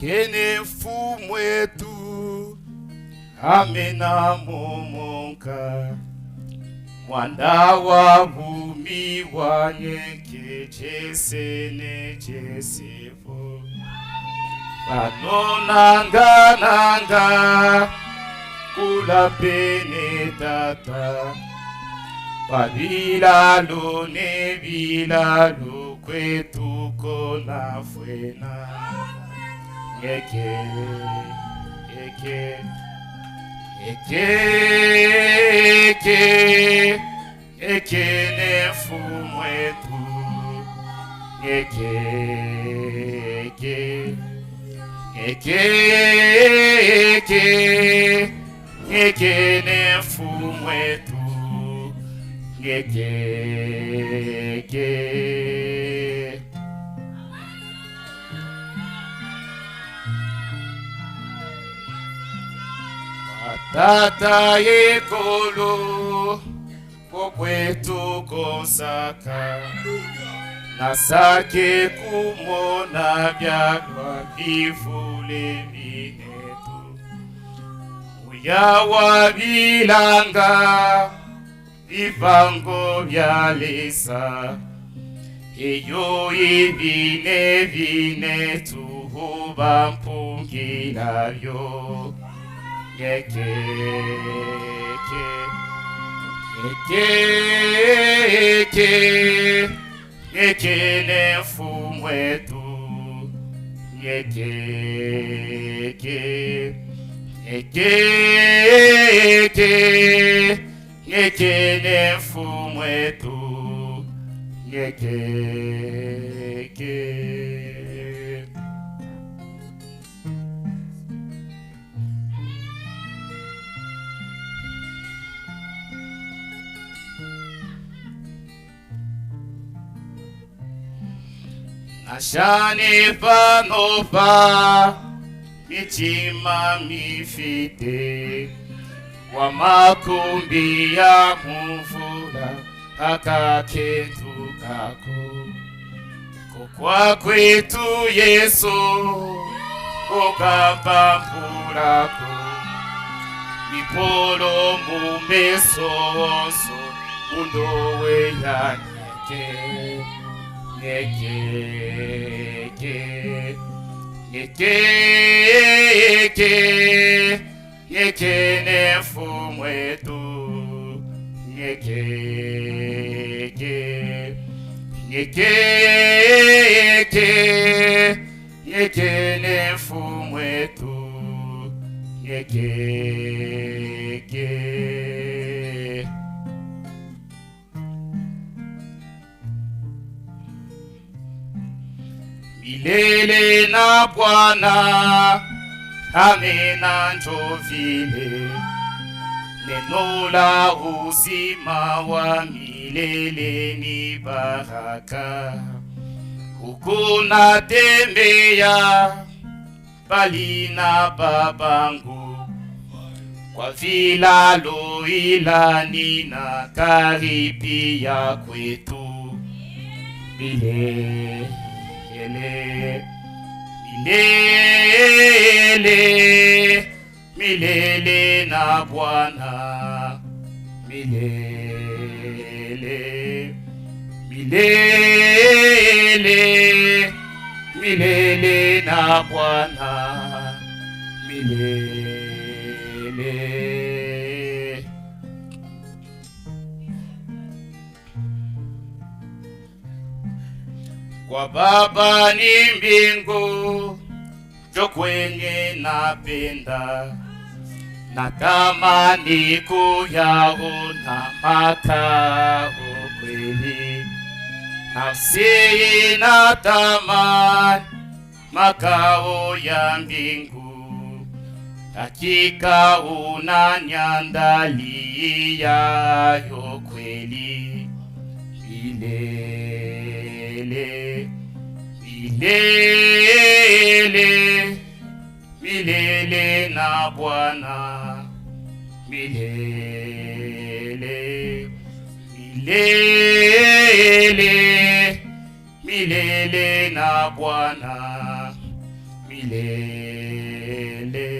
Kene mfumu wetu amena momonka, mwanda wa bumi wanyeke chesene chesefo. Pano nanga kula pene tata, pabilalo ne bilalo kwetu kona fwena. Eke ne mfumu wetu. Eke ne mfumu wetu. Tata yekolo kokwetu konsaka, nasake kumona byagwa bifule binetu. Uyawa bilanga bivango byalesa, eyo ibine binetu huba mpungila byo. Eke ne mfumu wetu. Eke ne mfumu wetu. Ashane panopa mitima mifite, wa makumbi ya mvula akaketu kako. Kwa kwetu Yesu ukapambulako, mipolo mumesoso mundowe yanyeke. Eke ne mfumu wetu. Eke ne mfumu wetu. Milele na Bwana amena njovile, neno la uzima wa milele ni baraka. Huku natembea bali na babangu, kwa vilalo ila ninakaribia kwetu. Milele na Bwana. Milele na Bwana. Kwa Baba ni mbingu, jo kwenye napenda, natamani kuyaona makao kweli. Nafsi inatamani makao ya mbingu, hakika unaniandalia yo kweli. Milele na Bwana. Milele na Bwana. milele.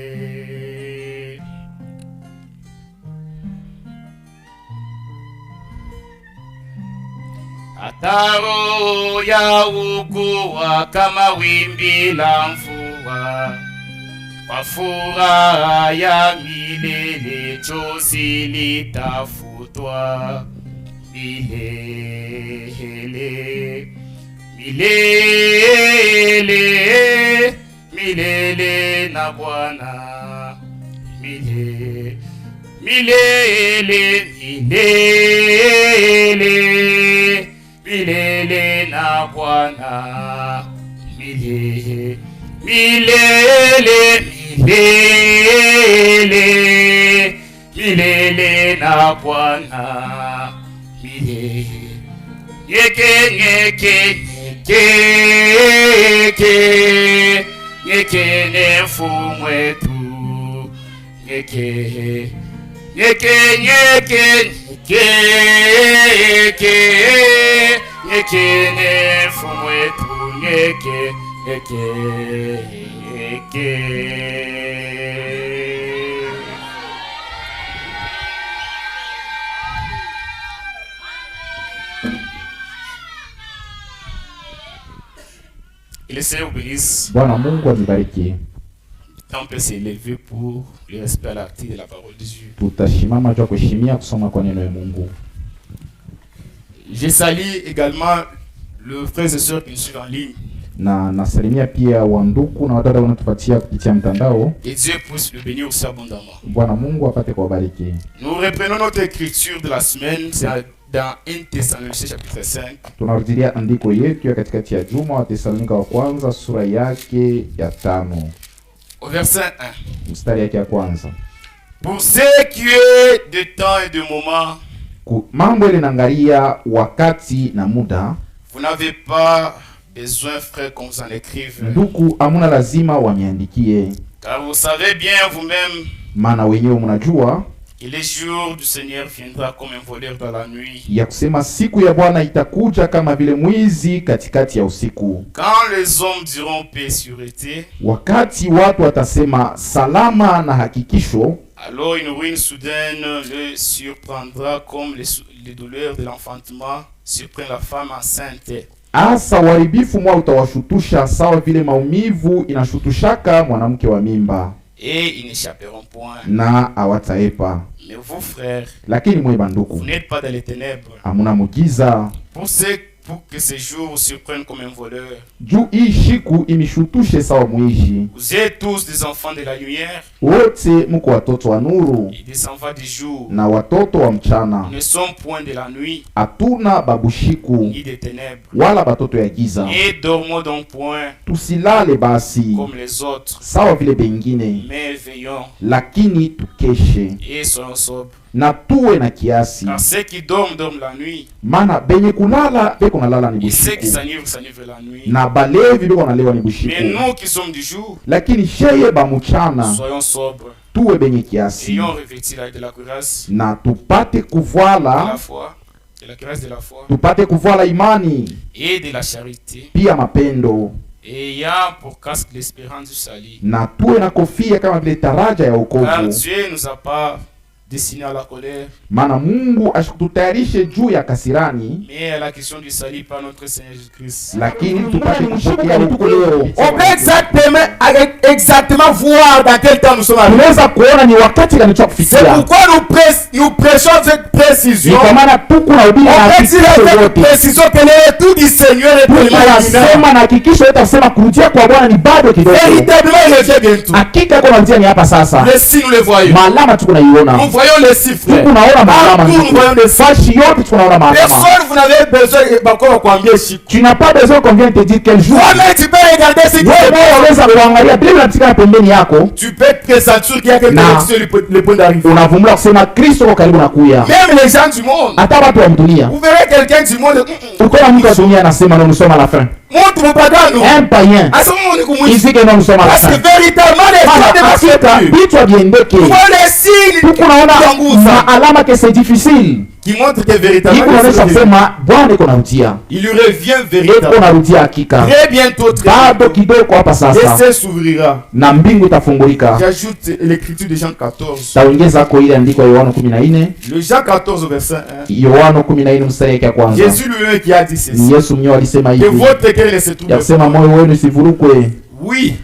Ataro ya ukua kama wimbi la mvua, kwa furaha ya milele chozi litafutwa milele. Milele, milele na Bwana, milele, milele, milele, milele na Bwana, milele, milele, milele, milele na Bwana, milele. Nyeke, nyeke, nyeke, nyeke nefu mwetu, nyeke, nyeke, nyeke, nyeke, nyeke nefu mwetu, nyeke, nyeke, nyeke. Et le Seigneur bénisse. Bwana Mungu anibariki. On peut s'élever pour le respect à l'acte de la parole de Dieu. Tutashimama juu kuheshimia kusoma kwa neno la Mungu. Je salue également le frères et sœurs qui nous suivent en ligne. Na nasalimia pia wandugu na wadada wanatupatia kupitia mtandao. Et Dieu puisse le bénir aussi abondamment. Bwana Mungu apate kuwabariki. Nous reprenons notre écriture de la semaine, c'est dans 1 Thessaloniciens chapitre 5. Tunarudilia andiko yetu ya katikati ya juma wa Thessalonika wa kwanza sura yake ya 5. Au verset 1. Mstari yake ya kwanza. Pour ce qui est de temps et de moment, mambo ile naangalia wakati na muda, vous n'avez pas besoin, frère, qu'on vous en écrive. Ndugu, amuna lazima waniandikie. Car vous savez bien vous-même, maana wenyewe mnajua, et les jours du Seigneur viendra comme un voleur dans la nuit. Ya kusema siku ya Bwana itakuja kama vile mwizi katikati ya usiku. Quand les hommes diront paix et sûreté, wakati watu watasema salama na hakikisho, alors une ruine soudaine le surprendra comme les douleurs de l'enfantement surprend la femme enceinte. Asa uharibifu mwa utawashutusha sawa vile maumivu inashutushaka mwanamke wa mimba. Et ils n'échapperont point. Na awataepa. Mais vous, frères, lakini mwe banduku, vous n'êtes pas dans les ténèbres. Amuna mugiza. Pour que ces jours vous surprennent comme un voleur. Juu hii shiku imishutushe sawa mwishi. Vous êtes tous des enfants de la lumière. Wote muko watoto wa nuru. Et des enfants du jour. Na watoto wa mchana. Nous ne sommes point de la nuit. Atuna babushiku. Ni des ténèbres. Wala batoto ya giza. Et dormons donc point. Tusilale basi. Comme les autres. Sawa vile bengine. Mais veillons. Lakini tukeshe. Et soyons sobres. Na tuwe na kiasi. Car ceux qui dorment la nuit. Mana benye kulala beko nalala ni bushiku. Et ceux qui s'enivrent la nuit. Na balevi beko nalewa ni bushiku. Mais nous qui sommes du jour. Lakini sheye ba mchana. Soyons sobres. Tuwe benye kiasi. Ayons revêti de la cuirasse. Na tupate kuvala. De la foi. De la cuirasse de la foi. Tupate kuvala imani. Et de la charité. Pia mapendo. Et y a pour casque l'espérance du salut. Na tuwe na kofia kama vile taraja ya wokovu. Car Dieu nous a pas destiné à la colère. Maana Mungu ashikutayarishe juu ya kasirani. Mais à la question du salut par notre Seigneur Jésus-Christ. Lakini tupate kupokea wokovu. On peut exactement voir dans quel temps nous sommes arrivés. Tunaweza kuona ni wakati gani tunafikia. C'est pourquoi nous prêchons avec précision. Kwa maana tuko na ubiri na précision que le retour du Seigneur est imminent. Na hakikisho itasema kurudia kwa Bwana ni bado kidogo. Véritablement il est bientôt. Hakika kwa njia ni hapa sasa. Les signes nous les voyons. Malama tunaiona. Nous voyons les chiffres. Tunaona malama. Nous voyons les fashi yote tunaona malama. Personne vous n'avez besoin encore kuambia chiffre. Tu n'as pas besoin qu'on vienne te dire quel jour. Toi-même tu peux regarder ce qui unaweza kuangalia Biblia katika pembeni yako. Tu peux te pressentir qu'il y a le point d'arrivée. Unavumula kusema Kristo kwa karibu nakuya. Même les gens du monde. Hata watu wa dunia. Vous verrez quelqu'un du monde. Ukiona mtu wa dunia anasema nous sommes à la fin. Montre mon pagano. un païen, À ce moment, on est comme ici que nous sommes à la parce que fin. véritablement, les gens de Hakika ma vichwa viendeke, Pour les signes huku naona maalama ke c'est difficile, qui montrent que véritablement, iko naonesha kusema Bwana iko narudia, il lui revient iko véritablement. narudia hakika. Très bientôt, très Bado bientôt. kidogo hapa Et sasa c'est s'ouvrira. na mbingu itafungulika. J'ajoute l'écriture de Jean 14. Taongeza ko ile andiko ya Yohana 14, Le Jean 14 verset 1. Yohana 14 mstari wake wa kwanza. Jésus lui-même qui a dit ceci. Ni Yesu mwenyewe alisema Que hivi, votre cœur ne se trouble ya pas. kusema moyo wenu usivurukwe. Oui.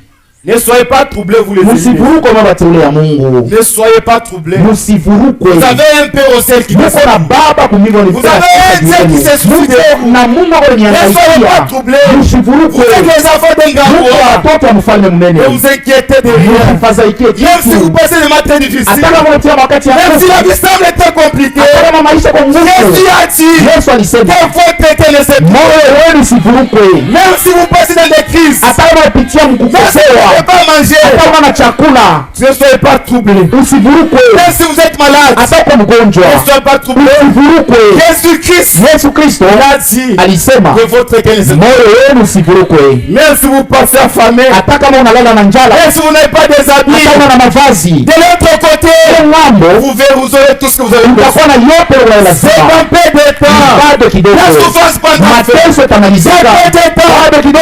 Ne soyez pas troublés, vous les aimés. Msivurukwe mwa bateule ya Mungu, Ne soyez pas troublés. msivurukwe. Vous avez un Père au ciel qui Muko descend. na baba kumigo ni Vous avez un Dieu qui se soucie de vous. na Mungu kwenye Ne soyez pas anaikia. troublés. Vous Msivurukwe. êtes les enfants d'un grand Muko roi. watoto wa mfalme mnene. Ne vous inquiétez de rien. Msifadhaike Même si vous kitu. passez des matins difficiles. Hata kama unapitia wakati ya Même si la hofu, vie semble être compliquée. hata kama maisha kwa ngumu, Jésus a dit Yesu alisema que votre cœur ne se trouble moyo wenu usivurukwe. pas. Même si vous passez dans des crises. Hata kama unapitia Même si vous ne mkukosewa, pouvez pas manger. hata kama na chakula, Ne soyez pas troublés. usivurukwe. Même si vous êtes malade. Hata kwa mgonjwa, Ne soyez pas troublés. usivurukwe. Jésus-Christ Yesu Kristo a dit alisema que votre cœur ne se trouble moyo wenu usivurukwe. pas. Même si vous passez affamé. Hata kama unalala na njala, Même si vous n'avez pas des habits. hata una na mavazi, De l'autre côté, ile ng'ambo vous aurez tout ce que vous avez besoin. utakuwa na yote C'est unayolazima. un peu de temps. Bado kidogo La souffrance pendant mateso yatamalizika, bado kidogo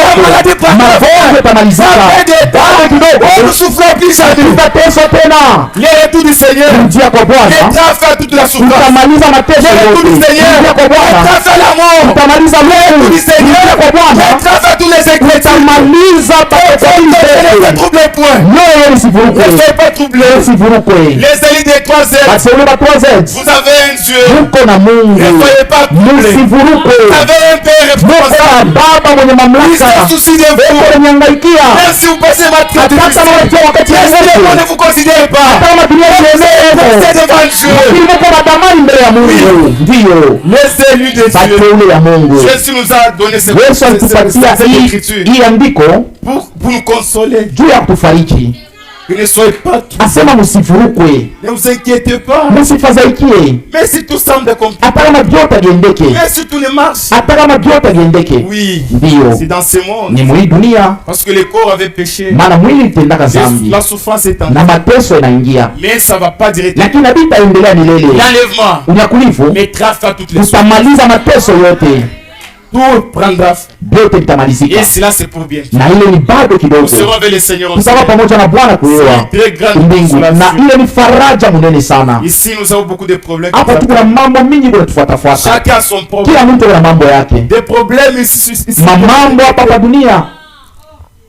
magonjwa yatamalizika, bado on kidogo ne souffre plus jamais. tutateswa tena. Le retour du Seigneur Kurudia kwa Bwana mettra fin à toute la souffrance. tutamaliza mateso Le retour yote. du Seigneur Kurudia kwa Bwana mettra fin à la mort. tutamaliza Le Mungu. retour du Seigneur Kurudia kwa Bwana mettra fin à tous les inquiétudes. tutamaliza mateso Ne yote. troublez point. Mioyo yenu Ne isivurukwe, soyez pas troublés. isivurukwe. Les élites des 3 Wateule wa 3Z, vous avez un Dieu. muko na Mungu, Ne soyez pas troublés. msivurukwe. Vous avez un Père Muko na responsable. Baba mwenye Il mamlaka, se soucie de vous. muko nyangaikia. Même si vous passez votre temps Hata kama difficile, unapitia wakati le Seigneur mgumu, ne vous considère pas. hata kama dunia Vous iendelee, êtes devant Dieu. lakini muko na damani mbele ya Mungu. Ndiyo Les élus de Dieu. bateule ya Mungu. Jésus nous a donné cette Yesu alitupatia écriture hii andiko pour nous consoler. juu ya kutufariji. Que ne soyez pas troublés. Asema msivurukwe, Ne vous inquiétez pas. msifadhaikie, Mais si tout semble compliqué, hata kama vyote viendeke, mais si tout ne marche, hata kama vyote viendeke. oui, Ndiyo c'est dans ce monde. ni mwii dunia, Parce que le corps avait péché. maana mwili litendaka zambi La souffrance est en na mateso inaingia, mais ça va pas directement. lakini nabii itaendelea milele. L'enlèvement Unyakulivu mettra fin à toutes les choses. utamaliza mateso yote, Tout prendra fin. vyote Et vitamalizika, cela c'est pour bien. na ile ni bado Nous kidogo. serons avec le Seigneur au Tutakuwa ciel. pamoja na Bwana kuelewa C'est une très grande mbingu, na consolation. ile ni faraja munene sana. Ici nous avons beaucoup de problèmes. Hapa tuko na mambo mingi kunatufuatafuata, Chacun a son problème. kila mtu ana mambo yake, Des problèmes ici. mamambo hapa kwa dunia.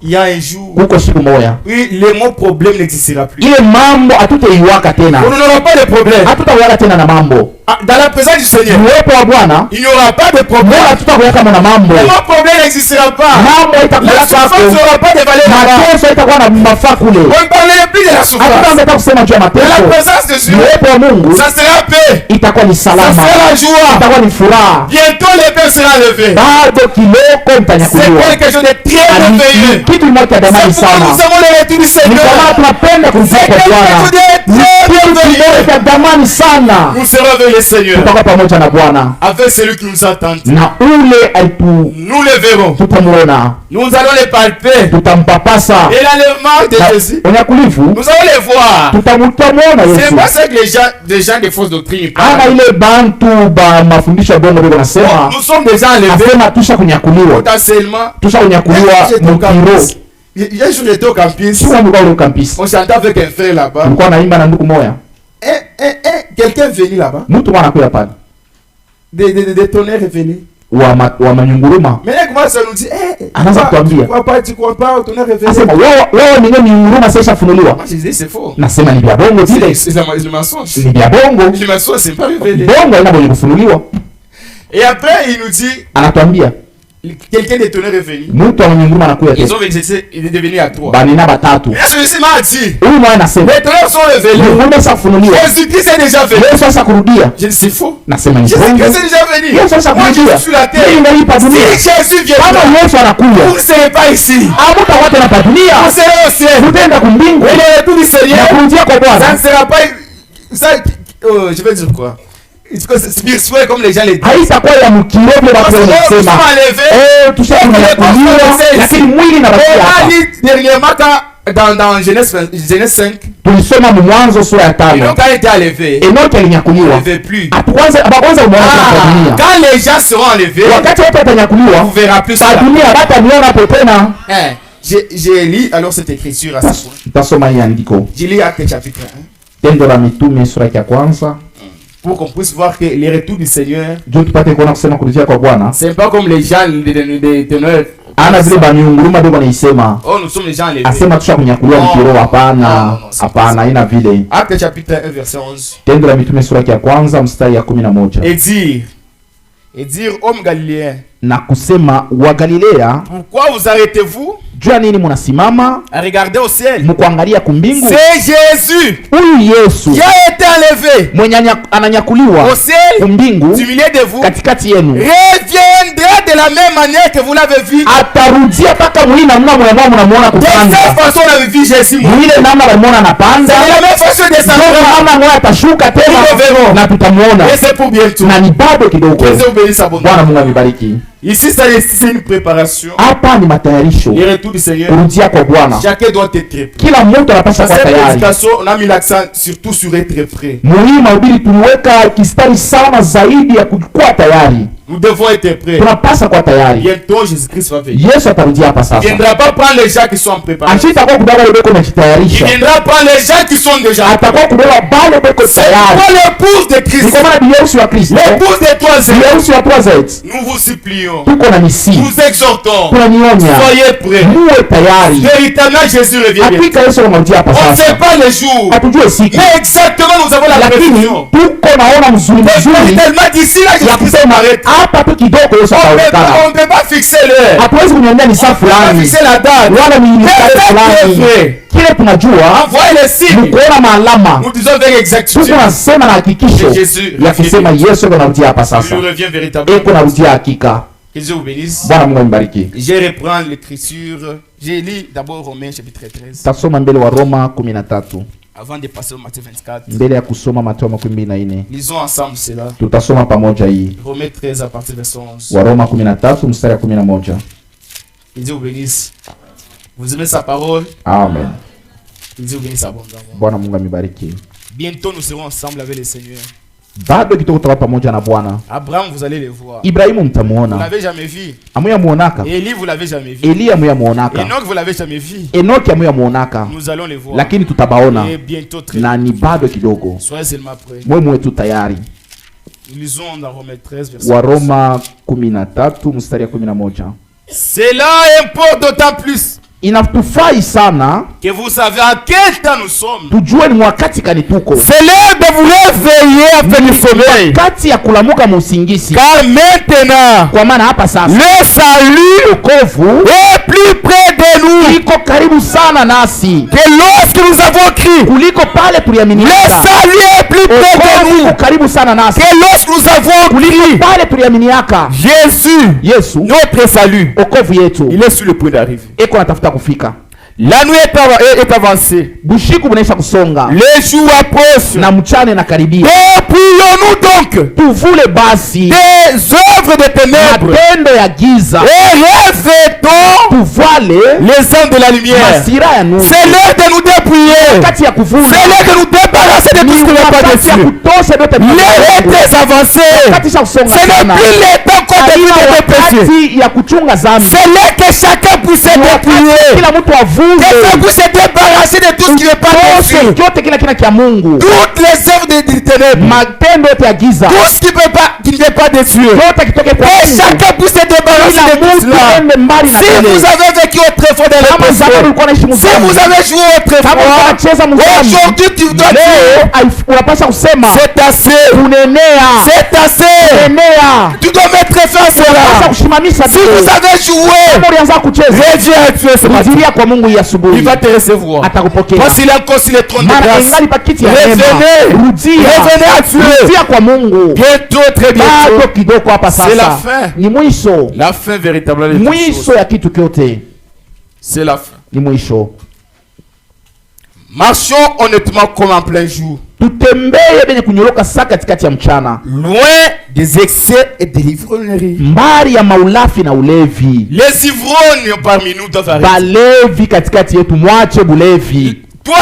Il y a un jour Huko siku moya oui, le mot problème n'existera plus. ile mambo hatutaiwaka tena, On n'aura pas de problème. hatutawaka tena na mambo. Ah, dans la présence du Seigneur, Uwepo wa Bwana il n'y aura pas de problème. mbona hatutakuwaka na mambo, Le mot problème n'existera pas. mambo La itakuwa souffrance hapo, n'aura pas de valeur là-bas. mateso itakuwa na mafaa kule. On ne parlera plus de la souffrance. Hatutaanza kusema juu ya Dans la mateso. présence de Dieu, Uwepo wa Mungu ça sera paix. itakuwa ni Ça salama, sera la joie. itakuwa ni furaha. Bientôt l'épée sera levée. Bado kiloko C'est mtanyakuliwa. quelque chose de très merveilleux. Kitu kimoja cha damani C'est pourquoi sana, nous avons le retour du ni kama Seigneur. tunapenda kurudia C'est kwa quelque Bwana. chose de Ni très kitu kimoja merveilleux. cha damani sana, Nous serons avec le Seigneur. tutakuwa pamoja na Bwana Avec celui qui nous attend. na ule aitu Nous le verrons. tutamuona, Nous allons les palper. tutampapasa. Et l'enlèvement de Na Jésus, unyakulivu nous allons les voir. tutamuona C'est Yesu. pas ça que les gens de fausses doctrines Ana parlent. ile bantu ba mafundisho ya bongo biko nasema, Nous sommes déjà enlevés asema tusha kunyakuliwa, potentiellement. tusha kunyakuliwa J'étais au mukiro. campus. Il y a un jour j'étais au campus. Sio mlikuwa ule campus, On chantait avec un frère là-bas. tulikuwa naimba na ndugu moya, Quelqu'un est venu là-bas. mtu anakuya pale Des tonnerres est venu. wa manyunguruma, Mais là, comment ça nous dit, Anaanza kutuambia. tu crois pas au tonnerre est venu. asema wao ninyo ni nguruma sasa funuliwa. Moi, je dis, c'est faux. Nasema ni vya bongo vile, C'est le mensonge. ni vya bongo. Le mensonge, c'est pas révélé. Bongo haina mwenye kufunuliwa. Et après, il nous dit, Anatuambia quelqu'un des tonnerres est venu. mtu wa manyunguruma anakuya Ils tena, ont existé, il est devenu à 3. banina batatu. Et celui-ci m'a dit, Huyu mwana anasema les tonnerres sont révélés. nguruma sasa funuliwa, Jésus-Christ est déjà venu. Yesu sasa kurudia. Je dis, c'est faux. Nasema ni bongo, Jésus-Christ est déjà venu. Yesu sasa Moi, je kurudia. suis sur la terre. Yeye ndio hapa dunia. Si Jésus vient, Kama Yesu anakuja, vous ne serez pas ici. hamutakuwa tena pa dunia, Vous serez au ciel. mutaenda kumbingu Et le retour du na Seigneur, kurudia kwa ça Bwana. ne sera pas. Ça, je vais dire quoi? spirituel comme les gens les disent. haitakuwa ya mkiovyo watu wanasema tushakunyakuliwa, lakini mwili na baki hapa. Dernièrement dans Genèse 5, tulisoma Mwanzo sura ya 5. Enoch a été enlevé. Enoch alinyakuliwa. Kwanza umeona dunia. Quand les gens seront enlevés, wakati watu watanyakuliwa, on verra plus la dunia bataniona tena. J'ai lu alors cette écriture à ce point. Tutasoma hii andiko. J'ai lu Actes chapitre 1. Tendo la Mitume sura ya kwanza. Pour qu'on puisse voir que les retours du Seigneur, c'est pas comme les gens de teneurs. Ana vile baniunguruma ndio wanaisema. Oh, nous sommes les gens enlevés. Asema tushakunyakuliwa mkiro, hapana. Hapana, ina vile. Actes chapitre 1 verset 11. Tendo la Mitume sura ya kwanza mstari ya 11. Et dire homme galiléen, na kusema wa Galilea, pourquoi vous arrêtez-vous? Jua nini munasimama regardez au ciel, mkuangalia kumbingu? C'est Jésus, huyu Yesu qui a été enlevé, mwenye ananyakuliwa au ciel, kumbingu, du milieu de vous, katikati yenu, reviendra de la même manière que vous l'avez vu. Atarudia paka mwili namna mnamuona kupanda. De cette façon on a vu Jésus. Mwili namna mnamuona anapanda. C'est la même façon de descendre. Namna mmoja atashuka tena na tutamuona. Et c'est pour bientôt. Na ni bado kidogo. Bwana Mungu amebariki. Ici c'est une préparation. Hapa ni matayarisho. Le retour du Seigneur. Kurudia kwa Bwana. Chacun doit être prêt. Kila mtu anapaswa kuwa tayari. Cette prédication on a mis l'accent surtout sur être prêt. Muhimu mahubiri tuliweka kistari sana zaidi ya kuwa tayari. Nous devons être prêts. Tunapaswa kuwa tayari. Bientôt Jésus-Christ va venir. Yesu atarudia hapa sasa. Il viendra pas prendre les gens qui sont préparés. Ashitakuwa kubeba wale beko najitayarisha. Il viendra prendre les gens qui sont déjà. Atakuwa kubeba wale beko tayari. C'est l'épouse de Christ. Ni kama ni Yesu wa Kristo. L'épouse de toi c'est Yesu wa toi c'est. Nous vous supplions. Tuko na misi. Nous exhortons. Tunanionya. Soyez prêts. Muwe tayari. Véritablement Jésus revient. Hakika Yesu anarudia hapa sasa. On ne sait pas les jours. Hatujui siku. Mais exactement nous avons la prévision. Tuko naona mzuri mzuri. Tellement d'ici là Jésus s'arrête. Hapa tu kidogo Yesu ataonekana. On ne peut pas fixer l'heure. Hatuwezi kunyambia ni saa fulani. Fixer la date. Wala ni fulani. Kile tunajua envoyer les signes. Kuona maalama. Nous disons avec exactitude. Tunasema na hakikisho ya kusema Yesu anarudia hapa sasa. Il revient véritablement. Eko narudia hakika. Que Dieu vous bénisse. Bwana Mungu ambariki. Je reprends l'écriture. J'ai lu d'abord Romains chapitre 13. Tasoma mbele wa Roma 13. Avant de passer au Matthieu 24. Mbele ya kusoma Mathayo 24. Lisons ensemble cela. Tutasoma pamoja hii. Romains 13 à partir de verset 11. Wa Roma 13 mstari wa 11. Que Dieu vous bénisse. Vous aimez sa parole? Amen. Que Dieu vous bénisse abondamment. Bwana Mungu amibariki. Bientôt nous serons ensemble avec le Seigneur. Bado kidogo tutakuwa pamoja na Bwana. Abraham vous allez le voir. Ibrahimu mtamuona. Vous l'avez jamais vu. Amuya muonaka. Élie vous l'avez jamais vu. Elia amuya muonaka. Enoch vous l'avez jamais vu. Enoki amuya muonaka. Nous allons les voir. Lakini tutabaona. Et bientôt très na ni bado kidogo. Soyez seulement prêts. Mwe tu tayari. Nous lisons dans Romains 13 verset 11. Wa Roma 13 mstari ya 11. Cela importe d'autant plus. Inatufai sana que vous savez à quel temps nous sommes. Tujue ni wakati kani tuko. C'est l'heure de vous réveiller après le sommeil. Wakati ya kulamuka musingisi. Car maintenant, kwa maana hapa sasa, le salut wokovu est plus près de nous. Iko karibu sana nasi. Que lorsque nous avons crié. Kuliko pale tuliaminika. Le salut est plus près de nous. Iko karibu sana nasi. Que lorsque nous avons crié. Pale tuliaminiaka. Yesu, notre salut, wokovu yetu, il est sur le point d'arriver. Eko natafuta kufika. La nuit est avancée. Bushiku bunaisha kusonga. Les jours approchent. Na mchana inakaribia. Dépouillons-nous donc. Tuvule basi. Des œuvres de ténèbres. Matendo ya giza. Et revêtons. Tuvale. Les hommes de la lumière. Masira ya nuru. C'est l'heure de nous dépouiller. Kati ya kuvula. C'est l'heure de nous débarrasser de tout ce qui n'est pas de Dieu. L'heure est avancée. Ce n'est plus le temps qu'on devrait dépêcher. Ya kuchunga zambi. C'est l'heure que chacun puisse se dépouiller. Kila mtu avunge. Quelqu'un puisse se débarrasser de tout ce qui n'est pas de Dieu. Yote kila kia Mungu. Toutes les œuvres de ténèbres. Matendo yote ya giza. Tout ce qui ne fait pas de Dieu. Et chacun puisse se débarrasser de tout cela. Si vous avez vécu autrefois dans le péché, si vous avez joué autrefois, aujourd'hui tu dois dire, c'est assez. C'est assez. Tu dois mettre fin à cela. Si vous avez joué, reviens à Dieu ce matin. Il va te recevoir. Parce qu'il est encore sur le trône de grâce. Revenez à Dieu. Bientôt, très bientôt. C'est la fin. La fin véritablement. C'est la fin. Marchons honnêtement comme en plein jour. tutembee benye kunyoroka saa katikati ya mchana, loin des excès et des ivrogneries. mbali ya maulafi na ulevi. Les ivrognes parmi nous doivent arrêter. Balevi katikati yetu, mwache bulevi. Toi,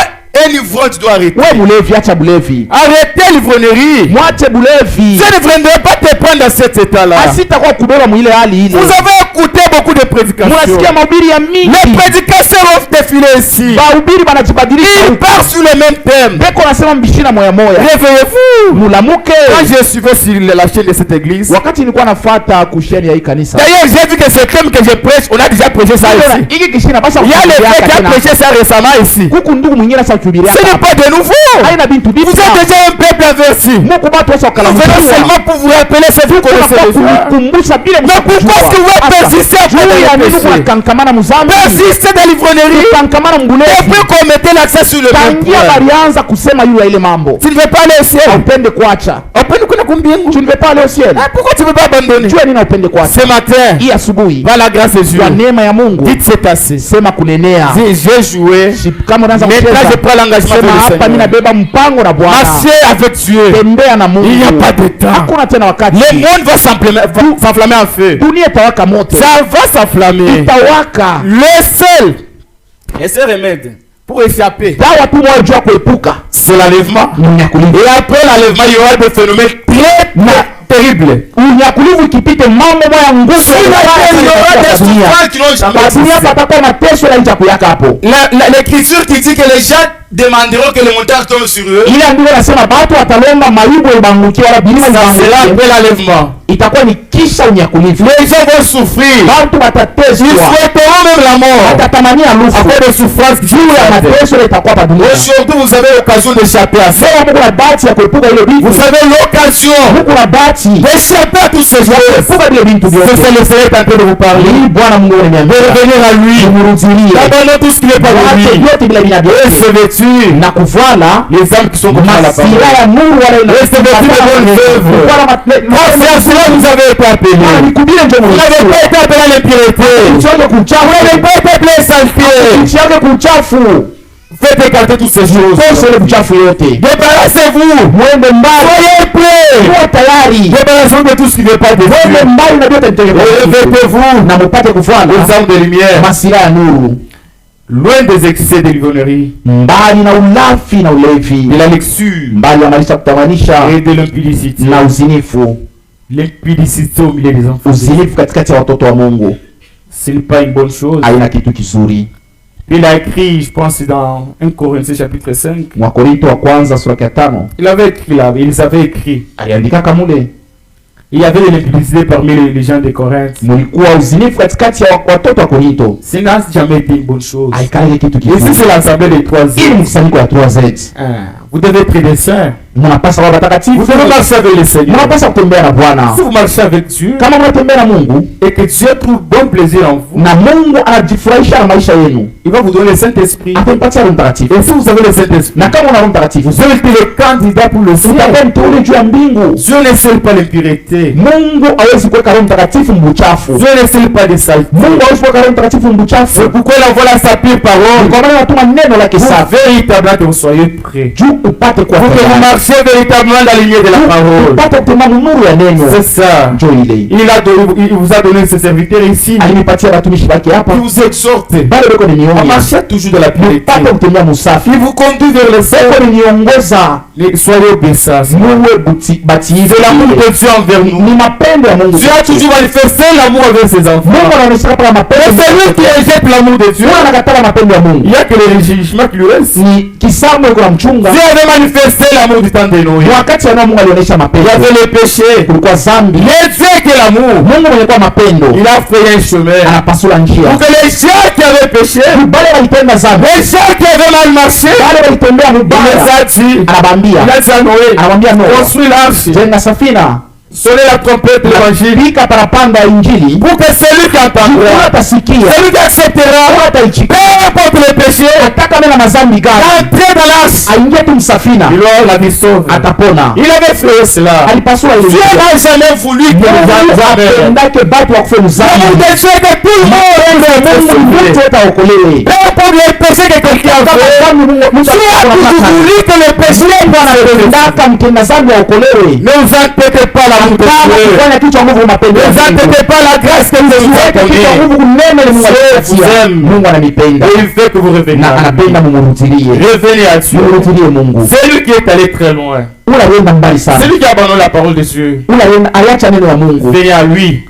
un ivrogne, tu dois arrêter. We bulevi, acha bulevi. Arrêtez l'ivrognerie. Mwache bulevi. Ça ne viendrait pas te prendre dans cet état-là. Asitakuwa kubeba mwile hali ile. Vous avez écouté beaucoup de prédications. Munasikia mahubiri ya mingi. Les prédicateurs ont défilé ici. Bahubiri banajibadilisha. Ils partent sur le même thème. Beko nasema mbishina moya moya. Réveillez-vous. Mulamuke. Quand je suivais sur la chaîne de cette église, Wakati nilikuwa nafuata kusheni ya hii kanisa. d'ailleurs j'ai vu que ce thème que je prêche, on a déjà prêché ça ici. Hiki kishina basi. Il y a le frère qui a prêché ça récemment ici. Kuku ndugu mwingine sasa kuhubiria. Ce n'est pas de nouveau. Haina bintu bibi. Vous êtes déjà un peuple averti. Mungu batu wasa Nous venons seulement pour vous rappeler ce que vous connaissez déjà. kukumbusha bila Mais pourquoi est-ce que vous êtes persisté après le péché? kankamana muzambi. Persistez dans l'ivronnerie. Kankamana mbulevi. Depuis qu'on mettait l'accent sur le même Tangia point. balianza kusema yule ile mambo. Tu ne veux pas aller au ciel. Upende kuacha. Upende kuna kumbingu. Tu ne veux pas aller au ciel. Pourquoi tu ne veux pas abandonner? Jua nini upende kuacha? Ce matin, Hii asubuhi. par la grâce de Dieu, Kwa neema ya Mungu. dites c'est assez. Sema kunenea. J'ai joué. Kama unaanza Maintenant je kucheza. prends l'engagement Sema de le hapa mimi Seigneur. nabeba mpango na Bwana. Marcher avec Dieu. Tembea na Mungu. Il n'y a pas de temps. Hakuna tena wakati. Le monde va s'enflammer en feu. Dunia itawaka moto. Ça va s'enflammer. Itawaka. Le seul remède pour échapper, Dawa tu moja jua kuepuka. c'est l'enlèvement. Unyakulivu. Et après l'enlèvement, il y aura des phénomènes très terribles. Unyakulivu ikipite mambo moya nguvu. Il y aura des souffrances qui n'ont jamais Dunia existé. patakuwa mateso ya nja kuyaka hapo. L'écriture qui dit que les gens demanderont que les montagnes tombent sur eux. Ile andiko nasema batu watalomba maribu ibangukie wala bilima Ça sera ibangukie. après l'enlèvement. Itakuwa ni kisha unyakulivu. Les gens vont souffrir. Batu Ils watateswa. souhaiteront même la mort. Watatamania À lufu. cause des souffrances qui Juu ya mateso ile itakuwa pa dunia. Aujourd'hui, vous avez l'occasion d'échapper à ça. Sema Mungu na bahati ya kuepuka ile vitu. Vous avez l'occasion Mungu na bahati d'échapper à tous ces ya choses. kuepuka vile vitu C'est vyote. ça le Seigneur est en train de vous parler. Hii Bwana Mungu De ananiambia. revenir à lui. Mrudilie. D'abandonner tout ce qui n'est pas de Wache lui. vyote vile Et vinavyote. se vêtir Na kuvala les âmes qui sont comme à la parole. masira ya nuru wala ina. Et se vêtir de bonnes œuvres. Oh, c'est à cela que vous avez été appelés. Nikubile ndio Vous n'avez pas été appelés à l'impureté. Usione Vous kuchafu. n'avez pas été appelés à la saleté. Usione kuchafu. Faites écarter toutes ces choses. Tosha ile kuchafu yote. Débarrassez-vous. Mwende mbali. Soyez prêts. Kuwa tayari. Débarrassez-vous de tout ce qui n'est pas de Mwende Dieu. mbali na vyote Et mtakatifu. revêtez-vous Na mupate kuvala aux armes de lumière. masira ya nuru. Loin des excès de l'ivrognerie, Mbali na ulafi na ulevi. de la lecture Mbali ya maisha kutamanisha et de l'impudicité. na uzinifu. L'impudicité au milieu des enfants, Uzinifu katikati ya watoto wa Mungu ce n'est pas une bonne chose. haina kitu kizuri. Il a écrit, je pense, dans 1 Corinthiens chapitre 5. Wakorinto wa kwanza sura ya 5 Il avait écrit là, ils avaient écrit. aliandika kamule, Il y avait de l'impudicité parmi les gens de Corinthe. mulikuwa uzinifu katikati ya watoto wa Korinto. Ce n'a jamais été une bonne chose. Haikale kitu Et si kizuri. c'est l'assemblée des trois Ili hommes, mkusanyiko ya 3Z. vous devez être des saints. Mnapasa kuwa Vous watakatifu. devez marcher avec le Seigneur. Mnapasa kutembea na Bwana. Si vous marchez avec Dieu Kama mnatembea na Mungu et que Dieu trouve bon plaisir en vous, na Mungu anajifurahisha na maisha yenu, il va vous donner le Saint-Esprit. atampatia Roho Mtakatifu. Et si vous avez le Saint-Esprit, Na kama una Roho Mtakatifu, vous êtes le candidat pour le ciel. utakuwa mteule juu ya mbingu. Dieu ne scelle pas l'impureté. Mungu hawezi kuweka Roho Mtakatifu mbuchafu. Dieu ne scelle pas des saletés. Mungu hawezi kuweka Roho Mtakatifu mbuchafu. C'est pourquoi il envoie sa pure parole. Kwa maana anatuma neno lake Pour safi véritablement que vous soyez prêts. juu upate kuwa Pour que vous tayari. marchiez véritablement dans la lignée de la parole. Upate kutembea nuru ya neno. C'est ça. Njoo ile. Il vous a donné ses serviteurs ici. Alinipatia watumishi wake hapa. Qui vous exhorte Bado beko à ninionya. marcher toujours dans la pureté. Upate kutembea musafi. Il vous conduit vers le ciel. Beko niniongoza. Soyez obéissants. Muwe batiifu. C'est l'amour de Dieu envers nous. Ni mapendo ya Mungu. Dieu a toujours manifesté l'amour envers ses enfants. Mungu anaonyesha kwa Et mapendo. c'est lui qui rejette l'amour de Dieu. Mungu anakataa mapendo ya Il Mungu. n'y a que le régime qui lui reste. Ni kisamu kuna mchunga. Dieu avait manifesté l'amour du temps de Noé. Wakati ana Mungu alionyesha Il y mapendo. avait le péché. Kulikuwa zambi. Mais Dieu qui est l'amour, Mungu mwenye kwa mapendo il a fait un chemin. anapasula njia. Pour que les gens qui avaient péché, Bale walitenda zambi. les gens qui avaient mal marché, Bale walitembea il les mubaya. a dit, Anabambia. il a dit à Noé, Anamwambia Noa, construis l'arche, jenga safina, sonner la trompette de l'évangile, pika parapanda ya injili, pour que celui qui entendra, atasikia, celui qui acceptera, peu importe le péché, ataka mena mazambi gani, entrer dans l'arche, aingie tu msafina, alors la vie sauve, atapona. il avait fait cela. Alipasua ile. Dieu n'a jamais voulu que nous enlèvions. Ndake batu wakufe mzambi. Nous désirons que tout le monde Mtu ataokolewe. peu importe le péché que quelqu'un a fait, Dieu a toujours voulu que le péché ndaka mtenda zambi aokolewe. ne vous inquiétez pas la route de Dieu. Kufanya kitu Mungu Ne mapendo. vous inquiétez pas la grâce que vous avez accordée. Mungu kunene Mungu anakupatia. Mungu ananipenda. Et il veut que vous reveniez. Na anapenda mumrudilie. Revenez à Dieu. Mumrudilie Mungu. C'est lui qui est allé très loin. Ula yenda mbali sana. C'est lui qui a abandonné la parole de Dieu. Ula yenda aliacha neno la Mungu. Venez à lui.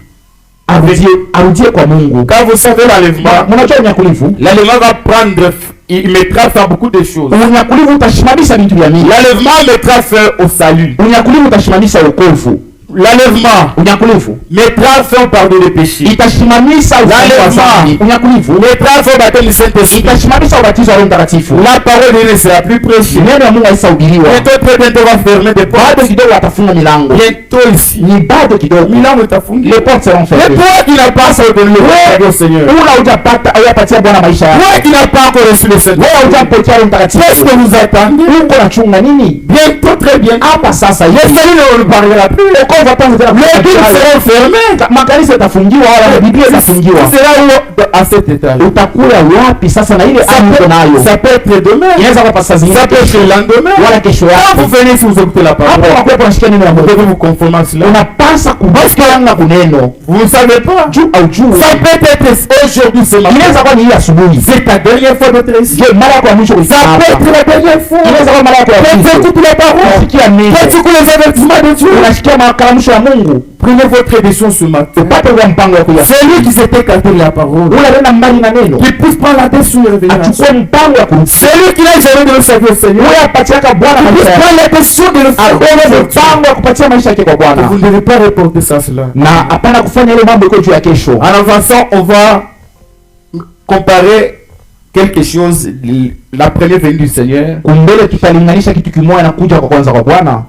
Arudie kwa Mungu. Quand vous savez l'enlèvement, Mnajua unyakulivu? l'enlèvement va prendre, il mettra fin à beaucoup de choses. Unyakulivu utashimamisha vitu vya mingi. L'enlèvement mettra fin au salut. Unyakulivu utashimamisha wokovu. L'enlèvement Unyakulivu mettra fin au pardon des péchés. itashimamisha L'enlèvement unyakulivu mettra fin au baptême du Saint-Esprit. itashimamisha ubatizo wa Roho Mtakatifu. La parole de Dieu ne sera plus prêchée. Neno la Mungu haisahubiriwa. Bientôt, très bientôt, on va fermer des Bado portes. kidogo atafunga milango. Bientôt ici. Ni bado kidogo. Milango itafungi. Les portes seront Mais fermées. toi qui n'as pas donné le pardon au Seigneur, Ula hujapata hujapatia Bwana maisha yako. toi qui n'as pas encore reçu le Saint-Esprit, Wewe hujapokea Roho qu'est-ce Mtakatifu. que vous attendez? Uko nachunga nini? Bientôt, très bien. Hapa sasa Le hivi. salut ne parlera plus. Wokovu hataanza tena. Les villes seront fermées. Makanisa yatafungiwa wala Biblia itafungiwa. Tu seras où à cet état? Utakula wapi sasa na ile amri uko nayo? Ça peut être demain. Inaweza kuwa saa zingine Ça peut être le lendemain. wala kesho Quand yako. vous venez, si vous écoutez la Hapo parole, unakuwa unashikia neno la vous Mungu. devez vous conformer à cela. Unapasa kubasikiana kuneno. Vous ne savez pas. Juu au juu. Ça peut être aujourd'hui, ce matin. Inaweza kuwa ni hii asubuhi. C'est ta dernière fois d'être ici. Je mara yako ya mwisho Ça kusikia peut hapa. être la dernière fois. Inaweza kuwa mara yako ya Tu mwisho. écoutes les paroles. Unasikia neno. Tu écoutes les avertissements de Dieu. Unasikia makaramusho ya Mungu. Prenez votre édition ce matin. Upate ule mpango wa kuya. C'est lui qui s'est écarté de la parole. Ule tena mbali na neno. Qui pousse pas la tête sur le réveil. Achukue mpango wa kurudi. C'est lui qui n'a jamais donné sa vie au Seigneur. Wewe apatiaka Bwana Qui pousse maisha yako. pas la tête sur de le faire. Akone mpango wa kupatia maisha yake kwa Bwana. Vous ne devez pas reporter ça cela. Na hapana kufanya ile mambo iko juu ya kesho. En avançant, on va comparer quelque chose. La première venue du Seigneur Kumbele tutalinganisha kitu kimoja na kuja kwa kwanza kwa Bwana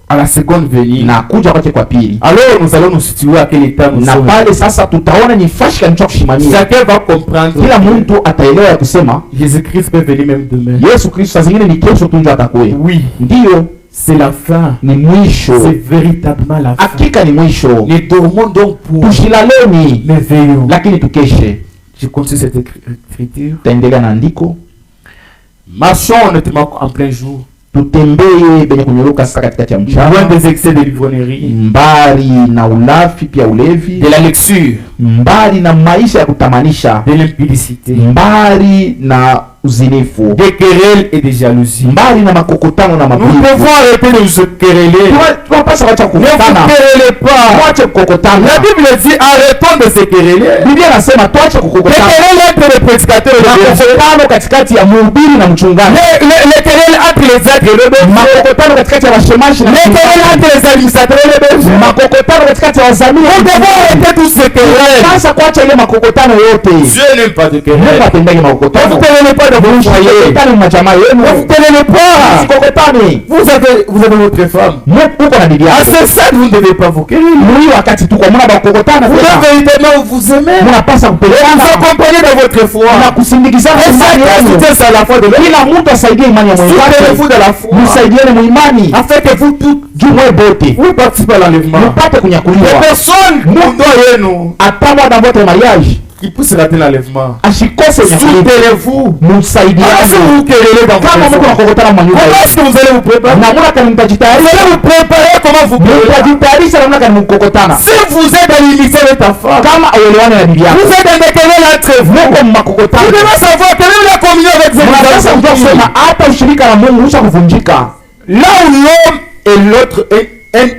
à la seconde venue. na kuja kwake kwa pili. Alors nous allons nous situer à quel état nous Na sommes. pale sasa tutaona ni fashi kanicho kushimamia. Chacun va comprendre. Kila mtu ataelewa ya kusema Jésus-Christ peut venir même demain. Yesu Kristo saa zingine ni kesho tu ndio atakuja. Oui, Ndiyo, c'est la fin. ni mwisho. C'est véritablement la fin. Hakika ni mwisho. Nous dormons donc pour Tushilaleni mais veillons. lakini tukeshe. Je continue cette écriture. Taendelea na andiko. Marchons honnêtement en plein jour. Tutembee benye kunyoroka sasa katikati ya Loin mchana. des excès de l'ivrognerie. Mbali na ulafi pia ulevi. De la lecture. Mbali na maisha ya kutamanisha. De l'impudicité. Mbali na uzinifu. Des querelles et des jalousies. Mbali na makokotano na Nous mabivu. devons arrêter de nous quereller. Tunapaswa wacha Ne vous kukutana. querellez pas. Tuache kukokotana. La Bible dit arrêtons de se quereller. Biblia nasema tuache Les kukokotana. querelles entre les prédicateurs et les bergers. Makokotano katikati ya mhubiri na mchungaji. Les querelles entre les êtres et les bergers. Makokotano katikati ya washemashi na Les querelles mchungaji. entre les administrateurs et les bergers. Makokotano katikati ya wazamini. Nous devons arrêter tous ces querelles. Sasa kuacha ile makokotano yote. Dieu n'aime pas de Mungu querelles. apendage Ne makokotano. vous querellez pas dans vos foyers. Kokotane majamaa yenu. Ne vous querellez pas. Sikokotane. Vous avez votre femme. Uko na bibi À yako. ce stade, vous ne devez pas vous quereller. Muri wakati tuko muna bakokotana Vous tena. devez véritablement vous aimer. Munapasa Vous kupelekana accompagner dans votre na foi. kusindikizana Et imani chacun yenu. soutient ça à la foi de l'autre. Kila mtu asaidie imani ya mwenzake. Soutenez-vous dans la foi. Msaidiane muimani. Afin que vous tous, Juu mwe bote. vous participez à l'enlèvement. Mupate Les kunyakuliwa. personnes, nous doyens-nous, Atamwa na votre mariage. qui poussent rater l'enlèvement. Ashikose nyakuliwa. Soutenez-vous. Alors si Msaidiane. vous vous querellez dans Kama votre mko foi, nakokotana manyumba. comment est-ce que vous allez vous préparer? Na muna kani Vous mtajitayarisha. allez vous préparer comment vous querellez. Mtajitayarisha namna kani mkokotana. Si vous êtes dans l'unité avec ta femme, Kama auelewane na bibi yako. vous êtes dans des querelles entre vous. Mko Vous mmakokotana. devez savoir que même la communion avec vous, Mnapasa kujua kusema hata ushirika na Mungu usha kuvunjika. là où l'homme et l'autre,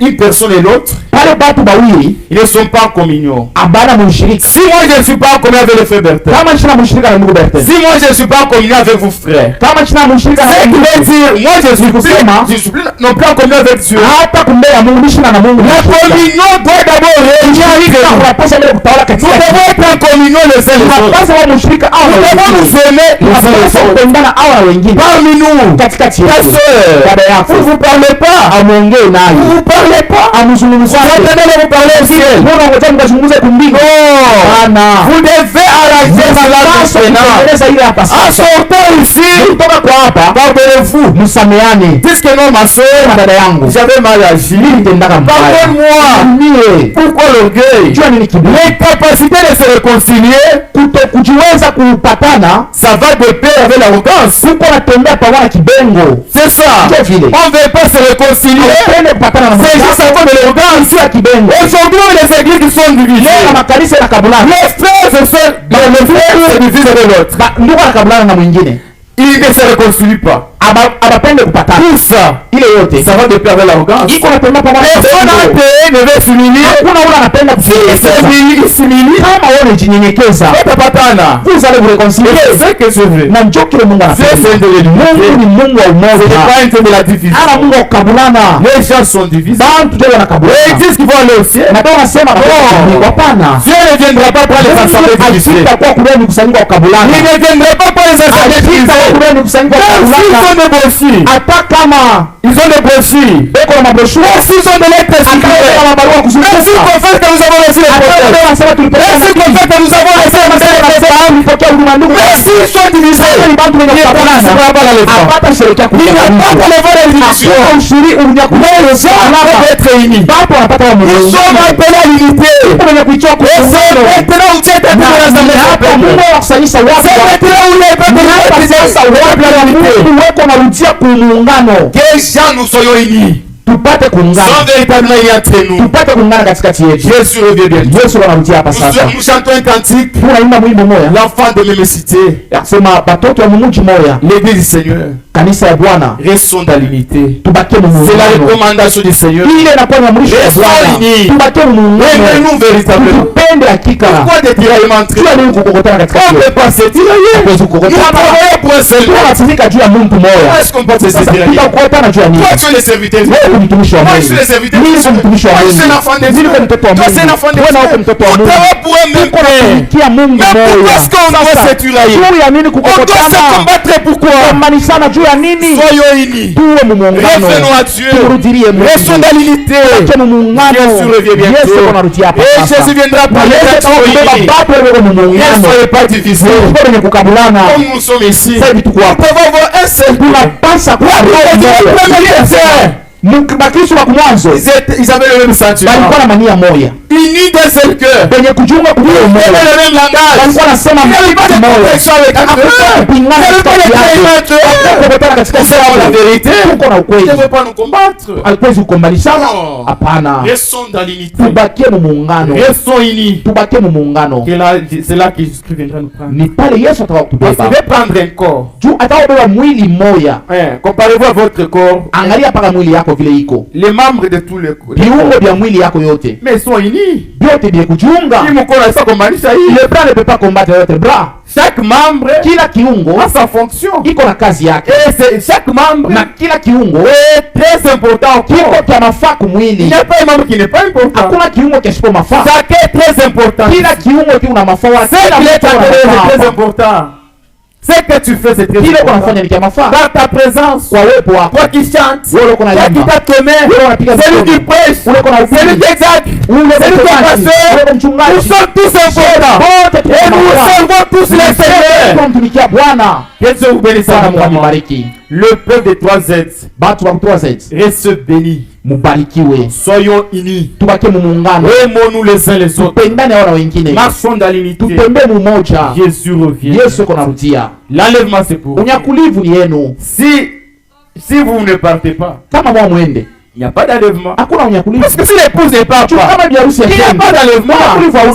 une personne et l'autre, Pale batu bawili ils ne sont pas en communion. abana mushirika. Si moi je ne suis pas en communion avec le frère Bertrand, Kama china mushirika na ndugu Bertrand. si moi je ne suis pas en communion avec vous frères, Kama china mushirika na c'est ndugu veut dire, moi je suis plus non plus en communion avec Dieu. hata kumbe ya Mungu nishina na Mungu. La communion doit d'abord réunir nous. Unapaswa mbele kutawala Nous katika. devons être en communion les uns les autres. Unapaswa wa mushirika au Nous devons nous aimer les uns les unapaswa autres. kupendana au na wengine. Parmi nous, Katikati ta yetu. sœur, Dada yako. vous ne vous parlez pas. Amuongee Vous naye. ne vous parlez pas. Amzungumzaye. attendez vous parler au ciel. Mbona ngoja mkazungumze kumbingu? Bana. Vous devez arranger cela maintenant. Ile hapa En sasa. sortant ici, Kutoka kwa hapa, pardonnez-vous. msameane. Puisque non, ma soeur, Dada yangu, j'avais mal agi. nitendaka mbaya. Pardonne-moi. Mie, Pourquoi l'orgueil? jua nini kiburi? L'incapacité de se réconcilier, Kujiweza kupatana, ça va de pair avec l'arrogance. kuko natembea pamoja na kibengo. C'est ça. Ndio vile. On ne veut pas se réconcilier. Upende kupatana na C'est juste à cause de l'arrogance. sio ya kibengo. Aujourd'hui, les églises qui sont divisées. Leo makanisa yanakabulana. Les frères se sont le frère se divise de l'autre. Ndugu anakabulana na mwingine. Ils ne se réconcilient pas. Abapende kupatana. Tout ça, Ile yote ça va de pair avec l'arrogance. iko natembea pamoja na Personne n'a kibengo. payé ne veut s'humilier. Hakuna ule anapenda kufikiria. Il s'humilie. Kama wewe unajinyenyekeza, Patapatana. vous allez vous réconcilier. C'est que je veux. Na njoo kile Mungu C'est anasema. de l'unité. Mungu ni Mungu wa Ce n'est umoja. pas un thème de la division. Ana Mungu wa kukabulana. Les gens sont divisés. Bantu ndio Et ils wanakabulana. disent qu'ils vont aller au ciel. Na ndio wanasema hapana. Dieu ne viendra pas pour les assemblées divisées. Kwa kulia ni kusanyika wa kukabulana. Il ne viendra pas pour les assemblées divisées. Kulia ni kusanyika wa Même s'ils kukabulana. ont des brochures. Hata kama Ils ont des brochures. beko na mabroshua, Même s'ils ont des lettres hata circulaires. kama barua Même s'ils kuzunguka. confessent que nous avons reçu les prophètes. Hata wanasema Même tulipokea s'ils confessent que nous avons reçu les prophètes. tulipokea huduma ndugu. Même s'ils sont divisés. Ni bantu wenye Ils ne kukabulana. participeront pas dans les temps. Hapata sherekea Ils ne vont pas kufunga. pour les voies de l'édition. Hakuna ushiri unyakuwa Ils doivent être réunis. Bapo wanapata wa Mungu. Ils sont appelés à l'unité. Kwenye kuitoa Et c'est kufunga. maintenant où tu es appelé à l'assemblée des Hapo Mungu peuples. anakusanyisha watu. C'est maintenant où les peuples Hapa sasa watu wa Mungu weko narudia kuungano. que gens nous soyons unis. Tupate kuungana. Sans véritablement unis entre nous. Tupate kuungana katikati yetu. Jésus revient bientôt. Yesu anarudia hapa sasa. Nous chantons un cantique. Tunaimba mwimbo moja. L'enfant de mémicité. Yakisema batoto wa mumuji moja. L'église du Seigneur. Kanisa ya Bwana. Restons dans l'unité. Tubakie mu C'est la muungano. recommandation du Seigneur. Ile inakuwa ni amrisho ya Bwana. Tubakie mu muungano. Aimez-nous véritablement. Tupende hakika. Pourquoi des tiraillements entre Jua nini kukokotana katikati On ne yetu? peut pas se tirailler. Hatuwezi Nous kukokotana. travaillons pour un seul but. Tunasifika juu ya Mungu Pourquoi moja. est-ce qu'on peut se Sasa tirailler? tutakukotana juu ya nini? Toi, tu es le serviteur. Wewe ni mtumishi wa Moi, je Mungu. suis le serviteur. Mimi ni mtumishi wa Moi, je Mungu. suis l'enfant de Mimi Dieu. ni mtoto wa Toi, Mungu. c'est l'enfant de Wewe na wewe Dieu. mtoto wa On Mungu. travaille pour un même Tuko père. natumikia Mungu Mais pourquoi moja. est-ce qu'on doit se tirailler? Juu ya nini On doit se kukokotana? combattre pourquoi? Kumanishana juu ya nini? Soyons unis. Tuwe mu muungano. Revenons à Dieu. Turudilie Mungu. Restons dans l'unité. Tuwe mu muungano. Jésus revient bientôt. Yesu anarudia hapa Et sasa. Jésus viendra pour Na les Yesu êtres atakubeba unis. bado wewe mu Ne muungano. soyez pas divisés. Tuwe wenye kukabulana. Comme nous sommes ici, Sasa hivi tuko nous hapa. devons avoir un seul but. Tunapasa kuwa Bakristo wa mwanzo Ils avaient le même sentiment. walikuwa na mania moja. Unis d'un seul cœur. Kwenye kujiunga kwa Ils moyo avaient mmoja. le même langage. Walikuwa wanasema Il n'y avait pas de moja. complexion avec eux. Hakuna kupingana Il n'y avait pas de katikati trahison yao. entre eux. Kukutana katika Nous avons la vérité. tuko na Ils ukweli. ne veulent pas nous combattre. Hatuwezi kukombanishana. Non. Hapana. Restons dans l'unité. Tubakie mu muungano. Restons unis. Tubakie mu muungano. C'est là que Jésus viendra nous prendre. Ni pale Yesu Parce qu'il atakapotubeba. veut prendre un corps. Juu atakapobeba mwili mmoja. Comparez-vous à votre corps. Angalia paka mwili yako vile iko. Les membres de tous les corps. Viungo vya mwili yako yote. Mais ils sont unis. Vyote vya kujiunga. Si mon corps n'a pas combattu, Le bras ne peut pas combattre l'autre bras. chaque membre Kila kiungo a sa fonction. iko na kazi yake. Et chaque membre Na kila kiungo est très important au kiko corps. kya mafaa Il kumwili. n'y a pas un membre qui n'est pas important. Hakuna kiungo kisipo mafaa. Chacun est très important. Kila kiungo kina mafaa. Wala Ce kila qui est mtu ana c'est très mafaa. important. Ce que tu fais, c'est très Kile important. unafanya ni kya mafaa. Dans ta présence, Kwa uwepo wako. toi qui chantes, Wewe uko na toi qui limba. t'attends, Wewe unapiga celui mikono. qui prêche, Wewe uko na celui ubiri. qui exalte, Wewe uko celui qui est mchungaji. pasteur, Wewe nous mchungaji. sommes tous importants. Wote Et nous servons tous les Seigneurs. tunamtumikia Bwana. Que Dieu vous bénisse Sana Mungu abondamment. amibariki. Le peuple des 3Z Batu wa kutoa zaidi. reste béni. Mubarikiwe. Soyons unis. Tubakie mu muungano. Aimons-nous les uns les autres. Tupendane wao na wengine. Marchons dans l'unité. Tutembee mumoja. Jésus revient. Yesu yuko narudia. L'enlèvement c'est pour vous. Unyakulivu ni yenu. Si vous ne partez pas, Kama mwa mwende. il n'y a pas d'enlèvement. Hakuna unyakulivu. Parce que si l'épouse ne part Chukua pas, kama biharusi il n'y a pas d'enlèvement.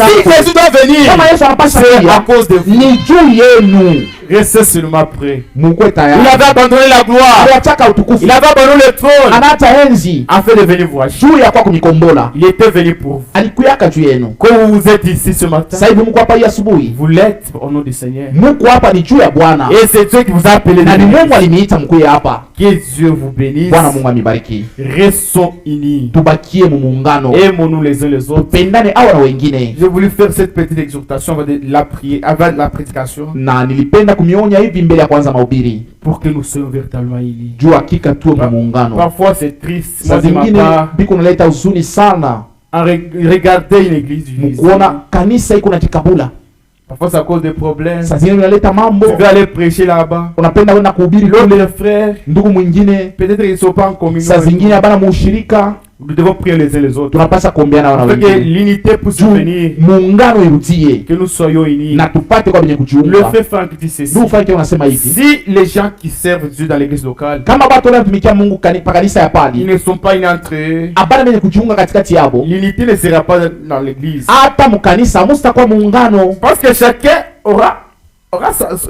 Si Jésus doit venir, Kama Yesu anapasha c'est à kuja. cause de vous. Ni juu yenu. Restez seulement prêts. Mukwe Il tayari. avait abandonné la gloire. Aliachaka utukufu. Il avait abandonné le trône Anaacha enzi afin de venir vous acheter. juu ya kwa kunikombola. Il était venu pour vous. Alikuyaka juu yenu. Comme vous êtes ici ce matin, Sasa hivi mko hapa hii asubuhi. vous l'êtes au nom du Seigneur. Mko hapa ni juu ya Bwana. Et c'est Dieu qui vous a appelé. Na ni Mungu aliniita mkuye hapa. Que Dieu vous bénisse. Bwana Mungu amibariki. Restons unis. Tubakie mu muungano. Aimons-nous les uns les autres. Tupendane awa na wengine. J'ai voulu faire cette petite exhortation avant de la prière, avant la prédication, Na nilipenda kumionya hivi mbele ya kwanza mahubiri. pour que nous soyons véritablement unis. Juu hakika tuwe mu muungano. Parfois c'est triste. Saa Moi, de ma zingine part, biko naleta huzuni sana. regarder une église divisée. Mkuona kanisa iko najikabula. Parfois, c'est à cause des problèmes. Saa zingine unaleta mambo. Tu veux aller prêcher là-bas. Unapenda kwenda kuhubiri L'autre, kule. les frères, Ndugu mwingine peut-être ils ne sont pas en communion. saa zingine habana muushirika. Nous devons prier les uns les autres. Tunapasa kuombeana wana Afin que wengine. l'unité puisse Juu venir. muungano irudie Que nous soyons unis. na tupate kwa benye Le kujiunga. frère Franck dit ceci. Ndugu Frank unasema hivi. Si les gens qui servent Dieu dans l'église locale, Kama watu wanatumikia Mungu pa kanisa ya ils pali, ne sont pas unis entre eux, habana benye kujiunga katikati yabo. l'unité ne sera pas dans l'église. Hata mkanisa musitakuwa muungano. Parce que chacun aura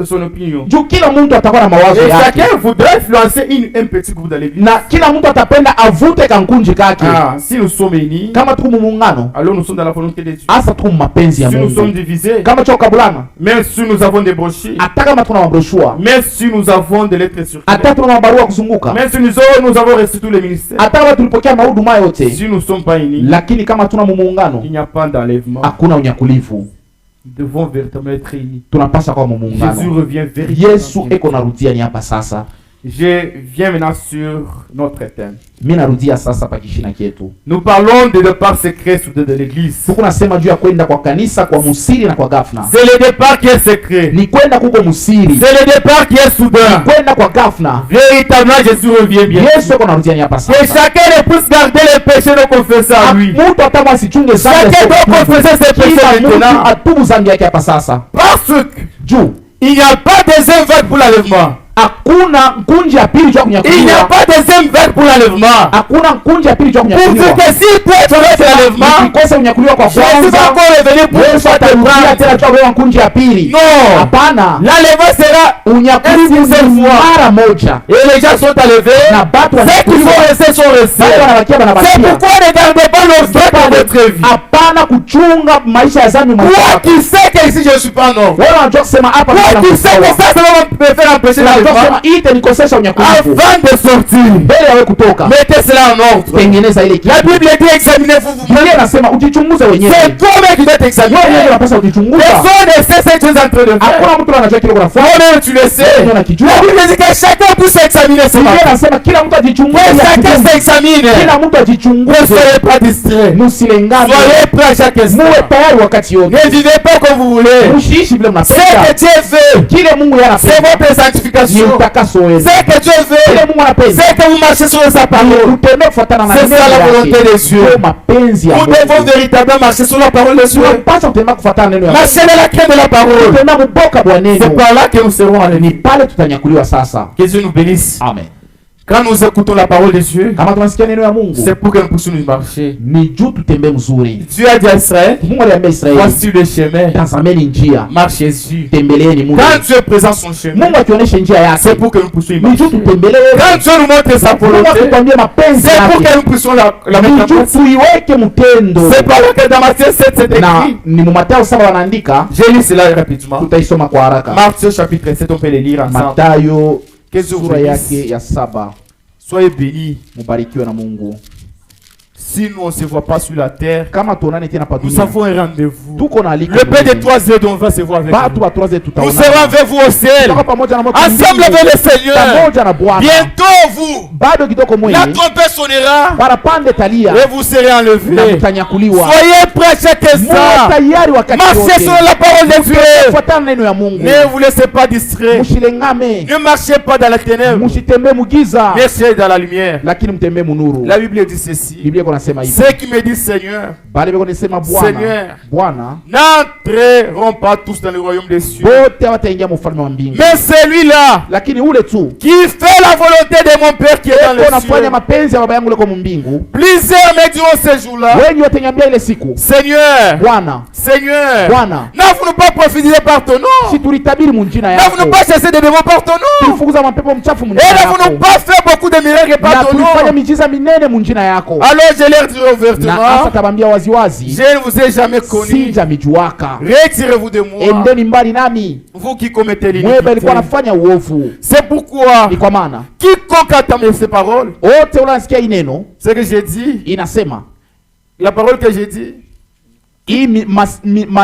son opinion. Juu kila mtu atakuwa na mawazo Et yake. chacun voudrait influencer un petit groupe dans l'église. Na kila mtu atapenda avute kankunji kake. Ah, si nous sommes unis, Kama tuko muungano, alors nous sommes dans la volonté de Dieu. asa tuko mapenzi ya Si nous sommes Mungu. divisés, Kama choka bulana, même si nous avons des brochures, hata kama tuna mabroshua, même si nous avons des lettres circulaires, hata tuna mabarua kuzunguka, même si nous avons reçu tous les ministères, hata kama tulipokea mahuduma yote, si nous ne sommes pas unis, lakini kama tuna muungano, il n'y a pas d'enlèvement. hakuna unyakulivu. Nous devons véritablement être unis. Tunapasa kwa Jésus muungano. revient véritablement. Yesu eko narudia ni hapa sasa. Je viens maintenant sur notre thème. Mimi narudia sasa pa kishina kietu. Nous parlons de départ secret soudain de l'église. Tuko nasema juu ya kwenda kwa kanisa kwa musiri na kwa ghafla. C'est le départ qui est secret. Ni kwenda kuko musiri. C'est le départ qui est soudain. Kwenda kwa ghafla. Véritablement, Jésus revient bien. Yesu eko narudia ni hapa Que sasa. chacun ne puisse garder les péchés de confesser à lui. Mtu hata asichunge sana. Chacun doit confesser ses péchés maintenant. Atubu zambi yake hapa sasa. Parce que Juu il n'y a pas de deuxième vague pour l'enlèvement. hakuna nkunji ya pili juu ya Il n'y a kunyakuliwa. pas de deuxième vague pour l'enlèvement. Hakuna nkunji ya pili juu ya Pour dire kunyakuliwa. que s'il peut être l'enlèvement, Ukikosa unyakuliwa kwa Jésus va kwanza, encore revenir pour Yesu faire atarudia tena prendre. juu ya kubeba nkunji ya pili. Non. Hapana. L'enlèvement sera Unyakuliwa Une seule ni fois. mara moja. et les gens sont enlevés. Na batu Ceux qui sont restés sont Batu restés. wanabakia C'est wanabakia. pourquoi ne gardez pas nos faits dans votre vie. Hapana kuchunga maisha ya zambi maisha Toi yako. qui sais que ici je ne suis pas non. Wewe unajua kusema hapa Toi kuna qui sais que msawa. ça va me faire empêcher Unajua l'enlèvement. kusema hii itanikosesha unyakulivu. Avant de sortir, Mbele ya wewe kutoka, mettez cela en ordre. tengeneza ile kitu. La Bible dit examinez-vous Biblia vous-même. inasema ujichunguze wenyewe. C'est toi-même qui dois Wewe mwenyewe t'examiner. unapaswa kujichunguza. Personne ne sait ce que tu es en train de faire. Hakuna mtu anajua kile unafanya. Toi-même tu le sais. Wewe unakijua. La Bible dit que chacun puisse s'examiner ce Biblia matin. inasema kila mtu ajichunguze. Que chacun s'examine. Kila mtu Ne ajichunguze. soyez pas distrait. Msilengane. Soyez prêts à chaque Muwe instant. tayari wakati yote. Ne vivez pas comme vous voulez. Mshiishi vile Ce mnapenda. que Dieu veut, Kile Mungu c'est yanapenda votre ni sanctification. utakaso wenu. Ce que Dieu Kile veut, Mungu anapenda c'est que vous marchez sur sa parole. utembee kufuatana na C'est neno ça la yake. volonté des cieux. Ndio mapenzi ya Nous devons Mungu. véritablement marcher sur la parole de Dieu. Tunapaswa kutembea kufuatana na neno ya Mungu. Marcher dans la crainte de la parole. Kutembea kuboka bwa C'est neno. par là que nous serons Ni enlevés. pale tutanyakuliwa sasa. Que Dieu nous bénisse. Amen. Quand nous écoutons la parole de Dieu, Kama tunasikia neno ya Mungu, c'est pour que nous puissions nous marcher. ni juu tutembee mzuri. Dieu a dit à Israël, Mungu aliambia Israeli, voici le chemin, tazameni njia, marche Jésus. tembeleeni Mungu. Quand Dieu présente son chemin, Mungu akionyesha njia c'est yake, pour que nous puissions y ni juu marcher. tutembelee. Quand Dieu nous montre sa Mungu volonté, akituambia mapenzi c'est pour yake, que nous puissions la ni mettre en juu place. tuiweke mtendo. C'est par là que dans Matthieu 7, c'est Na écrit. ni mu Mathayo 7 wanaandika, J'ai lu cela rapidement. tutaisoma kwa haraka. Matthieu chapitre 7, on peut les lire ensemble. Mathayo Que Dieu vous sura bénisse. yake ya 7. Soyez bénis. Mubarikiwe na Mungu. Si nous on ne se voit pas sur la terre, Kama tuonane tena pa nous dunia, avons un rendez-vous. tuko na aliko. Le Père des trois yeux, on va se voir avec Batu nous. wa 3 zetu Nous tutaonana. serons avec vous au ciel. Tutakuwa pamoja na moto Ensemble mbinguni. avec le Seigneur. Pamoja na Bwana. Bientôt vous, Bado kidogo la mwenye trompette sonnera parapande talia et vous serez na enlevés. mtanyakuliwa. Soyez prêts à chaque Muwe instant. tayari wakati Marchez sur wote. la parole de Dieu. Fuatana neno ya Mungu. Ne vous laissez pas distraire. Mushilengame. Ne marchez pas dans la ténèbre. Musitembee mugiza, Mais soyez dans la lumière. lakini mtembee munuru. La Bible dit ceci. Biblia iko nasema hivi. Ceux qui me disent Seigneur, Bale beko nasema Seigneur. Bwana, n'entreront pas tous dans le royaume des cieux. bote hawataingia mu ufalme wa mbingu. Mais celui-là Lakini ule tu qui fait la volonté de mon Père qui est dans les unafanya cieux. mapenzi ya baba yangu leko mu mbingu. Plusieurs me diront ces jours-là, Wengi wataniambia ile siku, Seigneur, Bwana, Seigneur, Bwana, n'avons-nous pas prophétisé par ton nom? si tulitabiri mu njina N'avons-nous yako, pas chassé des démons par ton nom? tulifukuza mapepo mchafu mu Et njina n'avons-nous yako, pas fait beaucoup de miracles na par ton tulifanya nom? miujiza minene mu njina yako. Alors je leur dirai Na hasa ouvertement, tabambia waziwazi, je ne vous ai jamais connu. sija mijuaka, Retirez-vous de moi, endeni mbali nami, vous qui commettez mwewe l'iniquité. alikuwa anafanya uovu. C'est pourquoi Ni kwa maana quiconque attend ces paroles, wote unasikia hii neno ce que j'ai dit, inasema la parole que j'ai dit, hii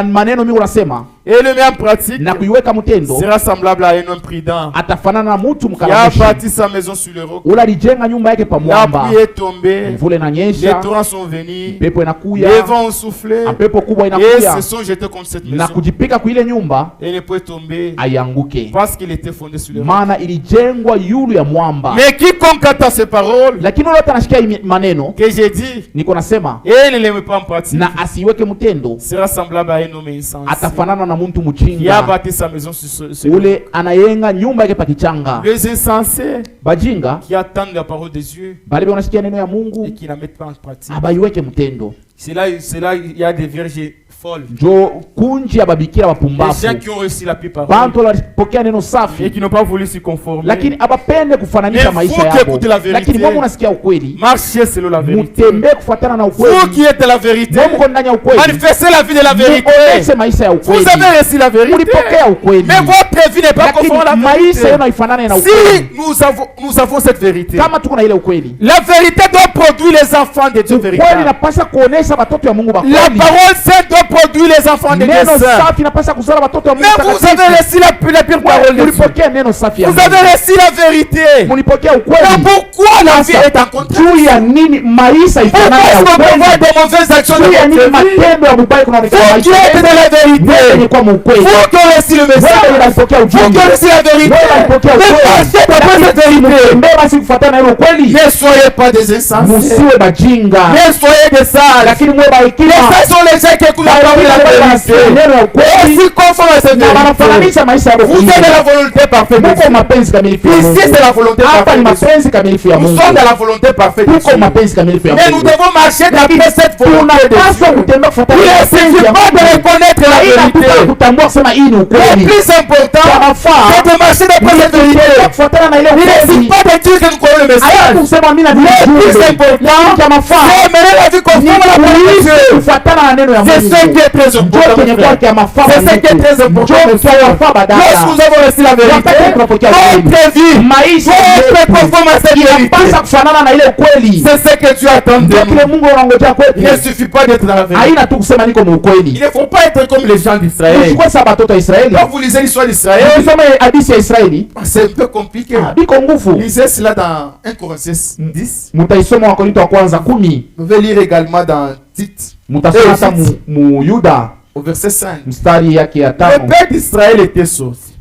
maneno mingi unasema Et le met en pratique na kuiweka mtendo, sera semblable à un homme prudent atafanana na mtu qui a mkaramushi bâti sa maison sur le roc. ula alijenga nyumba yake La pamwamba. pluie est tombée, Mvula les inanyesha, torrents sont venus, pepo les inakuya, vents ont soufflé pepo kubwa et inakuya se sont jetés contre cette na maison. kujipika kuile nyumba Et ne pouvait tomber aianguke, parce qu'il était fondé sur le roc. maana ilijengwa yulu ya mwamba. Mais quiconque entend ces paroles Lakini ule anasikia hii maneno que j'ai dit niko nasema et ne les met pas en pratique na asiweke mtendo, sera semblable à un homme insensé atafanana na mtu qui a mchinga bâti sa maison sur ce roc. ule anayenga nyumba yake pakichanga. Les insensés Bajinga qui attendent la parole des Dieu bale banasikia neno ya et Mungu qui la mettent pas en pratique. abaiweke mtendo. C'est là il y a des vierges folles. Njo kunji ya babikira Des gens wapumbavu, qui ont reçu la pure parole bantu walipokea neno et safi qui n'ont pas voulu s'y conformer. lakini abapende kufananisha Mais maisha vous qui yabo. écoutez la vérité, Lakini mwe munasikia ukweli, Marchez selon la vérité. mutembee kufuatana na Vous ukweli. qui êtes la vérité, Mwe mko ndani ya ukweli, manifestez la vie de la vérité. muoneshe maisha ya Vous ukweli. avez reçu la vérité. Mulipokea ukweli, Mais votre vie n'est pas lakini conforme à la maisha vérité. yenu haifanane na ukweli. Si nous avons cette vérité, Kama tuko na ile ukweli, la vérité doit produire les enfants de Dieu ukweli véritables. inapaswa kuonesha watoto ya Mungu La bakweli. parole sainte doit produire les enfants de Dieu Neno saints. safi inapaswa kuzala watoto ya Mungu Mais vous takatifu. avez reçu la pure parole de Dieu. Mulipokea neno safi ya Vous Mungu, avez reçu la vérité. mulipokea Mais ukweli. pourquoi la vie est en contraste? Juu ya nini maisha Pourquoi ifanane est-ce na qu'on peut voir ukweli? des mauvaises actions Juu ya dans nini votre vie? matendo ya mubaya kunaonekana Vous qui maisha êtes dans la yenu? Wewe vérité, ni kwa ukweli, vous qui avez reçu le wewe message, unapokea vous qui ujumbe, avez reçu la vérité, wewe unapokea mais ukweli. marchez d'après cette vérité. Mtembee basi kufuatana na ile ukweli, Ne soyez pas des insensés, musiwe bajinga, ne soyez des sages. lakini mwe Les bahekima. sages sont les gens qui écoutent la parole de la vérité. Neno ya Et ukweli si conforme à cette na vérité, wanafananisha maisha yao. vous êtes dans la volonté parfaite de Muko Dieu. mapenzi kamilifu ya Ici, Mungu. c'est la volonté Hapa ni parfaite de Dieu. mapenzi kamilifu ya Nous Mungu. sommes dans la volonté parfaite de Tuko Dieu. mapenzi kamilifu ya Mais nous Mungu. devons marcher d'après cette volonté de Tunapaswa Dieu. kutembea kufuatana Il na ne mapenzi suffit ya pas de Mungu. reconnaître la Haina tu vérité. kutambua kusema hii ni Le ukweli. plus important, Tunafaa c'est de marcher d'après cette vérité. kutembea kufuatana na ile Il ne ukweli. suffit pas de dire que nous connaissons le Haina message. kusema mimi na Le plus ujumbe. important, Ya mafaa c'est mener la vie ni conforme à la parole de kuishi Dieu. kufuatana na neno ya C'est ce qui Mungu. est très Njoo important. kwenye frère. kwake ya mafaa. C'est ce qui est très important. Njoo kwa mafaa badala. Lorsque nous avons reçu la vérité, Wakati tunapokea ukweli, notre vie maisha doit être conforme à cette vérité. inapaswa kufanana na ile ukweli. C'est ce que Dieu attend de Ndio nous. kile Mungu anangojea Il ne kwetu. suffit pas d'être dans la vérité. Haina tu kusema niko Il muukweli. ne faut pas être comme les gens d'Israël. Uchukue sasa watoto wa Israeli. Quand vous lisez l'histoire d'Israël, Ukisoma hadithi ya Israeli, c'est un peu compliqué. biko nguvu. Lisez cela dans 1 Corinthiens 10. Mutaisoma Wakorinto wa kwanza 10. Vous pouvez lire également dans Tite, Mutasoma hata mu Yuda au verset 5. mstari yake ya Le 5. peuple d'Israël était sorti.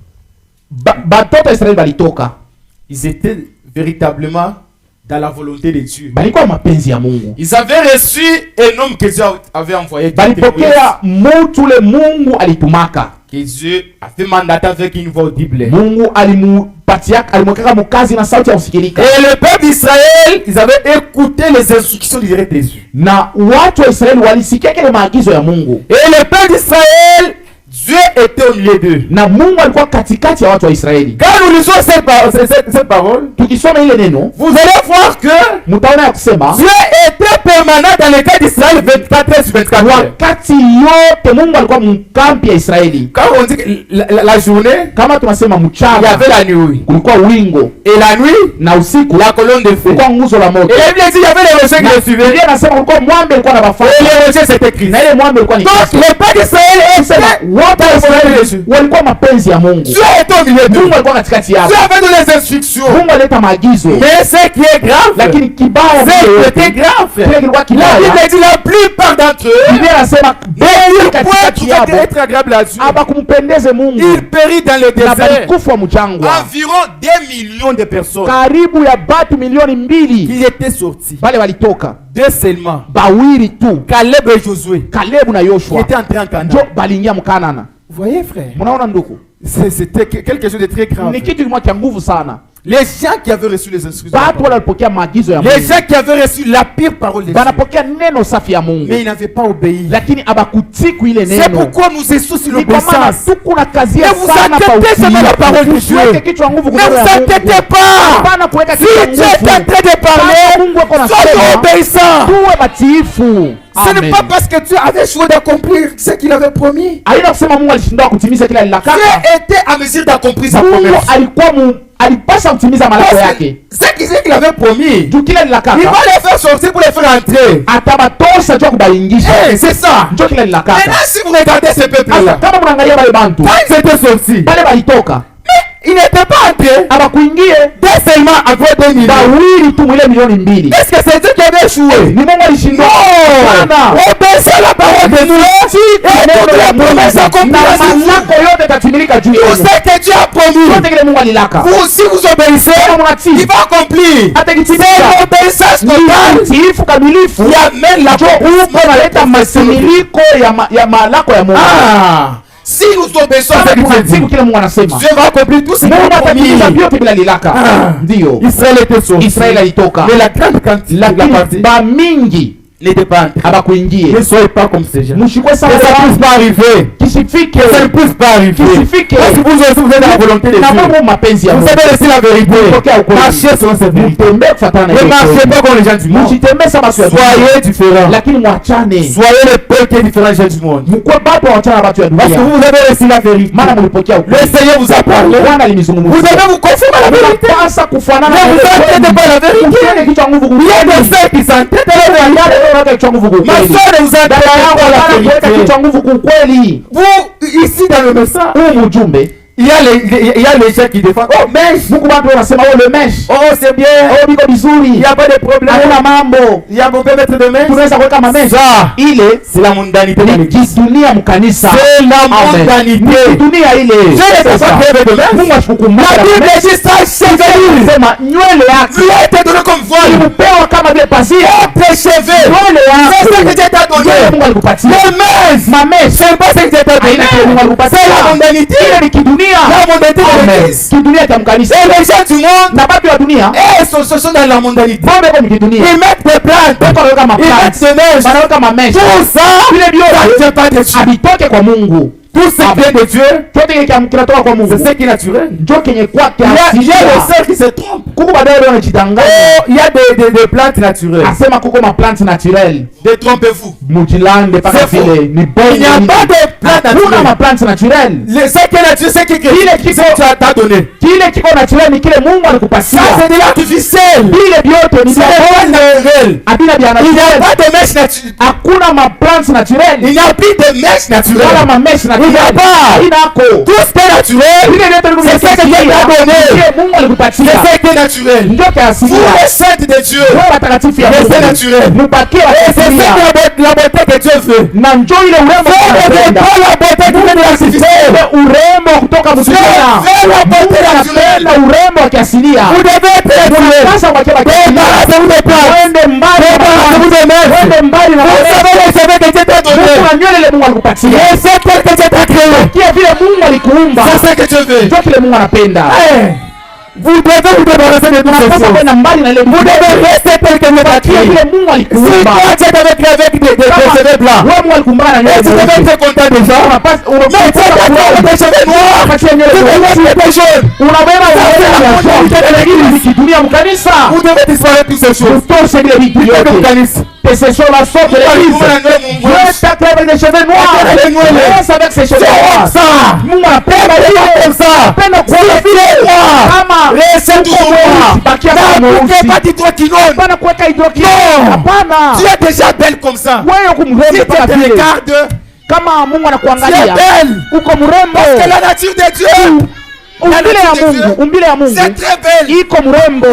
Batoto wa Israeli balitoka. Ils étaient véritablement dans la volonté de Dieu. Balikuwa mapenzi ya Mungu. Ils avaient reçu un homme que Dieu avait envoyé. Balipokea mutu ule Mungu alitumaka. Que Dieu avait mandaté avec une voix audible. Mungu alimwekaka mukazi na sauti ya kusikilika. Et le peuple d'Israël, ils avaient écouté les instructions directes de Dieu. Na watu wa Israeli walisikia kile maagizo ya Mungu. Et le peuple d'Israël, Dieu était au milieu d'eux. Na Mungu alikuwa katikati ya watu wa Israeli. Quand nous lisons cette parole, Tukisoma ile neno, vous allez voir que mutaona ya kusema Dieu était permanent dans le cas d'Israël 24 heures sur 24 heures. wakati yote Mungu alikuwa mkampi ya Israeli. Quand on dit que la journée, Kama tunasema il y mchana avait la nuit. kulikuwa wingo Et la nuit, na usiku la colonne de feu. kulikuwa nguzo la Et moto. la Bible dit qu'il y avait les rochers qui le suivaient. Biblia inasema kulikuwa mwambe alikuwa na Et bafanya. les rochers c'était Christ. Na ile mwambe alikuwa ni Donc Kristo. le peuple d'Israël était Watu wa Israeli walikuwa mapenzi ya Mungu. Dieu était au milieu d'eux. Mungu alikuwa katikati yao. Dieu avait donné les instructions. Mungu aleta maagizo. Mais ce qui est grave, Lakini kibaya c'était grave. kile kilikuwa La kibaya. Bible dit la plupart d'entre eux, Biblia inasema mais bengi ils katikati pouvaient yao être agréables à Dieu. abakumpendeze Mungu. Il périt dans le Na désert. balikufa mjangwa. Environ 2 millions de personnes Karibu ya batu milioni 2 qui étaient sortis. bale walitoka. 2 seulement. Bawili tu. Caleb et Josué Kalebu na qui Yoshua. étaient entrés en Canaan. Njo balingia mkanana. Vous voyez frère, Munaona ndugu? c'était quelque chose de très grave. Ni kitu kimoja cha nguvu sana. Les gens qui avaient reçu les instructions, Batu wale walipokea maagizo ya les Mungu. gens qui avaient reçu la pire parole de Dieu, Banapokea neno safi ya Mungu. mais ils n'avaient pas obéi. Lakini abakutiku ile C'est neno. pourquoi nous sommes sur Ni kwa maana l'obéissance. tuko na kazi ya Ne vous sana pa inquiétez seulement la parole de Dieu. Usiweke kichwa nguvu Ne kwa neno vous ya Mungu. inquiétez pas. Hapana kuweka Si kichwa Dieu est en nguvu. train de Kama parler, Mungu ako soyez nasema obéissants. tuwe batiifu. Ce n'est Amen. pas parce que Dieu avait choisi d'accomplir ce qu'il avait promis. Haina kusema Mungu alishindwa kutimiza kila Dieu alilakaka. était à mesure d'accomplir sa Mungu promesse. alikuwa alipasha kutimiza malako yake. C'est qu'il avait promis. Juu kile lilakaka. Il va les faire sortir pour les faire entrer. Atabatosha juu kubaingisha. C'est ça. Njoo kile lilakaka. Maintenant si vous regardez ce peuple là. Kama mnaangalia wale bantu. Quand ils étaient sortis. Bale balitoka. Il n'était pas entré. Abakuingie. Dès seulement après 2 millions. Bawili tu mwile milioni 2. Est-ce que c'est Dieu qui avait échoué? Ni Mungu alishindwa. Non. Obéissez la parole de Dieu. Et toute la promesse accomplira sur vous. Malako yote tatimilika juu yenu. Tout ce que Dieu a promis. Yote kile Mungu alilaka. Vous si vous obéissez, il va accomplir. C'est l'obéissance totale. Utiifu kamilifu. Il amène la Uko naleta masimiliko ya malako ya Mungu. Si nous obéissons à ce que Dieu dit, Dieu va accomplir tout ce qu'il a promis. Ndio Israël était sauvé. Israël alitoka. Mais la grande quantité de la partie bamingi n'était pas abakuingie. Ne soyez pas comme ces gens. Mshikwe Ça ne puisse pas arriver. Kisifike. Ça ne puisse pas arriver. Kisifike. Parce que vous aussi vous êtes dans la volonté de Dieu. Vous savez laisser la vérité. Marchez selon cette vérité. Ne marchez pas comme les gens du monde. Soyez différents. Soyez le peuple qui est différent des gens du monde. Parce que vous avez laissé la vérité. Le Seigneur vous a parlé. Vous devez vous conformer à la vérité. Ne vous inquiétez pas la vérité. Il y a des sœurs qui s'entêtent à la vérité. Ma soeur ne vous inquiétez pas la vérité. Vous, ici dans le message, il y a les gens qui défendent. Oh, mèche. le mèche. Oh, c'est bien. Oh, biko bizuri. Il n'y a pas de problème. Il y a peut mettre de mèche. Ça, c'est la mondanité. C'est la mondanité. Je ne sais pas créer de mèche. La Bible dit ça, chevelu. Lui a été donné comme voile. Autre cheveux. C'est ce que Dieu t'a donné. Le mèche. C'est pas ce que Dieu t'a donné. C'est la mondanité. La mondanité de l'Église. Et les gens du monde, ce sont dans la mondanité. Ils mettent des plantes. Ils mettent des mèches. Tout ça, ça ne vient pas de Dieu. Tout ce qui vient de Dieu, c'est ce qui est naturel. Il y a des sœurs qui se trompent. Il y a des plantes naturelles. Détrompez-vous. Il n'y a pas de plantes naturelles. Ce qui est naturel, c'est qui tu as donné. Ça, c'est de l'artificiel. C'est pas naturel. Il n'y a pas de mèche naturelle. Il n'y a plus de mèche naturelle. Il n'y a pas. Tout ce qui est naturel, c'est ce que Dieu t'a donné. C'est ce qui est naturel. Vous les saints de Dieu, c'est naturel. Et c'est ce que la beauté que Dieu veut. Vous ne pas la beauté qui vient de l'artificiel. Dieu veut la beauté naturelle. Vous devez être naturel. Débarrassez-vous des plantes. Débarrassez-vous des mèches. Vous savez les cheveux que Dieu t'a donné. Et c'est tel que Dieu t'a créé. C'est ce que Dieu veut. Vous devez vous débarrasser de toutes ces choses. Vous devez rester tel que Dieu t'a créé. Si toi tu devais créer avec des cheveux blancs, et tu devais être content déjà, mais tu es d'accord avec des cheveux noirs, tu devais être jaune. Vous devez disparaître toutes ces choses. C'est sur la sorte de l'église. Dieu t'a créé avec des cheveux noirs. Laisse avec ses cheveux noirs. Comme ça. Laissez toujours moi. Ne pas dis-toi qui non. Tu es déjà belle comme ça. Si tu te regardes, kama Mungu anakuangalia, tu es belle. Uko mrembo. Parce que la nature de Dieu, umbile ya Mungu c'est très belle. Iko mrembo.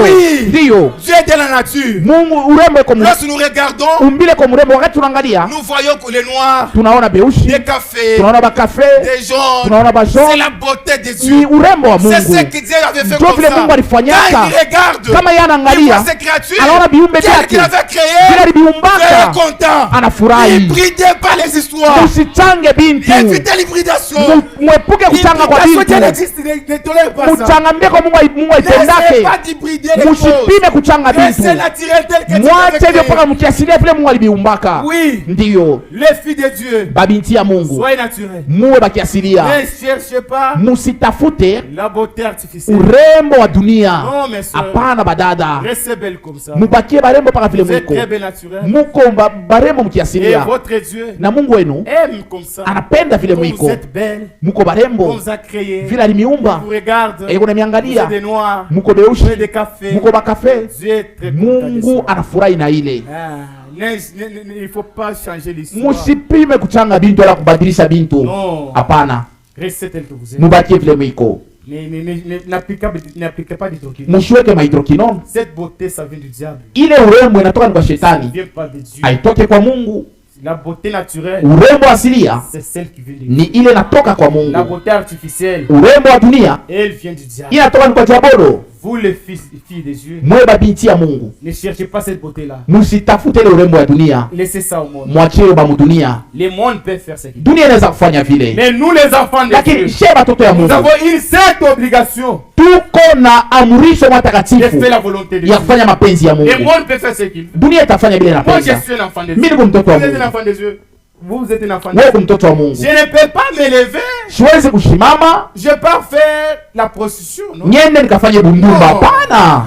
Ndio. Dieu est de la nature. Mungu urembo iko mrembo. Lorsque nous regardons, umbile iko mrembo. Wakati tunaangalia, nous voyons que les noirs, tunaona beushi, des cafés, tunaona bakafe, des jaunes, tunaona bajaune. C'est la beauté de Dieu. Ni urembo wa Mungu. C'est ce que Dieu avait fait comme vile ça. Mungu alifanyaka. Quand il regarde, kama yeye anaangalia, ces créatures, anaona viumbe vyake qu'il avait créé, vile aliviumbaka, il est content. Anafurahi. Il bridait pas les histoires. Usichange binti. Il évite l'hybridation. Mwepuke kuchanga kwa binti. Ne tolère pas ça. Muchangambie kwa Mungu aipendake. Musipime kuchanga binti. Mwache hivyo mpaka mkiasilia vile Mungu aliviumbaka. Oui. Ndio. Les filles de Dieu. Babinti ya Mungu. Soyez naturel. Muwe bakiasilia. Ne cherchez pas musitafute la beauté artificielle. Urembo wa dunia. Non, mes soeurs. Hapana badada. Restez belle. belle comme ça. Mubakie barembo paka vile Vous êtes mwiko. très belle naturelle. Muko barembo Et mkiasilia. votre Dieu Na Mungu wenu aime comme ça. anapenda vile Comme mwiko. vous êtes belle. Muko Comme barembo vous a créé. vile alimiumba. Vous regarde. Eko Vous namiangalia. êtes des noirs. Muko Vous êtes beushi. des cafés. Muko bakafe. Dieu est très content de Mungu ça. anafurahi na ile. Il faut pas changer l'histoire. Musipime kuchanga bintu wala kubadilisha bintu. Non. Hapana. Restez tel que vous êtes. Mubakie vile mwiko. N'appliquez pas d'hydroquinone. Mushiweke mahidrokinone. Cette beauté, ça vient du diable. Ile urembo inatoka ni kwa Ça ne shetani. vient pas de Dieu. Haitoke kwa Mungu. La beauté naturelle, Urembo asilia c'est celle qui vient de ni Dieu. ile natoka kwa La Mungu. beauté artificielle, Urembo wa dunia elle vient du diable. inatoka ni kwa diabolo. Vous, les filles des yeux, Mwe babinti ya Mungu, ne cherchez pas cette beauté-là. musitafute ile urembo ya dunia, Laissez ça au monde. mwachie ba mudunia. Les mondes peuvent faire ce qu'ils veulent. Dunia inaweza kufanya vile, Mais nous, les enfants de lakini Dieu, she batoto ya nous Mungu avons une sainte obligation tuko na amrisho de matakatifu faire la volonté de ya Dieu. kufanya mapenzi ya Les Mungu. mondes peuvent faire ce qu'ils veulent. Dunia itafanya vile Moi, je napenda. suis un enfant de Mimi Dieu. niko mtoto wa Vous êtes un Mungu, enfant de Dieu. Vous êtes un enfant de wewe Dieu. ni mtoto wa Mungu. Je ne peux pas m'élever. Siwezi kushimama Je peux pas faire la prostitution. Non? niende nikafanye bundumba. No. Hapana,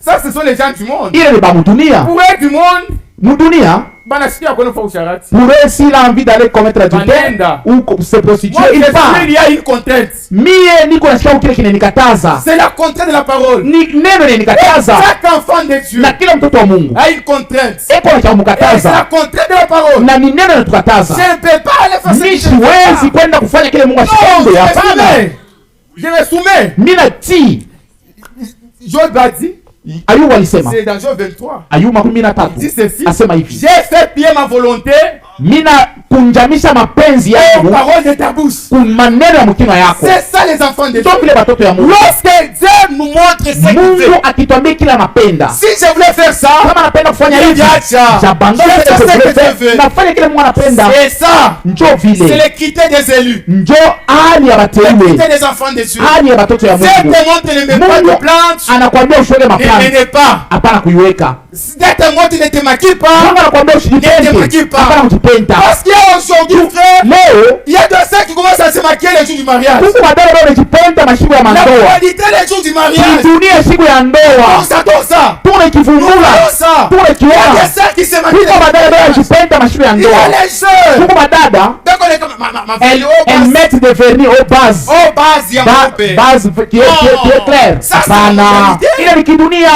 Ça, ce sont les gens du monde. ile ni ba mudunia. Pour être du monde, Mudunia banasikia kono fa usharati. pour eux s'il a envie d'aller commettre adultère Banenda. ou se prostituer, Moi, il il va. y a une contrainte. Mie niko nasikia kile kinanikataza, C'est la contrainte de la parole. ni neno linanikataza, Chaque enfant de Dieu na kila mtoto wa Mungu a une contrainte. eko na cha Et c'est la kumkataza, contrainte de la parole. na ni neno Je linatukataza. ne peux pas aller faire ce Mi que je ne veux siwezi pas. kwenda kufanya kile Mungu Non, asipende. je me Hapana, soumets. Je me soumets. mimi natii. Job a dit, Ayubu alisema, c'est dans Job 23. Ayubu 13 Il dit ceci. asema hivi, J'ai fait bien ma volonté mina kunjamisha mapenzi aux yangu paroles de ta bouche. kwa maneno ya mkinywa yako. C'est ça les enfants de Dieu. Ndio vile watoto ya Mungu. Lorsque Dieu nous montre ce qu'il Mungu fait. akitwambia kila napenda, Si je voulais faire ça, kama napenda kufanya hivi, Niacha. jabanga Je fais ce que je veux. nafanya kile Mungu anapenda. c'est ça. Njo C'est vile les critères des élus. njo hali ya Les bateule, critères des enfants de Dieu. hali ya batoto ya Dieu Mungu. te montre ne mets pas de plante, Anakuambia usiweke ne maplani, mets pas. hapana kuiweka. Dieu te montre ne te maquille pas. Mungu anakuambia usijipende, hapana kujipenda. Parce qu'il y a aujourd'hui, frère, Leo il y a des sœurs qui commencent à se maquiller les jours du mariage. huku badala leo unajipenda mashiku ya La mandoa, qualité les jours du mariage. kidunia siku ya On ndoa, s'attend ça. tunaikivumbula, Ça. Il y a tunaikiona des sœurs qui se maquillent. huko badala leo unajipenda mashiku ya Il y a ndoa, les sœurs. huko badada Donc on est comme ma elles, fille au elles bas. mettent des vernis au base. Au bas, il y a mon père. Base qui est claire. Ça, c'est Hapana, la modernité. ile ni kidunia.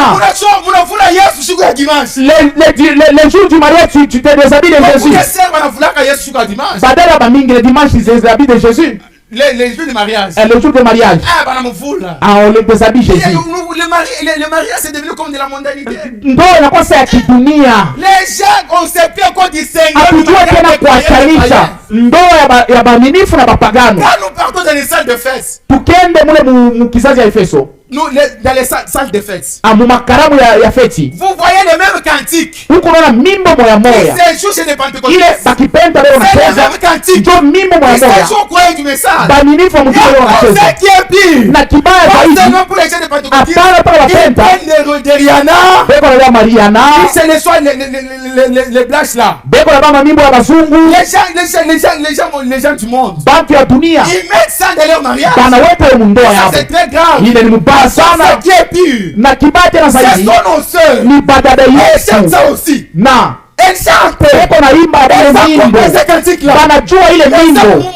Munavula Yesu siku ya dimanche. Les jours du mariage, tu te déshabilles de Jésus. Beaucoup de sœurs wanavulaka Yesu siku ya dimanche. Badala ba mingi le dimanche, ils déshabillent de Jésus. Les jours du mariage. Et le jour de mariage, Ah, banamuvula. on les déshabille Jésus. Le mariage c'est devenu comme de la mondanité. Ndoa inakuwa saa ya kidunia. Les gens, on sait plus encore distinguer. Hatujue tena kuachanisha ndoa ya baaminifu na bapagano. Quand nous partons dans les salles de fête, Tukende mule mu kizazi ya Efeso, nous, dans les salles de fête, mu makaramu ya feti, vous voyez les mêmes cantiques. huko unaona mimbo moya moya, C'est jour chez les pentecôtistes. ile bakipenda leo C'est les wanacheza mêmes cantiques. njo mimbo moya C'est moya, jour croyant du message. baaminifu wa mtume leo On wanacheza. sait qui est pire. Na kibaya Pas zaidi, seulement pour les gens de pentecôtistes. hapana para Ils wapenda prennent des Rihanna. beko na ba Mariana, Ils se les soient les blanches là. beko na ba mamimbo ya bazungu, Les gens du monde. bantu ya dunia Ils mettent ça dans leur mariage. banaweka mu ndoa Ça yao. c'est très grave. Ile ni mbaya Ça sana, c'est qui est pire. na kibaya tena Ce zaidi sont nos sœurs. ni badada Elles chantent yetu, ça aussi. na Elles chantent. beko na imba Elles ile ont nyimbo, compris ces cantiques là. banajua ile nyimbo.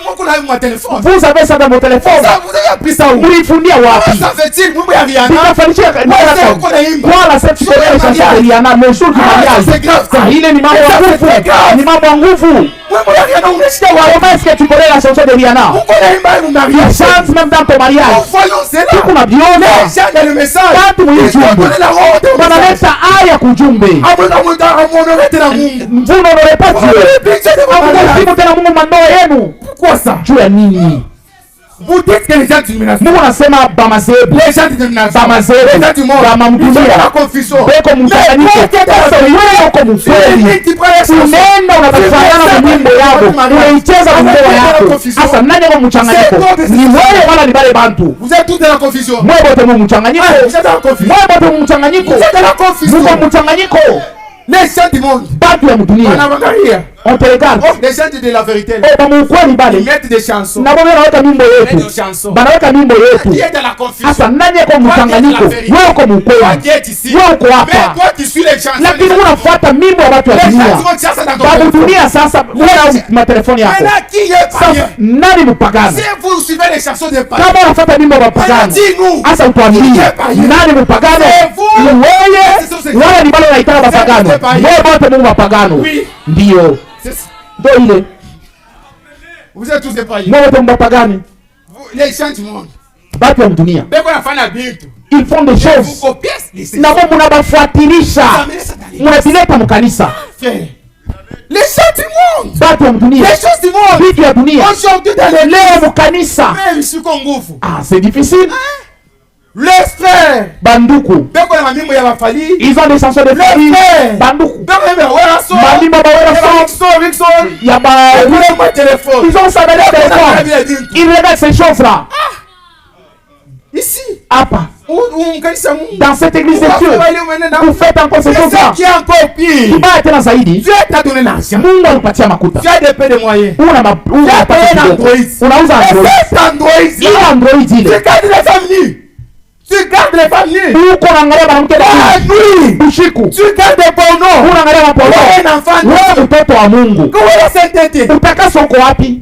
Moi qu'on a eu mon téléphone. Vous avez ça dans votre téléphone, Ça vous avez appris ça où? mulifundia wapi? Comment ça fait-il? Moi il y a Rihanna. Tutafanyishia kwa cette fidèle chanson de Rihanna le jour du mariage. C'est grave ça. Ah, ile ni mambo ya nguvu, ni mambo ya nguvu. Moi il y a Rihanna unasikia Comment est-ce que tu connais la chanson de Rihanna? Pourquoi on a eu mal au Tu mariage? chantes même dans ton mariage. Voyons c'est là. Tuko na biona Les gens dans le message. watu Ils mwijumbe vont donner la honte au message. wanaleta aya kujumbe, Amuonorete na Mungu. vous n'honorez pas Dieu, hamkuheshimu tena Mungu mandoa yenu. Pourquoi ça? Juu ya nini? Vous dites que les gens du domination. Mungu anasema bamazebu, Les gens du domination. bamazebu, Les gens du monde. Ils sont dans la bamamdunia confusion. beko mchanganyiko. Sasa wewe uko mkweli, unaenda unatafanyana na nyimbo yako, unaicheza kwa ndoa yako. Sasa nani kwa mchanganyiko? Ni wewe wala ni wale bantu? Vous êtes tous dans la confusion. Mwe bote mu mchanganyiko, Vous êtes dans la confusion. mwe bote mu mchanganyiko, Vous êtes dans la confusion. muko mchanganyiko. Les gens du monde. Batu ya mudunia. On te regarde. Oh, les gens de la vérité. Oh, ba mukweli bale. Ils mettent des chansons. Na bwana wanaweka mimbo yetu. Banaweka mimbo yetu. Qui est dans la confusion? Asa nani yako mchanganyiko? Wewe uko mukweli. Wewe uko hapa. Mais toi tu suis les chansons. Lakini unafuata mimbo ya watu wa dunia. Babu dunia sasa wewe na telefoni yako. Sasa nani mpagani? Si vous suivez les chansons des pagans. Kama unafuata mimbo ya pagani. Asa utuambie nani mpagani? Wewe wala ni bale unaitana mapagano. Wewe wote Mungu mapagano. Ndio. Ndio ile. Vous êtes tous des païens. Wewe wote mapagani. Les gens du monde. Batu ya dunia. Beko nafanya vitu. Ils font des choses. Na wao mnabafuatilisha. Mnabileta mkanisa. Les gens du monde. Batu ya dunia. Les choses du monde. Vitu ya dunia. Aujourd'hui dans les leo mkanisa. Même si kwa nguvu. Ah, c'est difficile. Les frères. Banduku. Beko na mamimbo ya bafali. Ils ont des chansons de famille. Banduku. Beko na wera so. Mamimbo ba wera so. Ya ba mon téléphone. Ils ont ça dans leur téléphone. Ils regardent ces choses-là. Ici. Apa. Dans cette église de Dieu, vous faites encore ces choses-là. Qui est encore pire. Kibaya tena zaidi. Dieu t'a donné l'argent. Mungu alikupatia makuta. Tu as des peu de moyens. Unauza Android. Ile Android ile. Tu gardes les femmes nues. Tu gardes les femmes nues. Uko naangalia mwanamke nuit. Usiku. Tu gardes des pornos. Unaangalia maporno. Wewe un enfant. Wewe mtoto wa Mungu. Comment la sainteté? Utakaso uko wapi?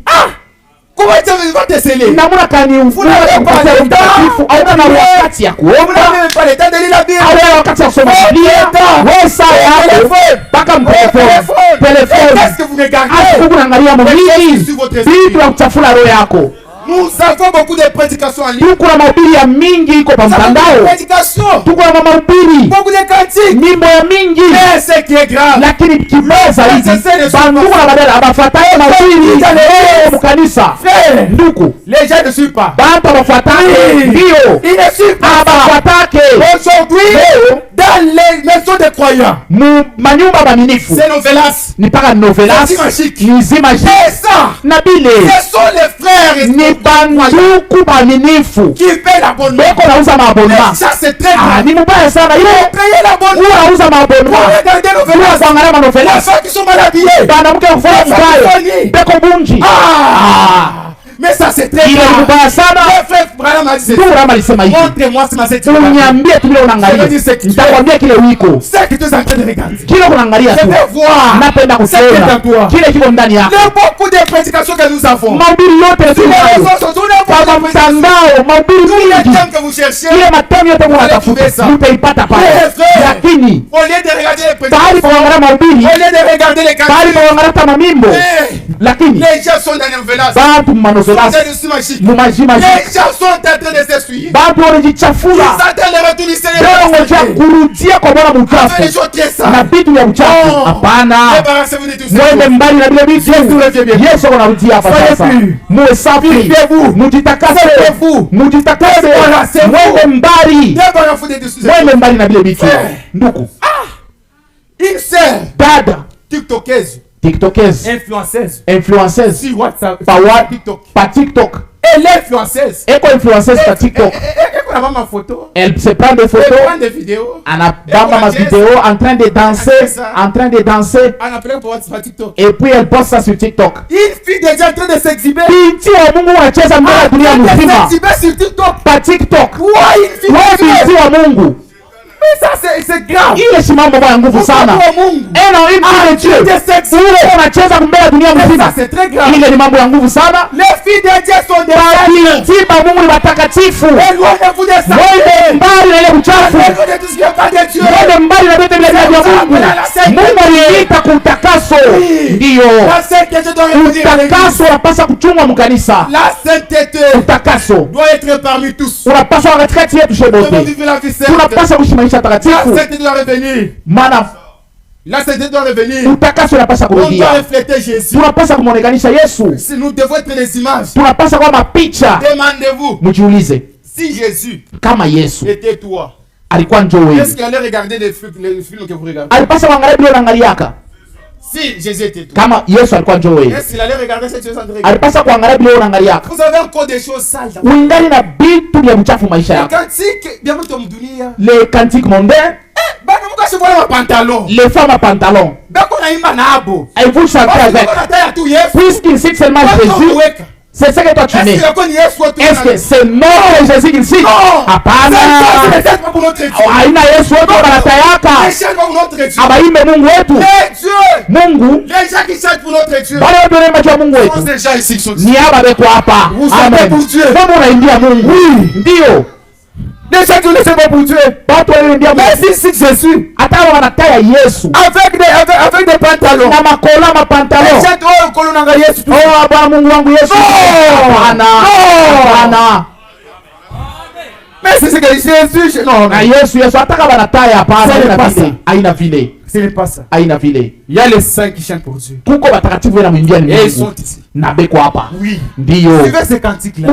Comment tu vas te sceller? Namuna kani ufunuo kupatia mtakatifu au na wakati ya kuomba. Pas le temps de lire la Bible. Au wakati ya kusoma Biblia. Wewe saa yako mpaka telefoni. Qu'est-ce que vous regardez? Asiku unaangalia mwili. Vitu vya kuchafua roho yako. Nous avons beaucoup de prédications en ligne. Tuko na mahubiri ya mingi iko kwa mtandao. Tuko na mahubiri. Beaucoup de cantiques. Nyimbo ya mingi. Mais ce qui est grave. Lakini kibaya zaidi. Banduku na badala abafuataye mahubiri. Leo mkanisa. Nduku. Les gens ne suivent pas. Baba abafuataye. Ndio. Ils ne suivent pas. Abafuatake. Aujourd'hui, dans les maisons des croyants. Manyumba baminifu. C'est novelas. Ni paka novelas. Ni zimagique. C'est ça. Nabile. Ce sont les frères. Ni banduku baminifu. Qui paient l'abonnement. Beko nauza maabonnement. Ça c'est très grave. Ni mubaya sana ile. Payer l'abonnement. Unauza maabonnement. Regardez novelas. Kuangalia manovelas. Les femmes qui sont mal habillées. Banamke mfano mbaya. Beko bunji. Mais ça c'est très grave. Ile mbaya sana. Le frère Branham a dit c'est. Branham alisema hivi. Montre-moi ce matin. Uniambie tu vile unaangalia. Nitakwambia kile wiko. C'est que tu es en train de regarder. Kile unaangalia tu. Je veux voir. Napenda kuona. Kile kiko ndani yako. Il y a beaucoup de prédications que nous avons. Mahubiri yote tunayo. Kwa mtandao, mahubiri mingi. Que vous cherchez. Ile matemi yote mnatafuta. Mtaipata pale. Lakini au lieu de regarder les prédications. Kuangalia mahubiri. Au lieu de regarder les cantiques. Kuangalia kama mimbo. Lakini les gens sont dans l'enveloppe. Batu manovelas. Mumajima. Les gens sont en train de s'essuyer. Batu wanajichafula. Ils attendent le retour du Seigneur. Leo ngoja kurudia kwa Bwana mchafu. Na vitu vya uchafu. Hapana. Mwende mbali na vile vitu. Yesu anarudia hapa sasa. Muwe safi. Mujitakase. Mujitakase. Mwende mbali. Mwende mbali na vile vitu. Ndugu. Une sœur. Dada. TikTokeuse. Influenceuse. Si WhatsApp. Par TikTok. Elle est influenceuse. Elle est influenceuse par TikTok. Elle se prend des photos. Elle prend des vidéos. Elle a ma vidéo en train de danser. En train de danser. Et puis elle poste ça sur TikTok. Une fille déjà en train de s'exhiber. Binti wa Mungu anacheza mbele ya dunia mzima. S'exhiber sur TikTok. Par TikTok. Une fille. Binti wa Mungu. Mais ça c'est grave. Ile si mambo ya nguvu sana. Ena une fille de Dieu. Ule unacheza mbele ya dunia mzima. C'est très grave. Ile ni mambo ya nguvu sana. Les filles de Dieu sont des saintes. Binti wa Mungu ni watakatifu. Éloignez-vous des saints. Wewe mbali na ile uchafu. Éloignez tout ce qui est pas de Dieu. Wewe mbali na vitu vya Mungu. Mungu aliita kutakaso. Ndio. Utakaso unapaswa kuchungwa mkanisa. La sainteté. Utakaso doit être parmi tous. Unapaswa katikati yetu shebote. Tunapaswa kushimamisha takatifu. La sainteté doit revenir. Maana la sainteté doit revenir. Utakaso unapaswa kurudia. On doit refléter Jésus. Tunapaswa kumwonekanisha Yesu. Si nous devons être les images. Tunapaswa kuwa mapicha. Demandez-vous. Mjiulize. Si Jésus kama Yesu était toi. Alikuwa njoo wewe. Est-ce qu'il allait regarder les films que vous regardez? Alipaswa kuangalia bila unaangaliaka. Si Jésus était toi. Kama Yesu alikuwa njoo wewe. Est-ce qu'il allait regarder cette chose en regardant? Alipaswa kuangalia bila unaangaliaka. Vous avez encore des choses sales. Uingali na vitu vya mchafu maisha yako. Les cantiques bien mtu mdunia. Les cantiques mondains. Les femmes à pantalon. Et vous chantez avec. Puisqu'il cite seulement Jésus, c'est ce que toi tu mets. Est-ce que c'est non Jésus qu'il cite? Apana. Aina Yesu wetu wanatayaka. Abaimbe Mungu wetu. Mungu. Bale watu wanajua Mungu wetu. Ni hapa beko hapa. Amen. Mungu unaingia Mungu. Ndio. Les gens qui ne sont pas pour Dieu. Mais si c'est Jésus. Avec des pantalons. Les gens qui ont colonne en Jésus. Non. Mais c'est ce que Jésus. Non. Ce n'est pas ça. Il y a les saints qui chantent pour Dieu. Et ils sont ici. Oui. Suivez ces cantiques-là.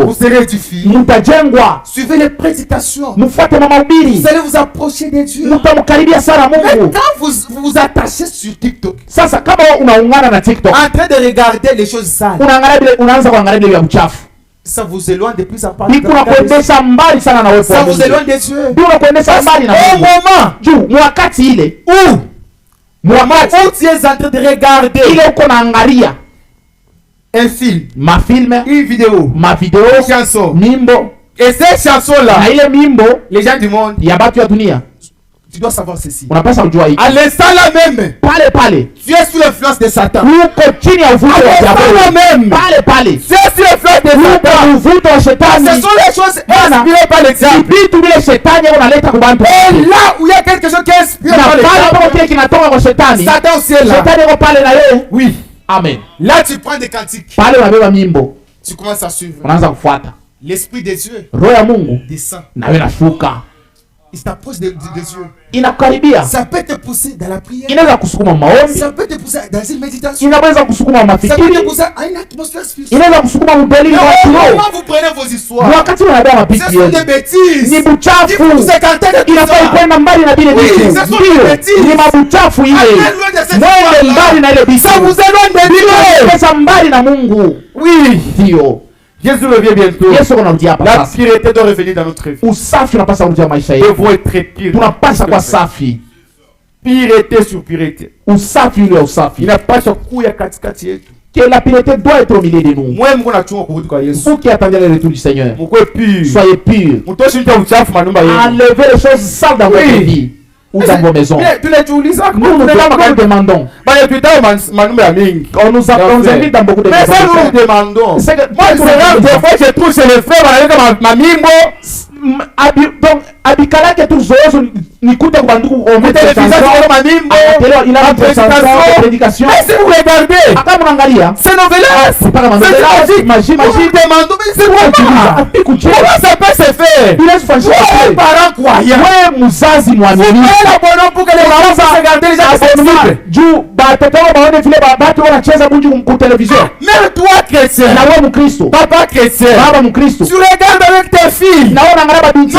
Vous serez édifiés. Suivez les prédications. Vous allez vous approcher de Dieu. Mais quand vous vous attachez sur TikTok, en train de regarder les choses sales, ça vous éloigne de plus en plus. Ça vous éloigne de Dieu. Au moment où tu es en train de regarder un film, une vidéo, une chanson, et ces chansons-là, les gens du monde, tu dois savoir ceci. À l'instant là même, tu es sous l'influence de Satan. À l'instant là même, tu es sous l'influence de Satan. Ce sont les choses inspirées par l'exemple. Et là où il y a quelque chose qui est inspiré par l'exemple, Satan aussi est là. Oui. Amen. Là tu prends des cantiques. Tu commences à suivre. L'esprit de Dieu descend. Il s'approche de Dieu. Ça peut te pousser dans la prière. Ça peut te pousser dans une méditation. Ça peut te pousser à une atmosphère spirituelle. Comment vous prenez vos histoires? Ce sont des bêtises. Il faut vous écarter de tout ça. Oui, ce sont des bêtises. Ça vous éloigne de Dieu. Oui. Jésus revient bientôt. La pureté doit revenir dans notre vie. Nous devons être très pires. Pureté sur pureté. Il n'a pas ce coup à katikati. Que la pureté doit être au milieu de nous. Vous qui attendez le retour du Seigneur, soyez purs. Enlevez les choses sales dans votre vie ou dans vos maisons. Nous demandons. On nous invite dans beaucoup de maisons. Mais nous demandons. C'est que moi, je trouve chez les frères, donc abikala ke tuzozo nikute kwa ndugu il a une prédication. Mais si vous regardez, c'est novelas, magie, demandons, mais c'est vraiment. Comment ça peut se faire? Les parents croyants. Muzazi mwamini. Pour que les parents puissent regarder les gens juu batoto baone vile batu wanacheza bunju ku television. Même toi chrétien, na wewe mkristo, papa chrétien, baba mkristo, tu regardes avec tes filles. Naona ngara binti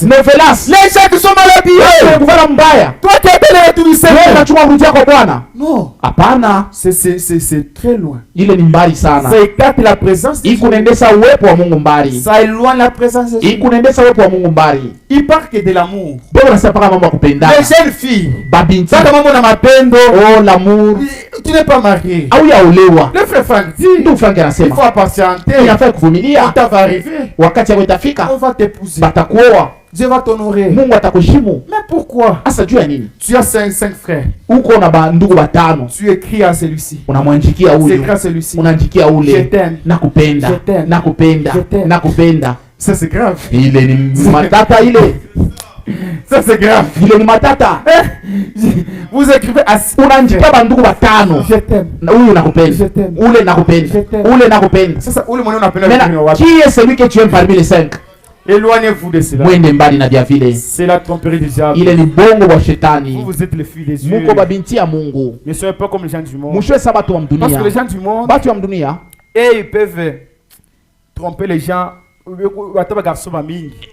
novelas. Les gens qui sont mal habillés. Kuvaa mbaya. Toi qui es le retour du Seigneur. Wewe unachukua kurudi kwa Bwana. Non. Hapana. C'est très loin. Ile ni mbali sana. Ça écarte la présence. Ikunaendesha uwepo wa Mungu mbali. Ça éloigne la présence de Dieu. Ikunaendesha uwepo wa Mungu mbali. Il parle que de l'amour. Bwana anasema paka mambo ya kupendana. Les jeunes filles. Babinti. Sasa mambo na mapendo. Oh, l'amour. Tu n'es pas marié. Au yaolewa. Le frère Frank dit. Ndio Frank anasema. Il faut patienter. Il faut kuvumilia. Quand ça va arriver. Wakati yako itafika. On va t'épouser. Batakuoa. Dieu va t'honorer. Mungu atakushimu. Mais pourquoi? Asa juu ya nini? Tu as 5 frères. Uko na ndugu watano. Tu écris à celui-ci. Unamwandikia huyu. Tu écris à celui-ci. Unaandikia ule. Je t'aime. Nakupenda. Je t'aime. Nakupenda. Je t'aime. Nakupenda. Ça c'est grave. Ile ni matata ile. Ça c'est grave. Ile ni matata. Vous écrivez à unaandikia bandugu watano. Je t'aime. Huyu nakupenda. Je t'aime. Ule nakupenda. Je t'aime. Ule nakupenda. Sasa ule mwenye unapenda ni wapi? Qui est celui que tu aimes parmi les 5? Éloignez-vous de cela. Mwende mbali na vya vile. C'est la tromperie du diable. Ile ni bongo wa shetani. Vous êtes les filles des yeux. Muko babinti ya Mungu. Ne soyez pas comme les gens du monde. Mshwe sabato wa mdunia. Parce que les gens du monde, batu wa mdunia, et ils peuvent tromper les gens.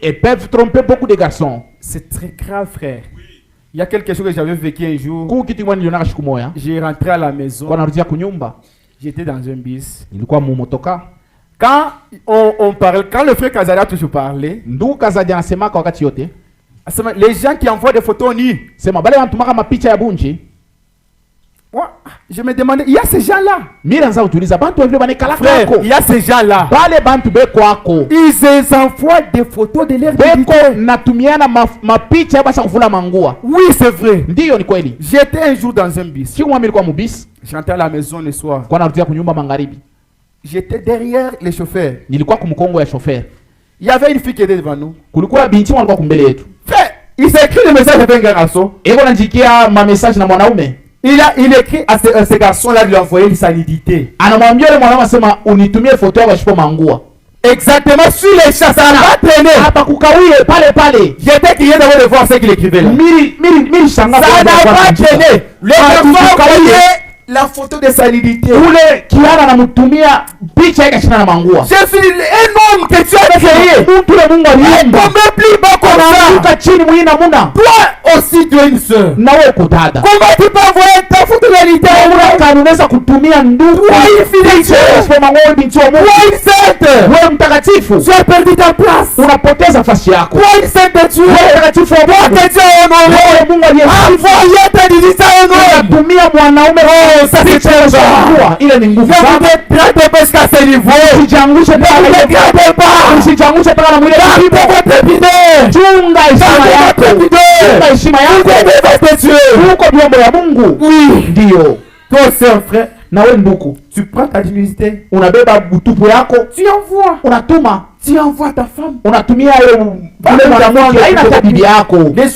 Ils peuvent tromper beaucoup de garçons. C'est très grave, frère. Il y a quelque chose que j'avais vécu un jour. J'ai rentré à la maison. J'étais dans un bus. Quand on parle, quand le frère Kazadi a toujours parlé, Les gens qui envoient des photos nues. Sema bale wanatumaka mapicha ya bunji. Je me demandais, il y a ces gens-là. Frère, il y a ces gens-là. Ils envoient des photos de leur dignité. Oui, c'est vrai. J'étais un jour dans un bus. J'entrais à la maison le soir. J'étais derrière les chauffeurs. Il y avait une fille qui était devant nous. Frère, il s'est écrit le message avec un garçon. Il écrit à ce garçon-là de lui envoyer sa nudité. Exactement, sur les chats, ça va traîner. J'étais curieux de voir ce qu'il écrivait là. Ça n'a pas traîné. Le garçon la photo de sa nudité. Je suis un homme que tu as créé. Combien plus bas qu'on a. Toi aussi tu es une soeur. Comment tu peux envoyer ta photo de nudité? Toi une fidélité. Toi une sainte. Tu as perdu ta place. Toi une sainte de Dieu. Toi que Dieu a honoré. Envoyez ta nudité à honorer. Ça c'est change. Il est nguvu sana. Ne dégradez pas jusqu'à ce niveau. Usijangushe pale. Ne dégradez pas. Usijangushe pale na mwili wako. Chunga heshima yako. Chunga heshima yako. Uko vyombo ya Mungu. Oui. Ndio. Toi c'est frère. Na wewe ndugu, tu prends ta dignité, unabeba butupu yako, tu envoies, unatuma, tu envoies ta femme, unatumia wale mwanamke haina hata bibi yako, les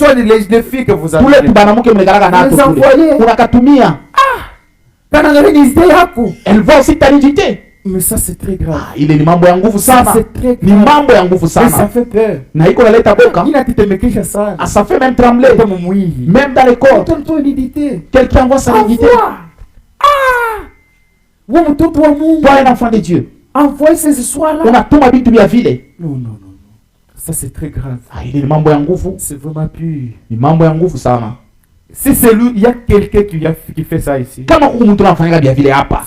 filles que vous avez, tule tubanamuke mlegaraka nato kule, unakatumia kana na dignité yako, elle voit aussi ta dignité. Mais ça c'est très grave. Ile ni mambo ya nguvu sana. C'est très grave. Ni mambo ya nguvu sana. Ça fait peur. Na iko naleta boka. Il a tetemekesha sana. Ça fait même trembler. Même dans les corps. Ton dignité. Quelqu'un voit sa dignité. Toi un enfant de Dieu. Envoie ces soirs-là. On a tout ma vie de vile. Non. Ça c'est très grave. Il est mambo ya nguvu. C'est vraiment pur. Ni mambo ya nguvu sana. Si c'est lui, il y a quelqu'un qui fait ça ici. Kama mtu anafanya bia vile hapa.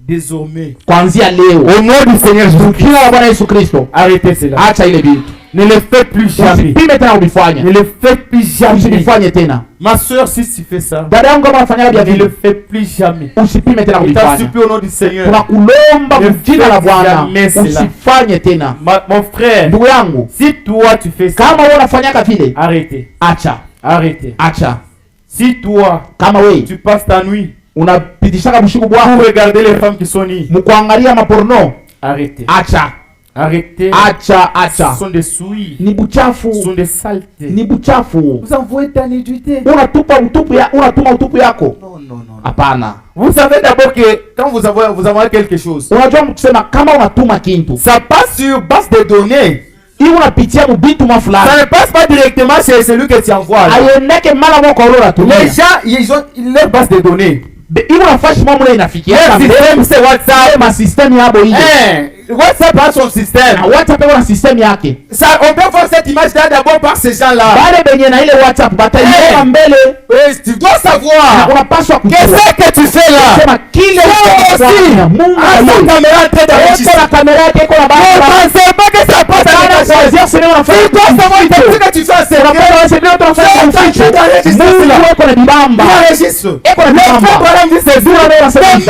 Désormais. Kuanzia leo. Au nom du Seigneur Jésus. Arrêtez cela. Acha ile vitu. Ne le faites plus jamais. Ne le faites plus jamais. Ma soeur, si tu fais ça, ne le faites plus jamais. Je t'en supplie au nom du Seigneur. Ne faites jamais cela. Mon frère, si toi tu fais ça, arrêtez. Arrêtez. Si toi, tu passes ta nuit pour regarder les femmes qui sont nues, arrêtez. Arrêtez. Ce sont des souilles. Ce sont des saletés. Vous envoyez ta nudité. Non. Vous savez d'abord que quand vous envoyez quelque chose, ça passe sur base de données. Ça ne passe pas directement chez celui que tu envoies. Les gens, ils ont leur base de données. C'est WhatsApp. WhatsApp a son système. Ça, on peut voir cette image là d'abord par ces gens-là. Tu dois savoir. Qu'est-ce que tu fais là? La caméra tu dois savoir que ça passe à la tu dois savoir ce que tu fais.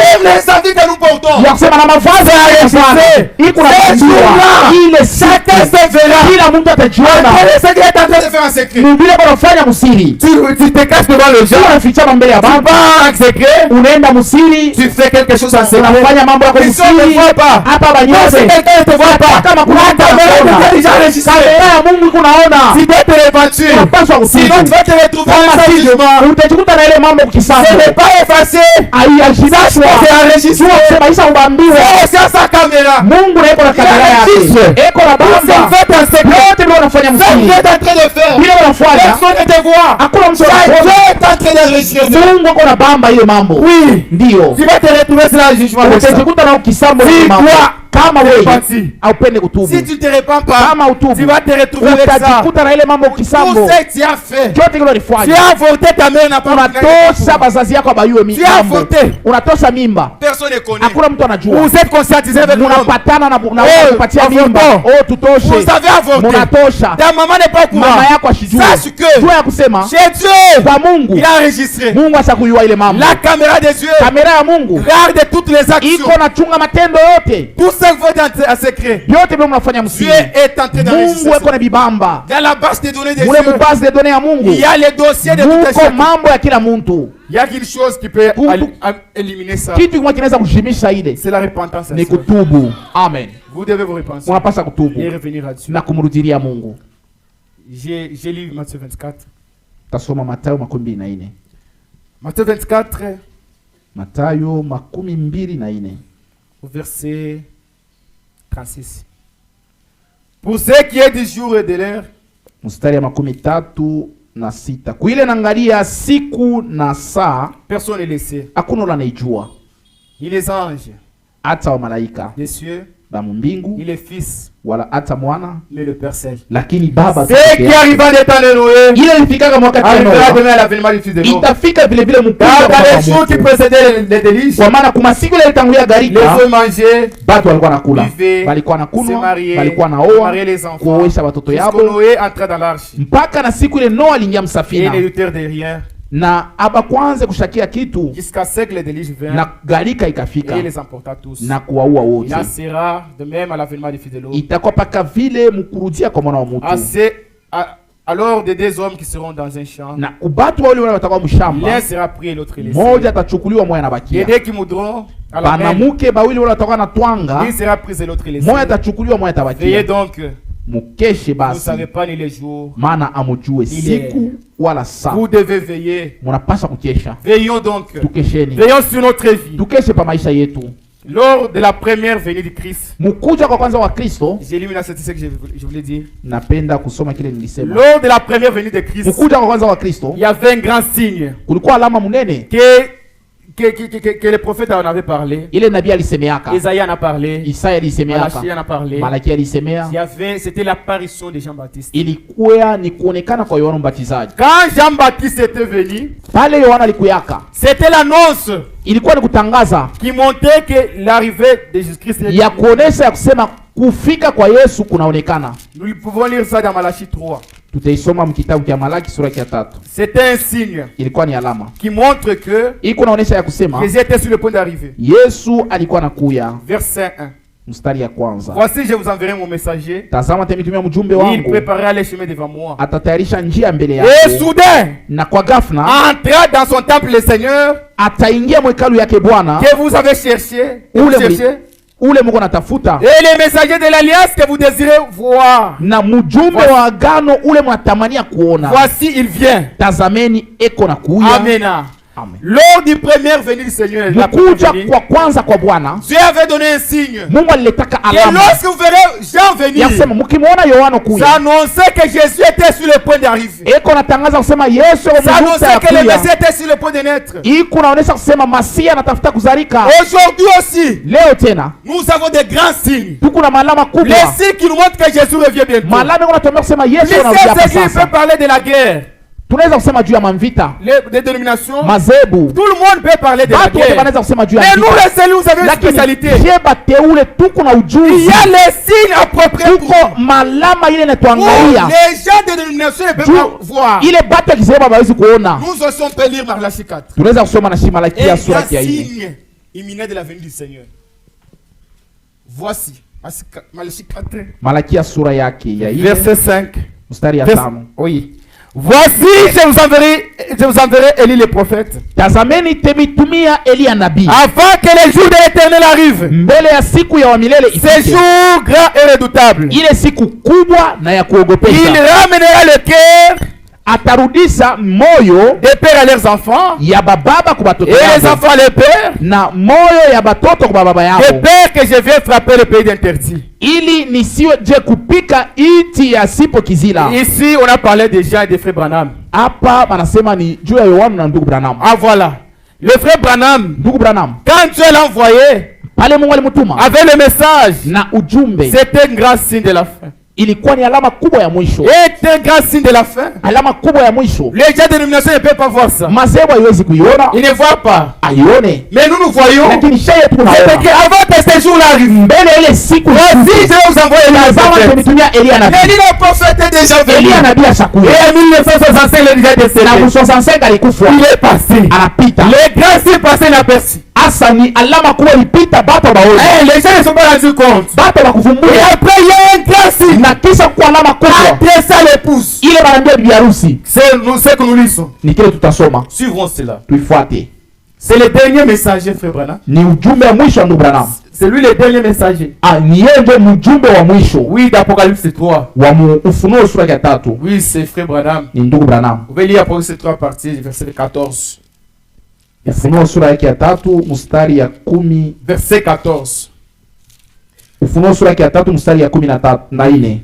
Même les avis que nous portons. Chacun se verra. Ce qu'il est en train de faire en secret. Tu te caches devant le gens. Tu vas en secret. Tu fais quelque chose en secret. Ils ne voient pas. Si quelqu'un ne te voit pas, la caméra est déjà enregistrée. Tu dois te revenir. Sinon tu vas te retrouver facilement. Ce n'est pas effacé. Sache que c'est enregistré. C'est sa caméra. Oui, tu vas te retrouver sur le jugement. kama wewe repentis. haupende kutubu, Si tu te repens pas, kama utubu, tu vas te retrouver avec ça. utajikuta na ile mambo kisambo. Tout ce que tu as fait. Chote kile Tu ulifanya, as avorté, ta mère n'a pas unatosha bazazi yako abayue Tu as mambo, avorté. unatosha mimba, Personne ne connaît. hakuna mtu anajua. Vous êtes conscientisé avec l'homme. Munapatana na kupatia avorton. mimba, tutoshe, Vous avez avorté. munatosha. Ta maman n'est pas au courant. Mama yako ashijue, Sache que jua ya kusema chez Dieu, kwa Mungu, il a enregistré. Mungu ashakuyua ile mambo. La caméra des yeux Kamera ya Mungu regarde toutes les actions. iko nachunga matendo yote, Tout ça que vous faites en secret. vyote vile mnafanya Dieu msiri. est en train d'enregistrer. Mungu eko na bibamba Dans la base des données des mule yeux, mubase de données ya Mungu, il y a les dossiers de tout muko chacun. mambo ya kila muntu. Il y a quelque chose qui peut Tout- éliminer ça. Kitu kimoja kinaweza kushimisha ile C'est la repentance. ni sincère. kutubu. Amen. Vous devez vous repentir Unapasa et kutubu revenir à Dieu. na kumrudilia Mungu. J'ai lu Matthieu 24. Tasoma Mathayo 24. Matthieu 24, Mathayo 24 au verset 36. Pour ce qui est du jour et de l'heure, mstari ya 36. Kuile naangalia siku na saa, personne ne le sait. hakuna ule anaijua, Ni les anges hata wa malaika des cieux, ba mbingu, ni les fils, wala hata mwana, mais le Père seul. lakini Baba Ce peke qui yake. arriva des temps de Noé, Ile ilifika mwaka wa arrivera Noa, demain à l'avènement du Fils de l'homme. itafika vile vile mkuja Car dans kwa les jours qui Mungu. précédaient les délices, Kwa maana kuma siku ile ilitangulia les gharika, hommes mangeaient, batu walikuwa nakula, buvaient, walikuwa se nakunywa, mariaient, walikuwa naoa, mariaient les enfants, kuoesha watoto jusqu'au yabo, Noé entra dans l'arche. mpaka na siku ile Noa aliingia Et msafina, n'héritèrent de rien, na abakwanze kushakia kitu, jusqu'à ce que les délices vinrent, na gharika et ikafika il les emporta tous. na kuwaua wote. Il en sera de même à l'avènement du Fils de l'homme. Itakuwa paka vile mkurudia kwa mwana wa mtu, Alors des deux hommes qui seront dans un champ, na kubatu wale watakuwa mshamba, l'un sera pris et l'autre laissé. mmoja atachukuliwa, mmoja Et anabakia. dès qu'ils moudront à la main, Banamuke bawili wale watakuwa na twanga, l'un sera pris et l'autre laissé. mmoja atachukuliwa, mmoja Veillez atabakia. donc, Mukeshe vous ne basi, savez pas ni les jours. maana amujue siku wala saa. Vous devez veiller. Munapasha kukesha, Veillons donc. tukesheni, Veillons sur notre vie. tukeshe pa maisha yetu. Lors de la première venue du Christ, Mukuja kwa kwanza wa Kristo, j'ai lu là, c'est ce que je voulais dire. napenda kusoma kile nilisema. Lors de la première venue de Christ, Mukuja kwa kwanza wa Kristo il y avait un grand signe kulikuwa alama munene, que les prophètes en avaient parlé. ile nabii alisemeaka, Isaïe en a parlé. Isaya alisemeaka, Malachie en a parlé. Malaki alisemea. C'était l'apparition de Jean-Baptiste. Ilikuwa ni kuonekana kwa Yohana Mbatizaji. Quand Jean-Baptiste était venu, Pale Yohana alikuyaka, c'était l'annonce ilikuwa ni kutangaza qui montrait que l'arrivée de Jésus-Christ était ya kuonesha, ya kusema kufika kwa Yesu kunaonekana. Nous pouvons lire ça dans Malachie 3. Tutaisoma mkitabu cha Malaki sura ya 3. C'était un signe Ilikuwa ni alama qui montre que iko naonesha ya kusema Jésus était sur le point d'arriver. Yesu alikuwa nakuya. Verset 1. Mstari ya kwanza, Voici, je vous enverrai mon messager. tazama temitumia mjumbe Il wangu, préparera les chemins devant moi. atatayarisha njia mbele Et yako. soudain, Na kwa ghafla entra dans son temple le Seigneur ataingia mwekalu yake Bwana que vous avez cherché. Que vous cherchez. ule mko natafuta, Et les messagers de l'alliance que vous désirez voir. na mjumbe wa agano ule mnatamania kuona. Voici, il vient. Tazameni eko na kuya. Amen. Amen. Lors du première venue du Seigneur, la première Mkuja venue, kwa kwanza kwa Bwana, Dieu avait donné un signe. Mungu aliletaka Et alama lorsque vous verrez Jean venir, yasema, mkimwona Yohana ça kuya, annonçait que Jésus était sur le point d'arriver. eko natangaza kusema Yesu Ça annonçait que le kuya. Messie était sur le point de naître. Iko naonesha kusema Masia anatafuta kuzalika. Aujourd'hui aussi, Leo tena nous avons des grands signes. tuko na malama kubwa, Les signes qui nous montrent que Jésus revient bientôt. malama iko natuambia kusema Yesu Les anakuja hapa signes sasa. peut parler de la guerre, Tunaweza kusema juu ya mamvita, des dénominations. mazebu, Tout le monde peut parler de la watu wote guerre. wanaweza kusema juu ya Mais nous, vita, les seuls, nous avons une lakini spécialité. je bateule tuko na Il ujuzi, y a les signes appropriés pour tuko malama ile où inatuangalia les gens de dénomination ne peuvent juu pas voir. ile batu akisema hawezi kuona. Nous aussi, on peut lire Malachie 4. Tunaweza kusoma na Malakia Un sura grand ya 4. signe imminent de la venue du Seigneur. Voici, Malachie 4, Malakia sura yake ya 4 verset 5. mstari ya Verset- 5. Oui. Voici, je vous enverrai Élie le prophète, Tazameni temitumia Elia nabii avant que les jours de l'Éternel arrivent. mbele ya siku ya wamilele Ces ifike, jours grands et redoutables. ile siku kubwa na ya Il kuogopesha. ramènera le cœur Atarudisha moyo des pères à leurs enfants ya bababa kwa batoto et les yao enfants à leurs pères, na moyo ya batoto kwa baba yao, des pères que je viens frapper le pays d'interdit. ili nisiwe je kupika iti ya sipo kizila. Ici, on a parlé déjà des frères Branham. Hapa banasema ni juu ya Yohana na ndugu Branham. Ah voilà. Le frère Branham, Ndugu Branham quand Dieu l'a envoyé, pale Mungu alimtuma avec le message, na ujumbe, c'était un grand signe de la fin. ilikuwa ni alama kubwa ya mwisho, C'est un grand signe de la fin. alama kubwa ya mwisho. Les gens de dénomination ne peuvent pas voir ça. Madhehebu haiwezi kuiona, Ils ne voient pas. aione, Mais nous voyons. lakini sheye C'est tunaona que avant que ce jour-là arrive, mbele ile siku voici, je vais vous envoyer tazama, la prophète. tumetumia Elia nabii. Élie le prophète est déjà venu. Elia nabii ashakuja, Et en 1965, il est déjà décédé. na 65 alikufa, Il est passé. anapita. Les grands signes passés inaperçus. Asa ni alama kubwa ilipita, bato baone, Les gens ne sont pas rendus compte. bato Et bakuvumbua, après, il y a un grand signe. na kisha kwa alama kubwa Adressé à l'épouse. ile banaambia bibi harusi. C'est nous ce que nous lisons. Ni kile tutasoma, Suivons cela. tuifuate. C'est le dernier messager, frère Branham. Ni ujumbe wa mwisho wa ndugu Branham. C'est lui le dernier messager. Ni yeye ndio mjumbe wa mwisho Oui, d'Apocalypse 3. wa Ufunuo sura ya 3. Oui, c'est frère Branham. Ni ndugu Branham. Vous pouvez lire Apocalypse 3 partie verset 14. Ufunuo sura ya 3 mstari ya 10. Verset 14. Ufunuo sura ya 3 mstari ya 14.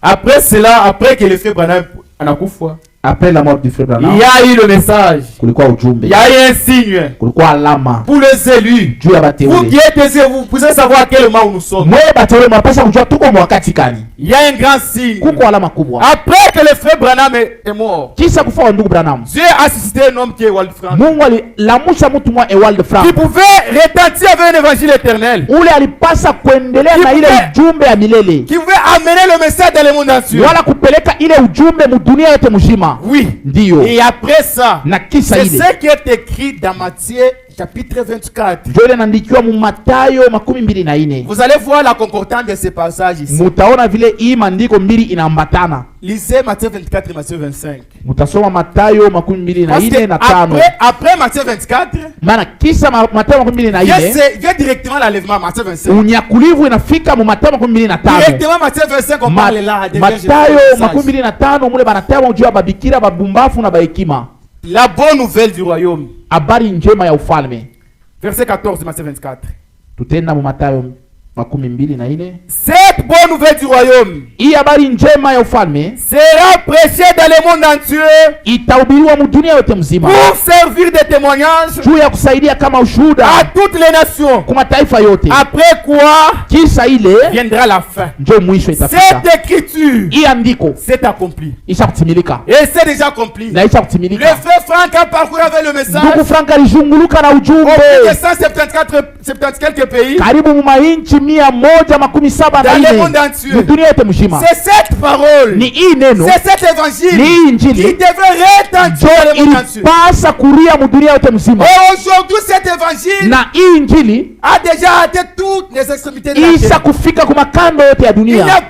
Après cela, après que le frère Branham anakufa, Après la mort du frère Branham, il y a eu le message. kulikuwa ujumbe, Il y a eu un signe kulikuwa alama pour les élus. juu ya Vous bateule. qui êtes élus, vous pouvez savoir à quel moment où nous sommes. Mwe bateule mwapasha kujua tuko mwakati gani. Il y a un grand signe. Kuko alama kubwa. Après que le frère Branham est mort, Kisha kufa wa ndugu Branham, Dieu a suscité un homme qui est Wald Frank, Mungu alilamusha mtu mwa Ewald qui Frank. pouvait retentir avec un évangile éternel, Ule alipasa kuendelea na ile ujumbe ya milele, qui pouvait amener le message dans le monde entier. wala kupeleka ile ujumbe mudunia yote mzima. Oui. Ndiyo. Et après ça, Na kisha c'est ile ce qui est écrit dans Matthieu chapitre 24. ndio ile inaandikiwa mu Mathayo 24. Vous allez voir la concordance de ces passages ici. Mutaona vile hii maandiko mbili inaambatana. Lisez Matthieu 24 et Matthieu 25. Mutasoma Mathayo Parce 24 na 5. que après Matthieu 24, Maana kisha Mathayo 24 vient directement l'enlèvement Matthieu 25. unyakulivu inafika mu Mathayo 25. Directement Matthieu 25, on parle là. Mathayo 25 mule banatema juu ya babikira babumbafu na bahekima. La bonne nouvelle du royaume. Habari njema ya ufalme. Verset 14 Matthieu 24. Tutenda mu Mathayo 24. Cette bonne nouvelle du royaume Hii habari njema ya ufalme sera prêchée dans le monde entier itahubiriwa mu dunia yote mzima, pour servir de témoignage juu ya kusaidia kama ushuhuda à toutes les nations. kwa mataifa yote. Après quoi Kisha ile viendra la fin. ndio mwisho itafika. Cette écriture Hii andiko s'est accomplie. ishakutimilika Et c'est déjà accompli. na Le ishakutimilika. frère Franck a parcouru avec le message Ndugu Frank alizunguluka na au plus de ujumbe 174 quelques pays karibu mu mainchi 174 dans le monde entier. mu dunia yote mzima. C'est cette parole, Ni hii neno, c'est cet évangile ni hii qui injili devrait retentir dans le monde entier. ilipasa kuria mu dunia yote mzima, Et aujourd'hui, cet évangile na hii injili a déjà atteint toutes les extrémités de la isha terre. kufika kwa makando yote ya Il n'y dunia. a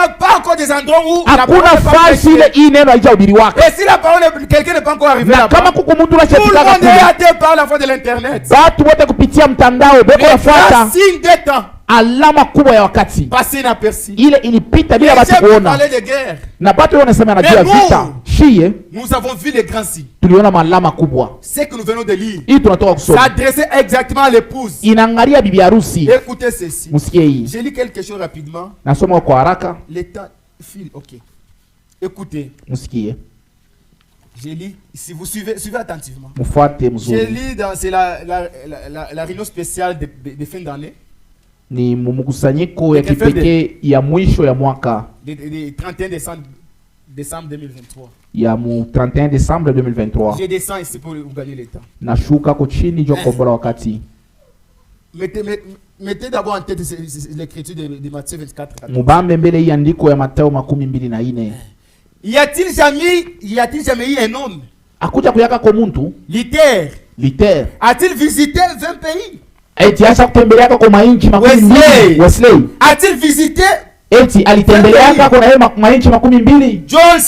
pas encore des endroits où la parole Hakuna n'est pas fasi ile prêchée. hii neno haijahubiriwaka, Et si la parole, quelqu'un n'est pas encore arrivé na là-bas, kama kuko mtu tout le unashafika monde kule, est atteint par la voie de l'internet. watu wote kupitia mtandao beko Mais nafuata un signe de temps alama kubwa ya wakati passé inaperçu. ile ilipita bila Les watu gens kuona, parlaient de guerre. na batu wanasema na juu ya Mais vita. nous, Shie Nous avons vu les grands signes. tuliona malama kubwa. Ce que nous venons de lire Hii tunatoka kusoma s'adressait exactement à l'épouse. inaangalia bibi harusi. Écoutez ceci. Musikie hii, J'ai lu quelque chose rapidement. nasoma kwa haraka, Le temps file. Ok. Écoutez. musikie, J'ai lu. Si vous suivez attentivement. mufuate J'ai mzuri. lu dans c'est la réunion spéciale de fin d'année. Ni mkusanyiko ya kipekee ya mwisho ya mwaka De 31 décembre 2023. ya mu 31 Desembre 2023. Je descends ici pour vous gagner le temps. Nashuka ko chini jo kombola wakati. Mettez d'abord en tête l'écriture de Matthieu 24. Mubambe mbele hii andiko ya Mathayo 24. Y a-t-il jamais eu un homme Akuja kuyaka ko muntu Luther a-t-il visité 20 pays? eti asa kutembeleaka kwa mainchi makumi mbili. Wesley A-t-il visité eti alitembeleaka kwa na mainchi makumi mbili. John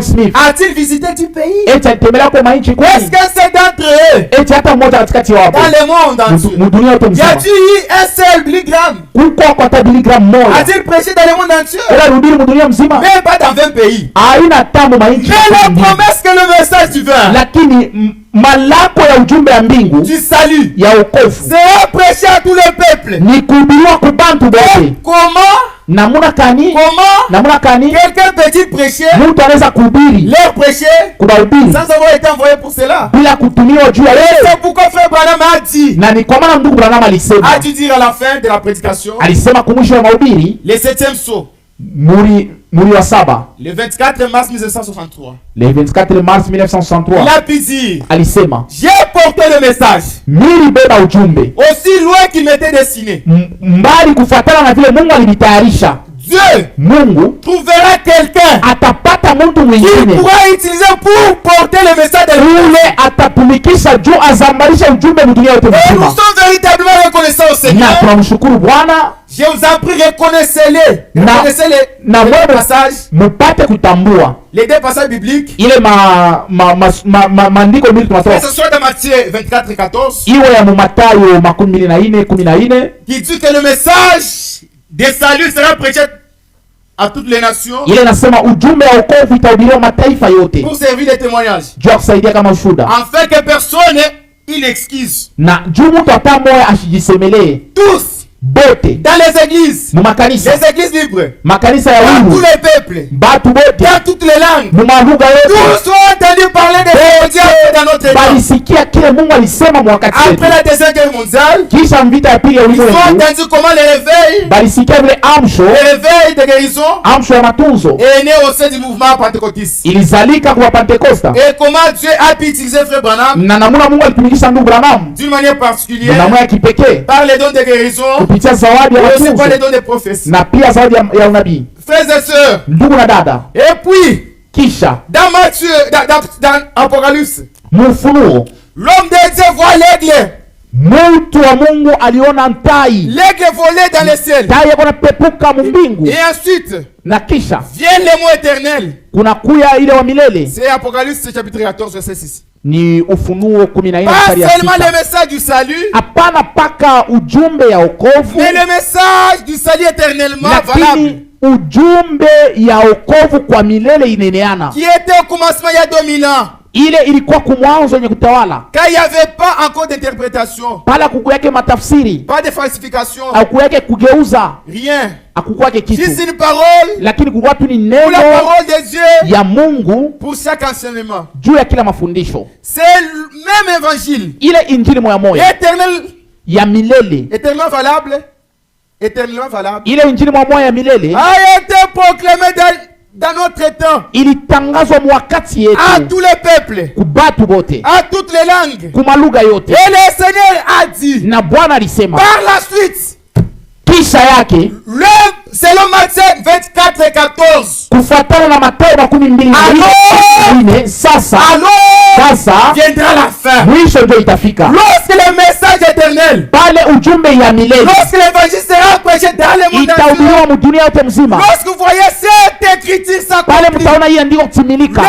Smith a-t-il visité 10 pays? eti alitembelea kwa mainchi kweli. Est-ce que c'est d'entre eux Eti hata mmoja katikati yao dans le monde entier? Mudunia yote Y mzima a-t-il eu un seul Billy Graham? kulikuwa kwa hata Billy Graham moja A-t-il prêché dans le monde entier? ila rudili mudunia mzima Même pas dans 20 pays. haina tamu mainchi Mais la makumi mbili. promesse que le message divin Lakini malako ya ujumbe ya mbingu du salut ya wokovu sera prêché à tout le peuple. ni kuhubiriwa kwa bantu bote. Comment Namuna kani quelqu'un peut-il prêcher, mtu anaweza kuhubiri leur prêcher kubahubiri sans avoir été envoyé pour cela? bila kutumiwa juu ya yeye? C'est pourquoi frère Branham a dit, Na ni kwa maana ndugu Branham alisema dire à la fin de la prédication, alisema kumwisho wa mahubiri le 7e saut, muri wa saba, le 24 mars 1963, le 24 mars 1963, il a pu dire, alisema j'ai porté le message nilibeba ujumbe aussi loin qu'il m'était destiné. mbali kufuatana na vile Mungu alivitayarisha. Dieu Mungu trouvera quelqu'un atapata mtu qu'il mwingine pourra utiliser pour porter le message de ule atatumikisha juu azambarisha ujumbe dunia yote Et nous mzima. sommes véritablement reconnaissants au Na Seigneur. tunamshukuru Bwana Je vous en prie, reconnaissez-les. Na- Reconnaissez les na deux wewe passages, mupate kutambua les deux passages bibliques. ile maandiko mbili Que tunatoa, ce soit dans Matthieu 24 et 14, iwe ya Matayo 24:14 qui dit que le message de salut sera prêché à toutes les nations ile nasema ujumbe wa wokovu itahubiriwa mataifa yote pour servir de témoignage, juu ya kusaidia kama ushuhuda, afin que personne n'ait une excuse. na juu mtu hata moya ashijisemelee Tous bote dans les églises, mu makanisa, les églises libres, makanisa ya dans tous huru, les peuples, batu bote dans toutes les langues, mu malugha yote tous ont entendu parler de Dieu dans notre temps. balisikia kile Mungu alisema mwakati wetu. Après la deuxième guerre mondiale, Kisha vita ya pili ya ils ont ulimwengu entendu comment le réveil, balisikia vile amsho de guérison amsho ya matunzo est né au sein du mouvement pentecôtiste. ilizalika kwa Pentekosta, Et comment Dieu a pu utiliser frère Branham na namuna Mungu alitumikisha ndugu Branham d'une manière na particulière namna ya kipekee par les dons de guérison kupitia zawadi ya et aussi par les matunzo dons de prophétie. na pia zawadi ya unabii. Frères et sœurs, Ndugu na dada, et puis kisha dans Matthieu, dans Apocalypse, Mufunuo, l'homme de Dieu voit l'aigle. mtu wa Mungu aliona tai, L'aigle volait dans le ciel. tai yako napepuka mbingu, Et ensuite, na kisha vient le mot éternel. kuna kuya ile wa milele. C'est Apocalypse chapitre 14, verset 6. Ni Ufunuo 14 Pas mstari ya seulement le 6. message du salut, Hapana paka ujumbe ya wokovu, mais le message du salut éternellement valable, lakini ujumbe ya wokovu kwa milele ineneana. qui était au commencement il y a 2000 ans, Ile ilikuwa kumwanzo yenye kutawala, quand il n'y avait pas encore d'interprétation, pala kuku yake matafsiri, pas de falsification, akuku yake kugeuza, rien. akuku yake kitu, Juste une parole, lakini kukuwa tu ni pour la neno parole de Dieu, ya Mungu pour chaque enseignement. juu ya kila mafundisho. C'est le même évangile, Ile injili moya moya éternel, ya milele, éternellement valable, ile injili moya moya ya milele a été proclamé dans notre temps, ilitangazwa mwakati yetu à tous les peuples, kubatu bote, à toutes les langues. kumalugha yote. Et le Seigneur a dit, Na Bwana alisema par la suite, kisha yake, selon Matthieu 24 et 14, kufuatana na Mathayo 24:4, sasa viendra la fin. mwisho ndio itafika, Lorsque le message éternel, pale ujumbe ya milele lorsque l'évangile sera prêché dans le monde entier, itahubiriwa mudunia yote mzima, lorsque vous voyez cette écriture pale s'accomplir, mtaona hii andiko kutimilika,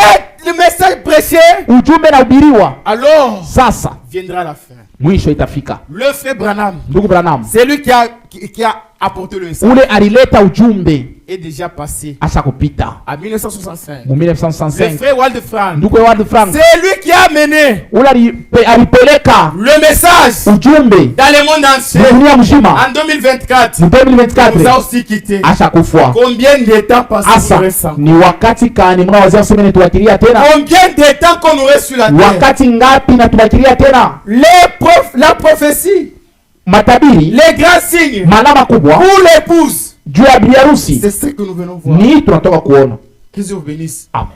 le message prêché, ujumbe na ubiriwa, alors sasa viendra la fin. mwisho itafika. Le frère Branham, Ndugu Branham c'est lui qui a apporté le message, ule alileta ujumbe est déjà passé asha kupita en 1965. mu Le 1965. frère Wald Frank, Ndugu Edward Frank c'est lui qui a mené ule alipeleka le message ujumbe dans le monde entier. dunia mzima. En 2024, Mu il nous a 2024 aussi quitté. asha kufua. Combien de temps passé Asa récent? ni wakati kani mnawazia kusema tuwakilia tena? Combien de temps qu'on aurait sur la terre? Wakati ngapi na tuwakilia tena? La prophétie, Matabiri, les grands signes malama kubwa pour l'épouse, juu ya biharusi c'est ce que nous venons voir. ni tunatoka kuona. Que Dieu vous bénisse. Amen.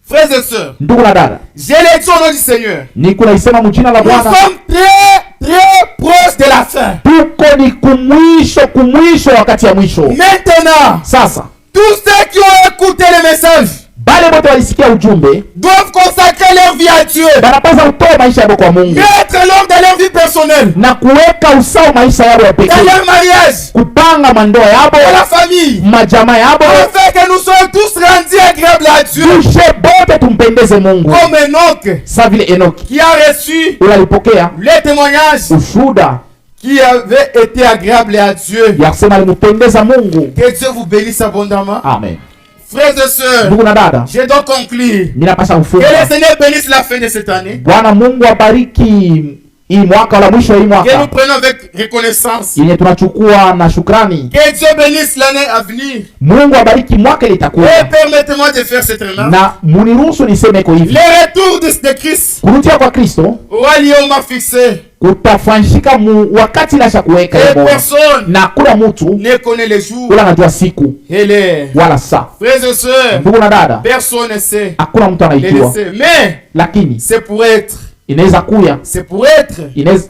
Frères et sœurs, Ndugu na dada, j'ai l'ai dit au nom du Seigneur. ni kunaisema mjina la Nous Bwana, sommes très proches de la fin. tuko ni kumwisho wakati ya mwisho. Maintenant, Sasa tous ceux qui ont écouté le message bale bote walisikia ujumbe doivent consacrer leur vie à Dieu, banapaswa kutoa maisha yao kwa Mungu mettre l'ordre dans leur vie personnelle, na kuweka usawa maisha yao ya dans pekee, leur mariage, kupanga mandoa dans yabo, la famille, majamaa yabo, afin que nous soyons tous rendus agréables à Dieu, tushe bote tumpendeze Mungu, comme Enoch sa vile Enoki qui a reçu ule alipokea les témoignages ushuda qui avait été agréable à Dieu. ya kusema alimpendeza Mungu. Que Dieu vous bénisse abondamment. Amen. Frères et sœurs, ndugu na dada, je dois conclure. ninapasha Que kufunga. le Seigneur bénisse la fin de cette année. Bwana Mungu abariki hii mwaka wala mwisho wa hii Que nous mwaka prenons avec reconnaissance. yenye tunachukua na shukrani. Que Dieu bénisse l'année à venir. Mungu abariki mwaka ile Et itakuwa. permettez-moi de faire cette remarque. Na muniruhusu niseme iko hivi, Le retour de Christ kurudia kwa Kristo aura lieu au mois fixé. kutafanyika wakati lasha kuweka Et hivyo, personne na kula mtu ne connaît les jours ula anajua siku et l'heure. wala saa. Frères et sœurs, Ndugu na dada, personne ne sait. hakuna mtu Ne le anaijua, sait. Mais lakini c'est pour être. inaweza kuya, C'est pour être. inaweza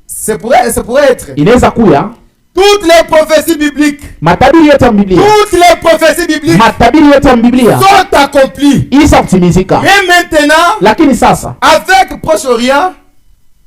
C'est pour être. inaweza kuya Toutes les prophéties bibliques. matabiri yote ya Biblia, Toutes les prophéties bibliques matabiri yote ya Biblia sont accomplies. isa kutimizika. Mais maintenant, Lakini sasa avec Proche-Orient,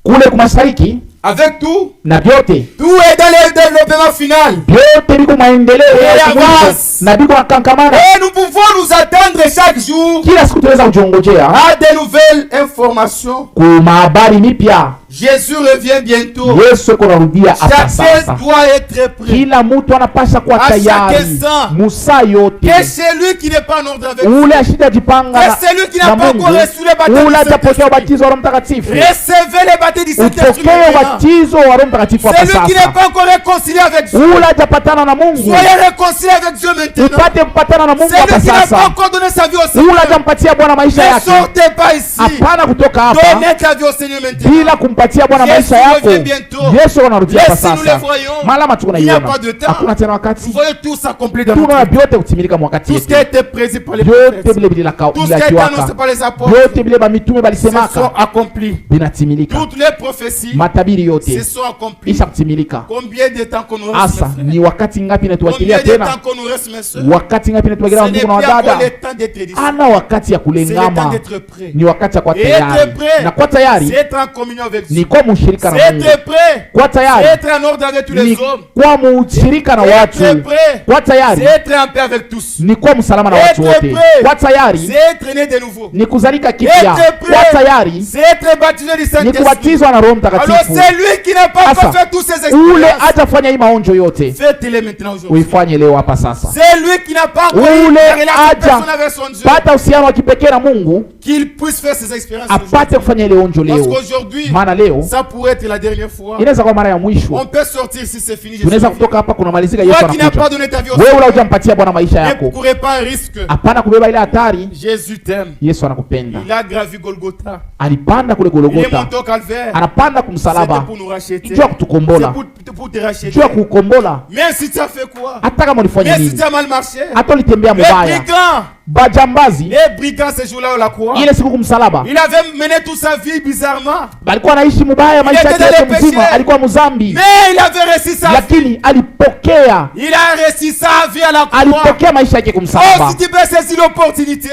kule kumashariki avec tout, na vyote tout est dans le développement final. vyote biko maendeleo ya Yeah, mwisho, boss. na biko nakankamana. Et nous pouvons nous attendre chaque jour Kila siku tunaweza kujiongojea à de nouvelles informations. ku mahabari mipya. Jésus revient bientôt. Yesu eko narudia hapa Chacun sasa. doit être prêt. Kila mtu anapasha kuwa À chaque tayari instant. musaa yote. Que celui qui n'est pas en ordre avec Ule Dieu, ashida jipanga que celui qui n'a na pas Mungu, encore reçu le baptême ule du hajapokea Saint-Esprit, ubatizo wa Roho Mtakatifu, recevez le baptême du Saint-Esprit upokee maintenant. ubatizo wa Roho Mtakatifu hapa Celui qui n'est sasa. pas encore réconcilié avec Dieu, Ule hajapatana na Mungu, soyez réconcilié avec Dieu maintenant. upate kupatana na Mungu Celui hapa qui n'a pas sasa. encore donné sa vie au Ule Seigneur, hajampatia Bwana maisha ne yake, sortez pas ici. hapana kutoka hapa Donnez ta vie au Seigneur maintenant. bila kumpatia Bwana Yesu maisha yako. revient bientôt. Yesu anarudia hapa Laissez-nous sasa. les voyons. Malama Il n'y a tunaiona, pas de temps. hakuna tena Vous wakati. voyez tout s'accomplir dans notre Tunaona vie. vyote kutimilika mwakati Tout ce qui yetu, a été prédit par les vyote prophètes, vile vile tout ce qui a été annoncé kiwaka, par les apôtres, vyote vile bamitume se sont balisemaka accomplis. vinatimilika. Toutes les prophéties Matabiri se yote sont accomplies. isha kutimilika. Combien de temps qu'on nous reste, Asa mes frères? ni wakati ngapi Combien natuwakilia de temps tena? qu'on nous reste, mes soeurs? Wakati ngapi Ce natuwakilia n'est ndugu plus na encore wadada? le temps d'être ici. Ana wakati ya C'est le temps kulengama, d'être prêt. ni wakati ya kuwa Et tayari. être prêt, Na kuwa tayari c'est être en communion avec Dieu. ni kuwa mushirika na C'est Mungu. être prêt, Kuwa c'est tayari être en ordre avec tous les ni hommes. kuwa mushirika na Être watu. prêt, Kuwa c'est tayari être en paix avec tous. ni kuwa msalama na watu Être wote. prêt, Kuwa tayari c'est être né de nouveau. ni kuzalika kipya. Être Kuwa prêt, tayari c'est être baptisé du ni Saint-Esprit. kubatizwa na Roho Alors Mtakatifu. c'est lui qui n'a pas Asa, encore fait tous ces Ule expériences. atafanya hii maonjo yote, Faites-les maintenant aujourd'hui. uifanye leo hapa sasa. C'est lui qui n'a pas encore eu Ule de relation aja personnelle avec son Dieu, pata uhusiano wa kipekee na Mungu, qu'il puisse faire ces expériences aujourd'hui. apate kufanya ile onjo Parce leo, qu'aujourd'hui, maana leo ça pourrait être la dernière fois. inaweza kuwa mara ya mwisho. On peut sortir si c'est fini. Tunaweza kutoka hapa, kunamalizika, Yesu Toi qui n'as pas anakuja. donné ta vie au Wewe ula Seigneur, hujampatia Bwana maisha ne yako, courez pas un risque. hapana kubeba ile hatari. Jésus t'aime. Yesu anakupenda, Il a gravi Golgotha. alipanda kule Il est Golgotha, monté au calvaire. anapanda C'était kumsalaba pour nous racheter. juu ya kutukombola, C'est pour te racheter. juu ya kukombola. Même si tu as fait quoi? Hata kama ulifanya Même si nini, tu as mal marché. hata ulitembea Les mubaya, brigands. bajambazi Les brigands ce jour-là, on la croix. ile siku kumsalaba, Il avait mené toute sa vie bizarrement. alikuwa anaishi mubaya maisha était yake dans yote les mzima, péchés. alikuwa mzambi, Mais il avait réussi sa vie. lakini alipokea Il a réussi sa vie à la croix. alipokea maisha yake Oh, kumsalaba. si tu peux saisir l'opportunité.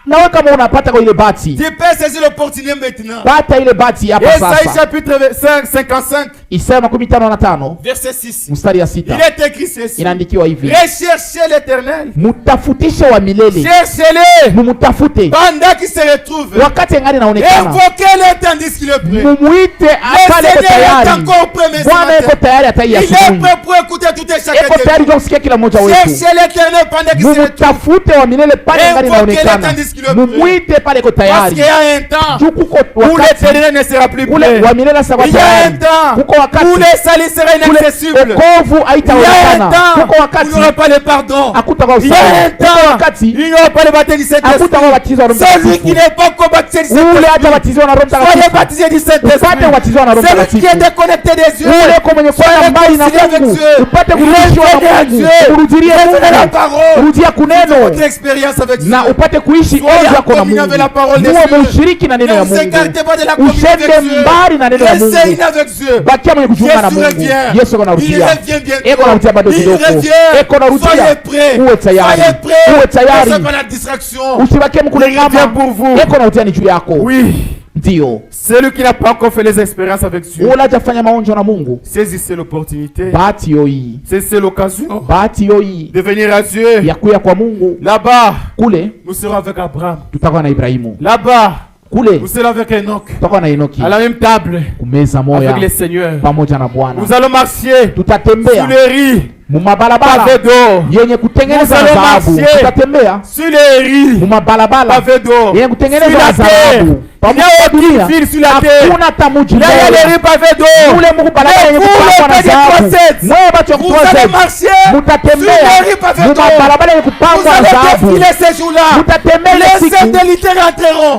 Nawe kama unapata kwa ile bati, Tu peux saisir l'opportunité maintenant. pata ile bati hapa Esaïe sasa. chapitre 55, Isaya 55 verset 6. mstari ya Il 6 est écrit ceci. inaandikiwa hivi: Recherchez l'éternel. mutafutishe wa milele, Cherchez-le mumutafute pendant qu'il se retrouve. wakati angali naonekana, Invoquez-le tandis qu'il est prêt. mumuite akale ko Seigneur est tayari. encore prêt, mes Bwana amis. yuko tayari hata hii Il est asubuhi, prêt pour écouter tout et chacun yuko de tayari nous. kwa kusikia kila mmoja wetu. Cherchez l'éternel pendant qu'il se retrouve. Mumutafute wa milele pale angali Invoquez-le naonekana, tandis qu'il est prêt. mumuite pale ko Parce tayari. qu'il y a un temps Juu kuko où wakati l'éternel ne sera plus ule prêt. wa milele sasa kwa Il y a un tayari, temps kuko wakati où les salis seraient kule inaccessibles. okovu Il y a un haitaonekana, temps kuko où il wakati n'y aura pas le pardon. hakutakuwa Il y a un usawa, kuko temps wakati il n'y aura pas le baptême du Saint-Esprit. hakutakuwa ubatizo wa Roho Celui Mtakatifu. qui n'est pas encore baptisé du Ule Saint-Esprit, hajabatizwa na Roho soyez Mtakatifu, baptisé du Saint-Esprit. upate ubatizo na Roho Celui qui Mtakatifu. est déconnecté des yeux, Ule uko mwenye kwenda mbali na réconcilié avec Mungu, Dieu. upate kurudishwa na Revenez à Mungu, Dieu. urudilie Revenez à la Mungu, parole. rudia kuneno Votre expérience avec Dieu. na upate kuishi Soyez onjo en yako na communion avec la Mungu. parole de Muwe Dieu. mushiriki na neno Ne ya vous Mungu, écartez pas de la communion ushende avec Dieu. mbali na neno ya Restez Mungu, unis avec Dieu. bakia mwenye kujiunga na Yesu Mungu. revient. Yesu eko Il narudia, revient bientôt. eko narudia bado Il kidogo, revient. eko narudia. Soyez prêts. Uwe tayari, Soyez prêts. uwe tayari, Ne faites pas la distraction. usibakie Il mkulengama. revient pour vous. Eko narudia ni juu yako. Oui. Ndio Celui qui n'a pas encore fait les expériences avec Dieu, ule hajafanya maonjo na Mungu, saisissez l'opportunité. bahati yoyi, Saisissez l'occasion bahati yoyi de venir à Dieu. ya kuya kwa Mungu. Là-bas, Kule nous serons avec Abraham. tutakuwa na Ibrahimu, Là-bas, kule vous serez avec Enoch tutakuwa na Enoki à la même table kumeza moya avec les seigneurs. pamoja na Bwana. Nous allons marcher Tutatembea sur les riz mumabalabala pavé d'or. yenye kutengeneza Nous allons dhahabu. marcher Tutatembea sur les riz mumabalabala pavé d'or. yenye Sur kutengeneza la terre, dhahabu. il n'y a aucune ville sur la terre. Hakuna hata mji Là, il y a les riz pavé d'or. ule mubalabala yenye Mais vous, kupakwa na le dhahabu. P3, Mwewe bacho vous allez marcher mutatembea sur les riz pavé d'or. mumabalabala yenye Vous kupakwa na allez dhahabu. défiler ces jours-là. Mutatembea Les siku saints de l'Éther entreront.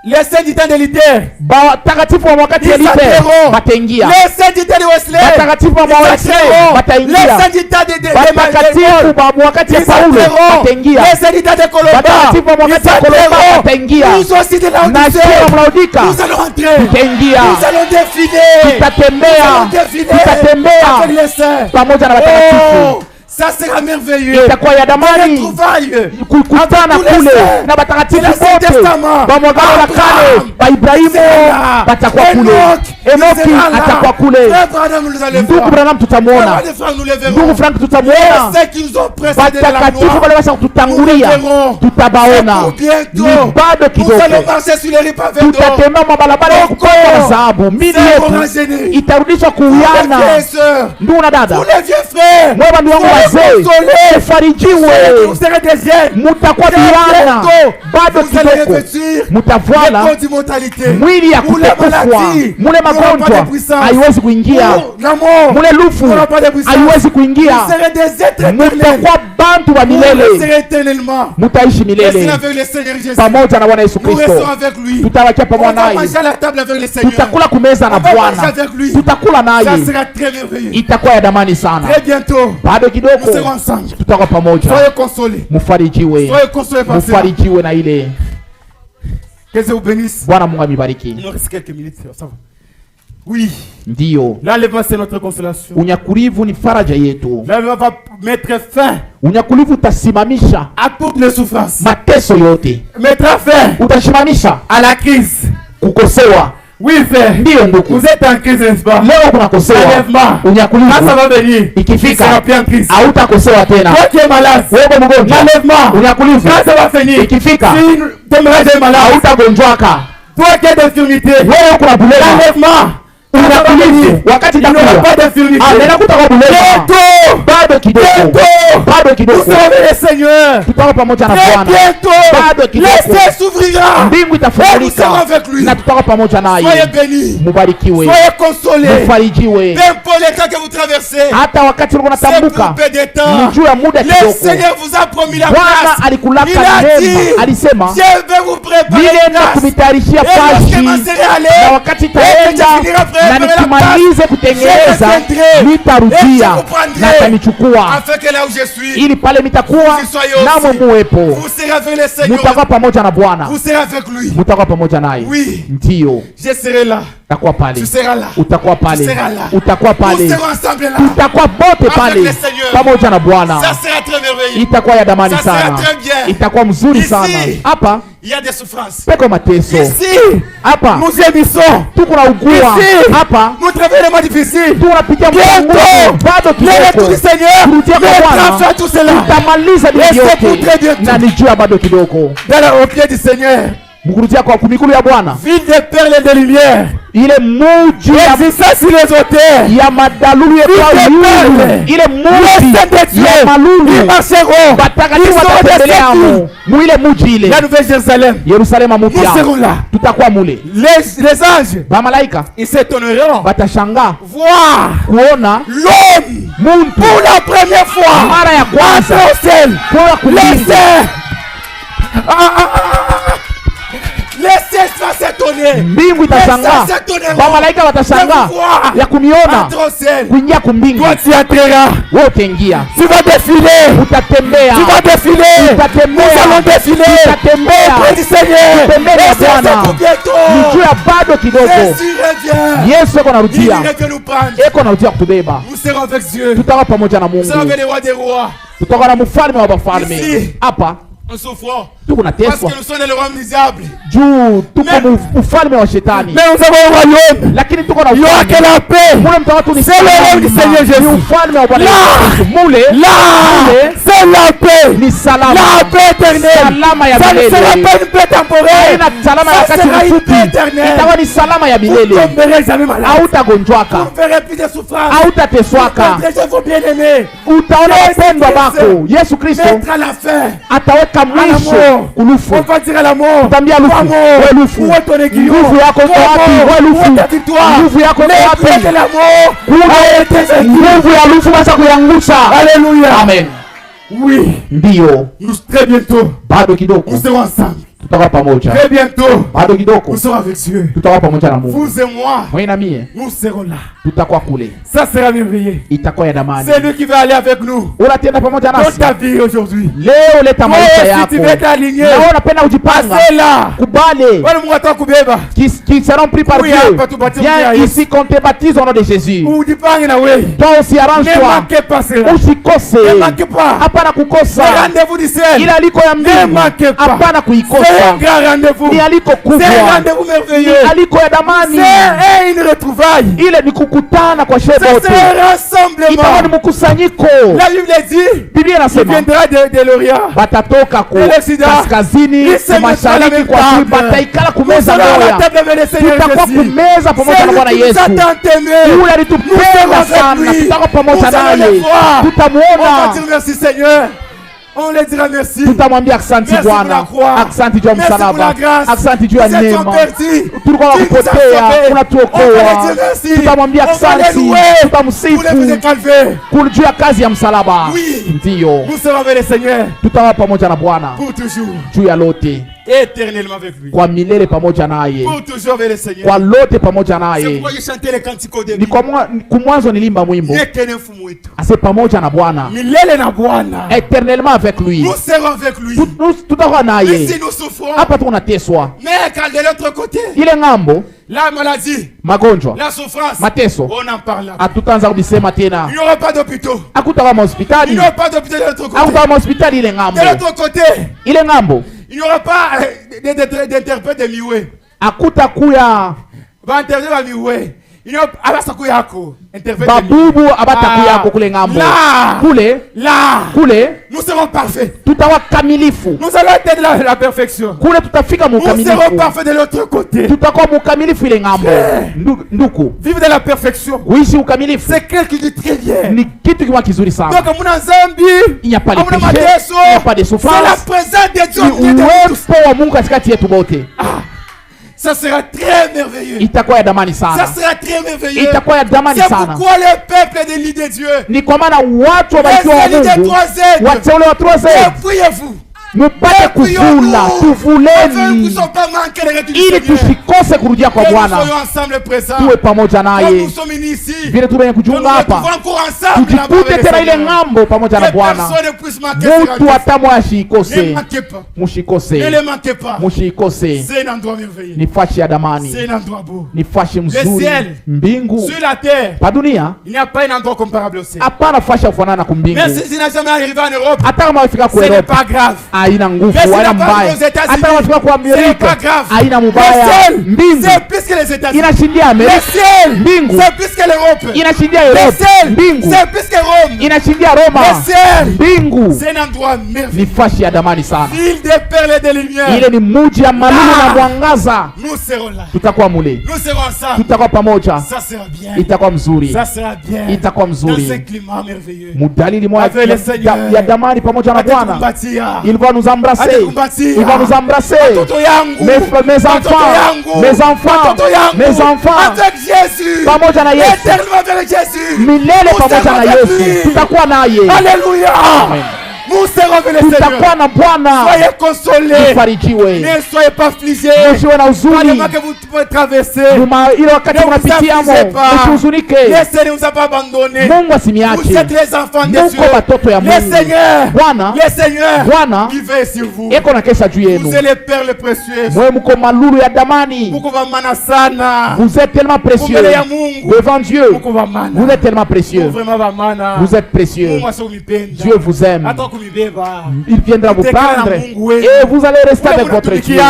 Les saints du temps de l'Éther. Batakatifu wa wakati ya Lite bataingia. Les saints du temps de Wesley. Batakatifu wa wakati bataingia. Les saints du temps de Batakatifu wa wakati ya Paulo bataingia. Les saints du temps de Colomba. Batakatifu wa wakati ya Colomba bataingia. Nous aussi de la na sio Mlaudika. Nous allons entrer. Tutaingia. Nous allons défiler. Tutatembea avec les saints. pamoja na watakatifu. Ça sera merveilleux. Itakuwa ya damani kukutana kule na batakatifu wote ba mwagano la kale ba Ibrahimu batakuwa kule. Enoki atakuwa kule. Ndugu Branham tutamwona. Ndugu Frank tutamwona. Batakatifu wale washa kututangulia tutabaona. Ni bado kidogo. Tutatembea mabalabala ya kupata dhahabu. Mili yetu itarudishwa kuwiana. Ndugu na dada, mwewe ndugu wangu wazee, ufarijiwe, mutakuwa diwana bado kidogo, mutavala mwili ya kutekufwa. Mule magonjwa haiwezi kuingia, mule lufu haiwezi kuingia, mutakuwa bantu wa milele, mutaishi milele pamoja na Bwana Yesu Kristo. Tutawakia pamoja naye, tutakula kumeza na Bwana, tutakula naye, itakuwa ya damani sana. Bado kidogo tutakuwa pamoja. Mufarijiwe, mufarijiwe na ile. Bwana Mungu amibariki. Oui. Ndio. L'enlèvement c'est notre consolation. Unyakulivu ni faraja yetu. L'enlèvement va mettre fin. Unyakulivu utasimamisha à toutes les souffrances. Mateso yote. Mettra fin. Utashimamisha à la crise. Kukosewa. Oui, frère. Ndio ndugu. Vous êtes en crise, n'est-ce pas? Leo kunakosewa. L'enlèvement. Unyakulivu. Quand ça va venir. Ikifika. Tu seras plus en crise. Hautakosewa tena. Toi qui es malade. Wewe mgonjwa. L'enlèvement. Unyakulivu. Quand ça va finir. Ikifika. Si tu es malade. Hautagonjwaka. Toi qui es d'infirmité. Wewe kuna bulema. L'enlèvement. Unyakulivu. Wakati il n'y aura pas d'infirmité. Amena kutakuwa bulema. Bado kidogo. Bado kidogo. Vous servez le Seigneur. Tutakuwa pamoja na Bwana. Bado kidogo. Le ciel s'ouvrira. Mbingu itafunguka. avec lui. Na tutakuwa pamoja naye. Soyez bénis. Mubarikiwe. Soyez consolés. Mufarijiwe. Peu importe les temps que vous traversez. Hata wakati ulikuwa unatambuka. Ni juu ya muda kidogo. Le Seigneur vous a promis la Bwana place. alikulaka neema. Alisema, je vais vous préparer nilienda kumitayarishia paji. Na wakati taenda na nikimalize kutengeneza nitarudia na tanichukua ili pale mitakuwa namo muwepo. Mutakuwa pamoja na Bwana, mutakuwa pamoja naye. Ndio utakuwa pale, utakuwa pale, utakuwa pale, tutakuwa bote pale pamoja na Bwana. Itakuwa ya damani sana, itakuwa mzuri sana. Hapa il y a des souffrances. Peko mateso. Ici, hapa nous gémissons. Tuko na ugua. Hapa nous travaillons les difficiles. Tunapitia mwangu. Bado kidogo. Turudia kwa Bwana. Tutamaliza ndio yote. Na nijua bado kidogo. Dans au pied du Seigneur. Mkurudia kwa kumikulu ya Bwana. Ville de perles de lumière. Ile muji ya madalulu ya yule. Ile muji ya malulu. Batakatifu watatembelea mu ile muji ile. La nouvelle Jérusalem. Yerusalema mpya. Nous serons là. Tutakuwa mule. Les anges. Ba malaika. Ils s'étonneront. Batashanga. Voir. Kuona l'homme. Muntu. Pour la première fois. Mara ya kwanza. Pour kulinda. Mbingu itashangaa, wamalaika watashangaa ya kumiona kuingia kumbingu. Wewe utaingia, utatembea, utatembea, utembea Bwana. Ni juu ya bado kidogo. Yesu eko narudia, eko narudia kutubeba. Tutakuwa pamoja na Mungu, tutakuwa na mfalme wa wafalme hapa. On souffre. Parce que nous sommes dans le royaume du diable. Mais nous avons un royaume. Il n'y aura que la paix. C'est le royaume du Seigneur Jésus. Là, c'est la paix. La paix éternelle. Ça ne sera pas une paix temporaire. Ça sera une paix éternelle. Vous ne tomberez jamais malade. Vous ne verrez plus de souffrance. Vous protégez vos bien-aimés. Mettre à la fin. On va dire à la mort. Où est ton aiguillon? Où est ta victoire? L'épée de la mort a été vaincue. Alléluia. Amen. Oui. Ndio. Nous très bientôt. Bado kidogo. Nous serons ensemble. Tutakuwa pamoja. Très bientôt. Bado kidogo. Nous serons avec Dieu. Tutakuwa pamoja na Mungu. Vous et moi. Wewe na mie. Nous serons là. Tutakuwa kule. Ça sera merveilleux. Itakuwa ya damani. C'est lui qui va aller avec nous. Unatenda pamoja Dans nasi. ta vie aujourd'hui. Leo leta maisha yako. Si tu veux t'aligner. Na wewe unapenda kujipanga. Passez là. Kubale. Wale Mungu atakubeba. Qui seront pris par Dieu. Viens ici qu'on te baptise au nom de Jésus. Ujipange na wewe. Toi aussi arrange-toi. Ne manquez pas cela. Usikose. Ne manquez pas. Hapana kukosa. Rendez-vous du ciel. Ila liko ya mbingu. Ne manquez pas. Hapana kuikosa. C'est un grand rendez-vous. Ni aliko kubwa. C'est un rendez-vous merveilleux. Ni aliko ya damani. C'est une retrouvaille. Ile ni kukutana kwa shehe wote. C'est un rassemblement. Itakuwa ni mkusanyiko. La Bible dit. Biblia inasema. Il viendra de l'Orient. Batatoka kaskazini, mashariki kwa chui, bataikala kumeza moja. Tutakuwa kumeza pamoja na Bwana Yesu. Yule alitupenda sana. Tutakuwa pamoja naye. Tutamuona. On le dira merci. Tutamwambia asante Bwana. Asante juu ya msalaba. Asante juu ya neema. Tulikuwa tunakupotea, unatuokoa. Tutamwambia asante. Tutamsifu juu ya kazi ya msalaba. Ndio. Tutakuwa pamoja na Bwana juu ya lote. Éternellement avec lui. Kwa milele pamoja naye. Pour toujours avec le Seigneur. Kwa lote pamoja naye. C'est pourquoi je chantais les cantiques au début. Ni kwa mwanzo nilimba mwimbo. Ase pamoja na Bwana. Milele na Bwana. Éternellement avec lui. Nous serons avec lui. Tutakuwa naye. Ici nous souffrons. Hapa tunateswa. Mais quand de l'autre côté. Ile ngambo. La maladie. Magonjwa. La souffrance. Mateso. On en parle. Hatutaanza kubisema tena. Il n'y aura pas d'hôpitaux. Hakutakuwa hospitali. Il n'y aura pas d'hôpital de l'autre côté. Hakutakuwa hospitali ile ngambo. De l'autre côté. Ile ngambo. Il n'y aura pas d'interprète de miwe. Hakutakuya interprète de miwe. Il n'y aura pas yako. Babubu abatakuyako kule ngambo. Kule nous serons parfaits. Tutakuwa kamilifu. Nous allons atteindre la perfection. Kule tutafika mukamilifu. Nous serons parfaits de l'autre côté. Tutakuwa mukamilifu ile ngambo. Nduku. Vivre de la perfection. Kuishi ukamilifu. C'est quelque chose de très bien. Ni kitu kiwa kizuri sana. Donc muna zambi. Il n'y a pas de péché. Il n'y a pas de souffrance. C'est la présence de Dieu. Uwepo wa Mungu katikati yetu bote. Ça sera très merveilleux. Itakuwa ya damani sana. Ça sera très merveilleux. Itakuwa ya damani sana. C'est pourquoi le peuple de l'île de Dieu. Ni kwa maana watu wabarikiwa wa Mungu. Wateule wa 3Z. Priez-vous. Mupate kuvula, tuvuleni ili tusikose kurudia kwa Bwana. Tuwe pamoja naye. Vile tuwenye kujiunga hapa, tujikute tena ile ngambo pamoja na Bwana. Mutu atamwe ashikose. Mushikose. Mushikose. Ni fashi ya damani. Ni fashi mzuri. Mbingu. Pa dunia, hapana fashi ya kufanana kumbingu. Hata kama wafika kwa Europa, haina nguvu, haina mbaya. Hata wafika kwa Amerika, haina mubaya. Mbingu inashindia Amerika. Mbingu inashindia Europa. Mbingu inashindia Roma. Mbingu ni fashi ya damani sana. Ile ni muji ya malulu na mwangaza. Tutakuwa mule, tutakuwa pamoja. Itakuwa mzuri, itakuwa mzuri. Mudalili moja ya damani pamoja na Bwana. Il va nous embrasser. Il va nous embrasser. Mes enfants. Avec Jésus. Pamoja na Yesu. Milele pamoja na Yesu. Tutakuwa naye. Alléluia. Amen. Nous serons avec le Seigneur. Soyez consolés. Ne soyez pas affligés. Par les mains que vous pouvez traverser. Ne vous affligez pas. Le Seigneur ne vous a pas abandonné. Vous êtes les enfants de Dieu. Le Seigneur qui veille sur vous. Vous êtes les perles précieuses. Vous êtes tellement précieux devant Dieu. Vous êtes tellement précieux. Vous êtes précieux. Dieu vous aime. Il viendra vous prendre et vous allez rester avec votre Dieu.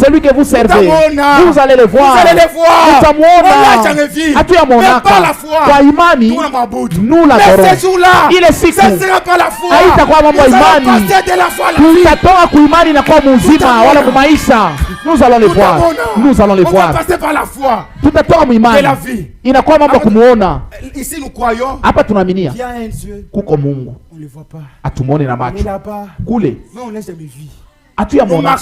Celui que vous servez, vous allez le voir. Kwa imani nous l'adorons. Il est siku haitakuwa mambo ya imani, tutatoka kuimani na kwa muzima wala kumaisha. Nous allons le voir. Nous allons le voir. Tutatoka muimani inakuwa mambo kumuona. Hapa tunaaminia kuko Mungu, atumuone na macho kule atuyamona.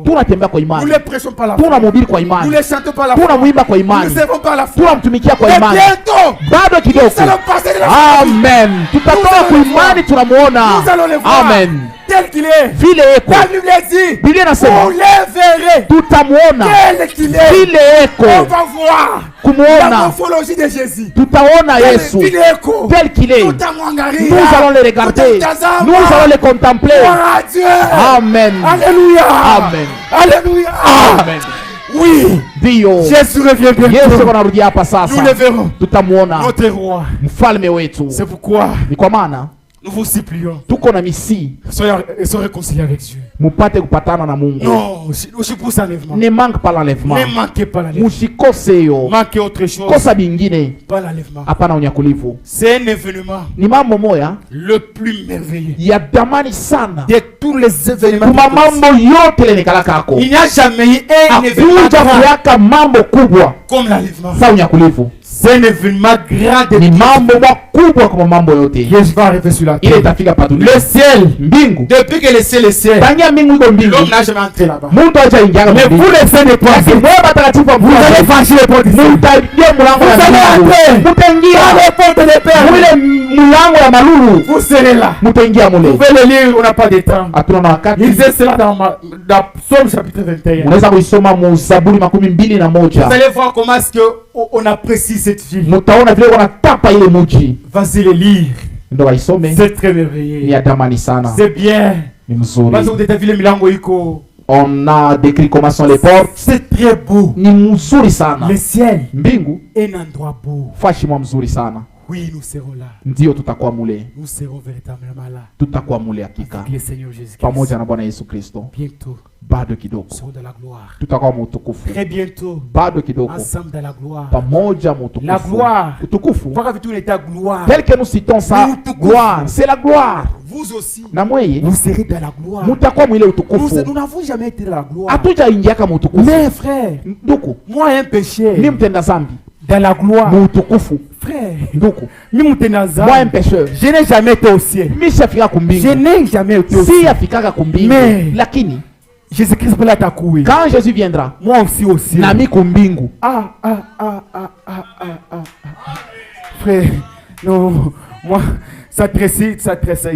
Tunatembea kwa imani, tunamhubiri kwa imani, tunamwimba kwa imani, tunamtumikia kwa imani. Bado kidogo, amen, tutatoka kwa imani, tunamuona. Amen. Tel qu'il est. Vile eko. La Bible dit. Biblia inasema on le verrait. Tutamuona. Tel qu'il est. Vile eko. On va voir. Kumuona. La morphologie de Jésus. Tutaona Yesu. Vile eko. Tel qu'il est. Nous allons le regarder. Nous allons le contempler. Dieu. Amen. Alléluia. Amen. Alléluia. Amen. Oui. Dio. Jésus revient bientôt. Yesu anarudi hapa sasa. Nous le verrons. Tutamuona. Notre roi. Mfalme wetu. C'est pourquoi ni kwa maana nous vous supplions. Tuko na misi. Soyez réconciliés avec Dieu. Mupate kupatana na Mungu. Non, usipuse enlèvement. Ne manque pas l'enlèvement. Ne manquez pas l'enlèvement. Musikose yo. Manquez autre chose. Kosa bingine. Pas l'enlèvement. Hapana unyakulivu. C'est un événement. Ni mambo moya le plus merveilleux. Ya damani sana. De tous les événements. Kuma mambo yote lenekala kako. Il n'y a jamais eu un événement grand mambo kubwa comme l'enlèvement. Sa unyakulivu. C'est un événement grand de ni mambo makubwa kama mambo yote. Yesu va arriver sur la terre. Ile itafika patu. Le ciel. Mbingu. Depuis que le ciel est ciel. Tangia mbingu iko mbingu. L'homme n'a jamais entré là-bas. Mungu haja ingia mais vous les saints de toi. Wewe batakatifu vous allez franchir les portes. Mutaingia mlango ya Mungu. Mutaingia les portes de paix. Ile mlango ya malulu. Vous serez là. Mutaingia mule. Vous pouvez le lire, on n'a pas de temps. Hatuna na wakati. Lisez cela dans Psaume chapitre 21. Unaweza kuisoma mu Zaburi 21. Vous allez voir comment est-ce que on apprécie cette ville. Mutaona vile wanatapa ile mji. Vas-y le lire. Ndo waisome. C'est très merveilleux. Ni adamani sana. C'est bien. Ni mzuri. Parce que vous vile milango iko. On a décrit comment sont les portes. C'est très beau. Ni mzuri sana. Le ciel. Mbingu. Un endroit beau. Fashi mwa mzuri sana. Oui, nous serons là. Ndio tutakuwa mule. Nous serons véritablement là. Tutakuwa mule hakika. Avec le Seigneur Jésus. Pamoja na Bwana Yesu Kristo. Bientôt. Bado kidogo. Nous serons dans la gloire. Tutakuwa mutukufu. Très bientôt. Bado kidogo. Ensemble dans la gloire. Pamoja mutukufu. La gloire. Utukufu. Pourquoi tout l'état gloire? Tel que nous citons ça. Gloire. C'est la gloire. Vous aussi. Na mweye. Vous serez dans la gloire. Mutakuwa mwile utukufu. Nous n'avons jamais été dans la gloire. Hatuja ingia kama utukufu. Mais frère. Nduku. Moi un péché. Ni mtenda zambi. Dans la gloire. Mutukufu. Frère. Nduku. Moi un pécheur. Je n'ai jamais été au ciel. Je n'ai jamais été au ciel. Si afika kumbingu. Mais lakini Jésus-Christ peut l'attaquer. Quand Jésus viendra, moi aussi au ciel. Nami kumbingu. Frère, non, moi ça tresse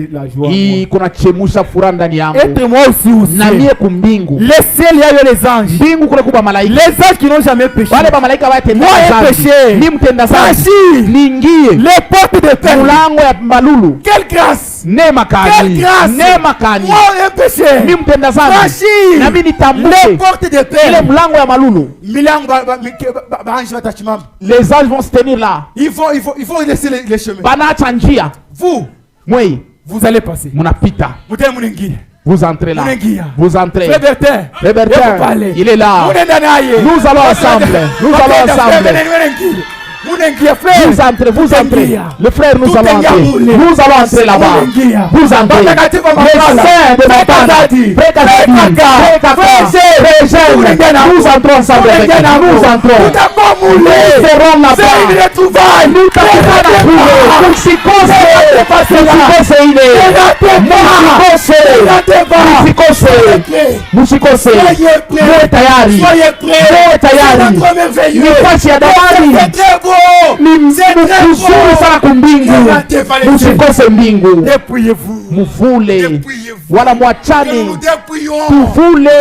la joie. Kuna chemusha furaha ndani yangu. Être moi aussi au ciel. Nami kumbingu. Le ciel il y a les anges. Mbingu kule kuba malaika. Les anges qui n'ont jamais péché. Wale ba malaika watenda zambi. Moi péché. Ni mtenda zambi. Niingie. Les portes de paix. Mulango ya malulu. Quelle grâce. Neema kani. Quelle grâce. Neema kani. Moi un péché. Ni mtenda zambi. Nami nitambue. Les portes de paix. Ile mulango ya malulu. Milango les anges vont se tenir là. Il faut laisser les chemins. Banaacha njia. Vous. Oui. Vous allez passer. Munapita. Vous entrez là. Vous entrez. Bertin, il est là. Nous allons ensemble. Nous allons ensemble. Vous entrez. Le frère, nous allons entrer. Nous allons entrer là-bas. Vous entrez. Les saints de Matana. Nous entrons ensemble avec vous. Nous entrons. Nous serons là-bas. Nous Musikose. Muwe tayari. Nifasi ya damani. Ni mzuri sana kumbingu. Musikose mbingu. Muvule. Wala mwachane. Tuvule.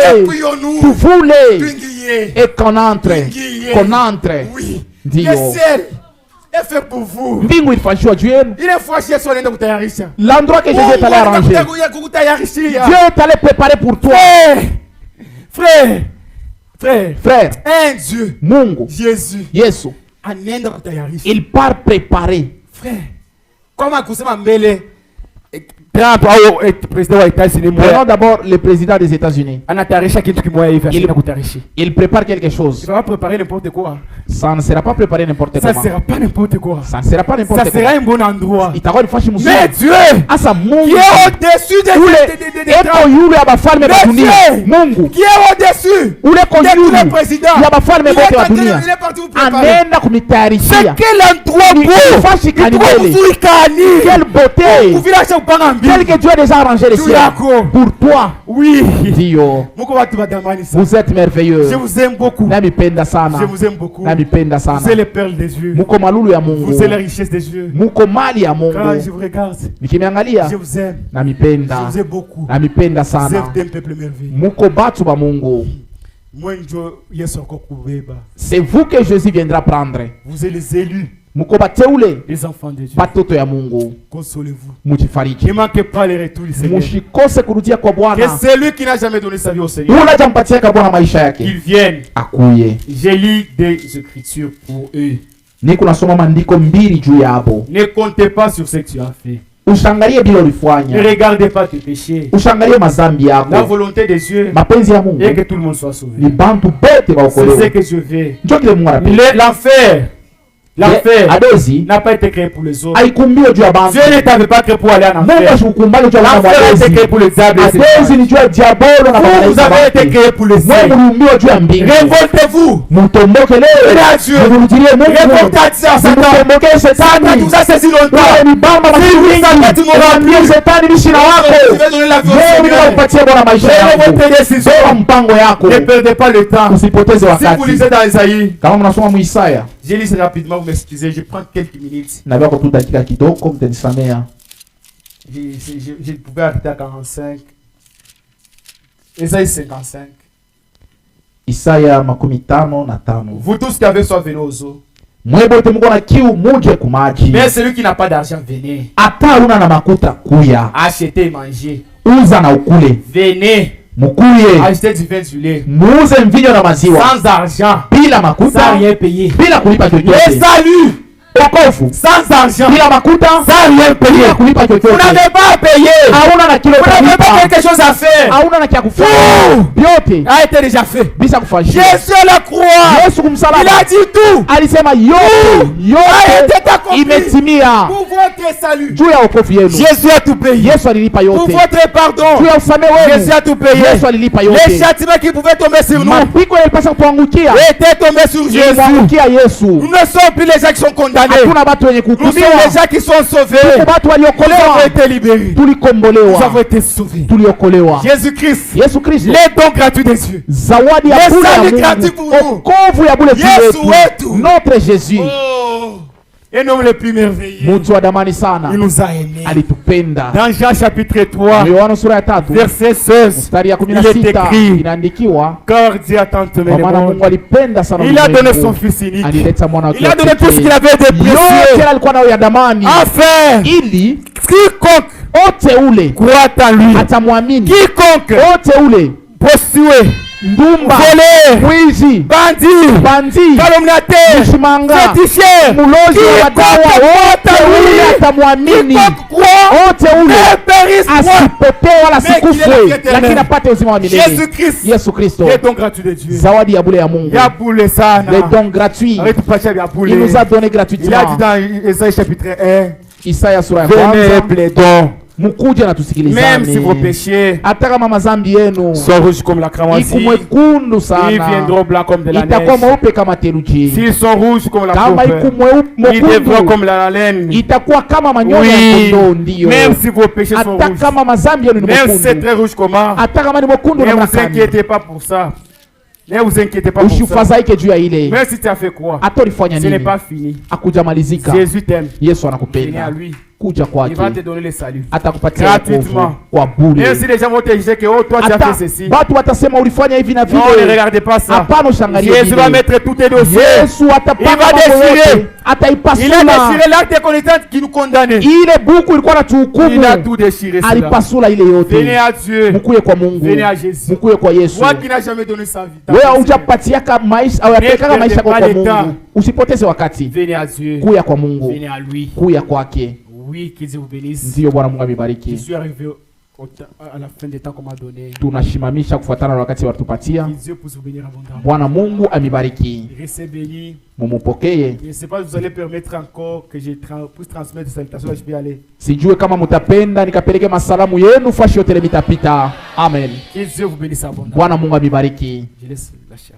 Et qu'on entre. Ndio. est fait pour vous. Mbingu ilifanywa juu yenu. Ile fois Yesu anaenda kutayarisha. L'endroit que Jésus est allé arranger. Dieu est allé préparer pour toi. Frère. Un Dieu. Mungu. Jésus. Yesu. Anaenda kutayarisha. Il part préparer. Frère. Kama kusema mbele Trump au président des États-Unis. Prenons d'abord le président des États-Unis. Il prépare quelque chose. Il va préparer n'importe quoi. Ça ne sera pas préparé n'importe Ça comment. ne sera pas n'importe quoi. Ça ne sera pas n'importe Ça quoi. sera un bon endroit. Mais Dieu, qui qui est au-dessus des Mungu, qui est au-dessus de tous les présidents. Il est parti vous préparer. C'est quel endroit beau. Quelle beauté. Tel que Dieu a déjà arrangé les cieux. Pour toi. Oui. Dio. Vous êtes merveilleux. Je vous aime beaucoup. Je vous aime beaucoup. Vous êtes les perles des yeux. Vous êtes les richesses des yeux. Quand je vous regarde, je vous aime. Je vous aime beaucoup. Vous êtes un peuple merveilleux. C'est vous que Jésus viendra prendre. Vous êtes les élus. Les enfants de Dieu. Consolez-vous. Ne manquez pas les retours du Seigneur. Que celui qui n'a jamais donné sa vie au Seigneur, qu'il vienne. J'ai lu des écritures pour eux. Ne comptez pas sur ce que tu as fait. Ne regardez pas tes péchés. La volonté de Dieu est que tout le monde soit sauvé. C'est ce que je veux. L'enfer n'a pas été créé pour les autres. Dieu ne t'avait pas créé pour aller en enfer. L'enfer a été créé pour les diables. Vous avez été créé pour les saints. Révoltez-vous. Révoltez à Satan vous a saisi longtemps. Tu veux donner la vie au Seigneur. Ne perdez pas le temps. Si vous lisez dans Isaïe, je lis rapidement, vous m'excusez, je prends quelques minutes. Je pouvais arrêter à 45. Isaïe 55. Vous tous qui avez soif, venez aux eaux. Mais celui qui n'a pas d'argent, venez. Achetez et mangez. Venez. Acheter du vin du lait. Sans argent. Sans rien payer. Et salut. Sans argent. Sans rien payer. Vous n'avez pas à payer. Vous n'avez pas quelque chose à faire. Tout a été déjà fait. Jésus à la croix. Il a dit tout. Tout a été accompli pour votre salut. Jésus a tout payé. Pour votre pardon. Jésus a tout payé. Les châtiments qui pouvaient tomber sur nous étaient tombés sur Jésus. Nous ne sommes plus les gens qui sont condamnés. Nous sommes les gens qui sont sauvés. Nous avons été libérés. Nous avons été sauvés. Jésus-Christ, les dons gratuits des cieux. Les saluts gratuits pour nous. Notre Jésus. Et l'homme le plus merveilleux. Il nous a aimés. Dans Jean chapitre 3, verset 16, il est écrit: car Dieu a tant aimé le monde, il a donné son Fils unique. Il a donné tout ce qu'il avait de précieux, afin quiconque croit en lui, quiconque possède, ndumba, voler, bandit, calomniateur, féticheur, mulozi wa dawa, wote atamwamini, wote ule asipotea wala sikufwe, lakini apate uzima wa milele. Yesu Kristo, zawadi ya bure ya Mungu, les dons gratuits, il nous a donné gratuitement. Il a dit dans Isaïe chapitre 1, Isaya sura ya venez plaidons, mukuje na tusikilizane. Même si vos péchés hata kama mazambi yenu sont rouges comme la cramoisi, ikumwekundu sana, ils viendront blancs comme de la neige. Itakuwa mweupe kama theluji. S'ils sont rouges comme la kama pourpre, ils devront comme la laine. Itakuwa kama manyoya ya kondoo. Ndio, même si vos péchés sont rouges, hata kama mazambi yenu ni même mwekundu, si c'est très rouge comment, hata kama ni mwekundu ne na vous inquiétez pas pour ça. Ne vous inquiétez pas pour ça. Usifadhaike juu ya ile. Même si tu as fait quoi, atorifanya ce n'est nini, pas fini. akujamalizika. Jésus t'aime. Yesu Venez anakupenda. à lui. Kuja kwake, il va te donner le salut atakupatia gratuitement kwa bure. Même si les gens vont te juger que oh, toi tu as fait ceci, watu watasema ulifanya hivi na vile, non, ne regardez pas ça. Hapana, ushangalie. Jésus va mettre tous tes dossiers. Yesu atapanga, il va déchirer, ataipasula. il a déchiré l'acte de connaissance qui nous condamnait. Ile buku ilikuwa natuhukumu, il a tout déchiré. Alipasula ile yote. Venez à Dieu, mkuye kwa Mungu, venez à Jésus, mkuye kwa Yesu. Moi qui n'a jamais donné sa vie, wewe hujapatiaka maisha au yapeleka maisha kwa Mungu, usipoteze wakati. Venez à Dieu, kuya kwa Mungu, venez à lui, kuya kwake. Oui, que Dieu vous bénisse. Ndiyo, Bwana Mungu amebariki. Je suis arrivé à la fin des temps qu'on m'a donné. Tunashimamisha kufuatana na wakati walitupatia. Que Dieu puisse vous bénir abondamment. Bwana Mungu amebariki. Restez bénis. Mumupokee. Je ne sais pas si vous allez permettre encore que je puisse transmettre des salutations. Là, je peux y aller. Sijue kama mutapenda nikapeleke masalamu yenu fashi yote mitapita. Amen. Que Dieu vous bénisse abondamment. Bwana Mungu amebariki. Je laisse la chef.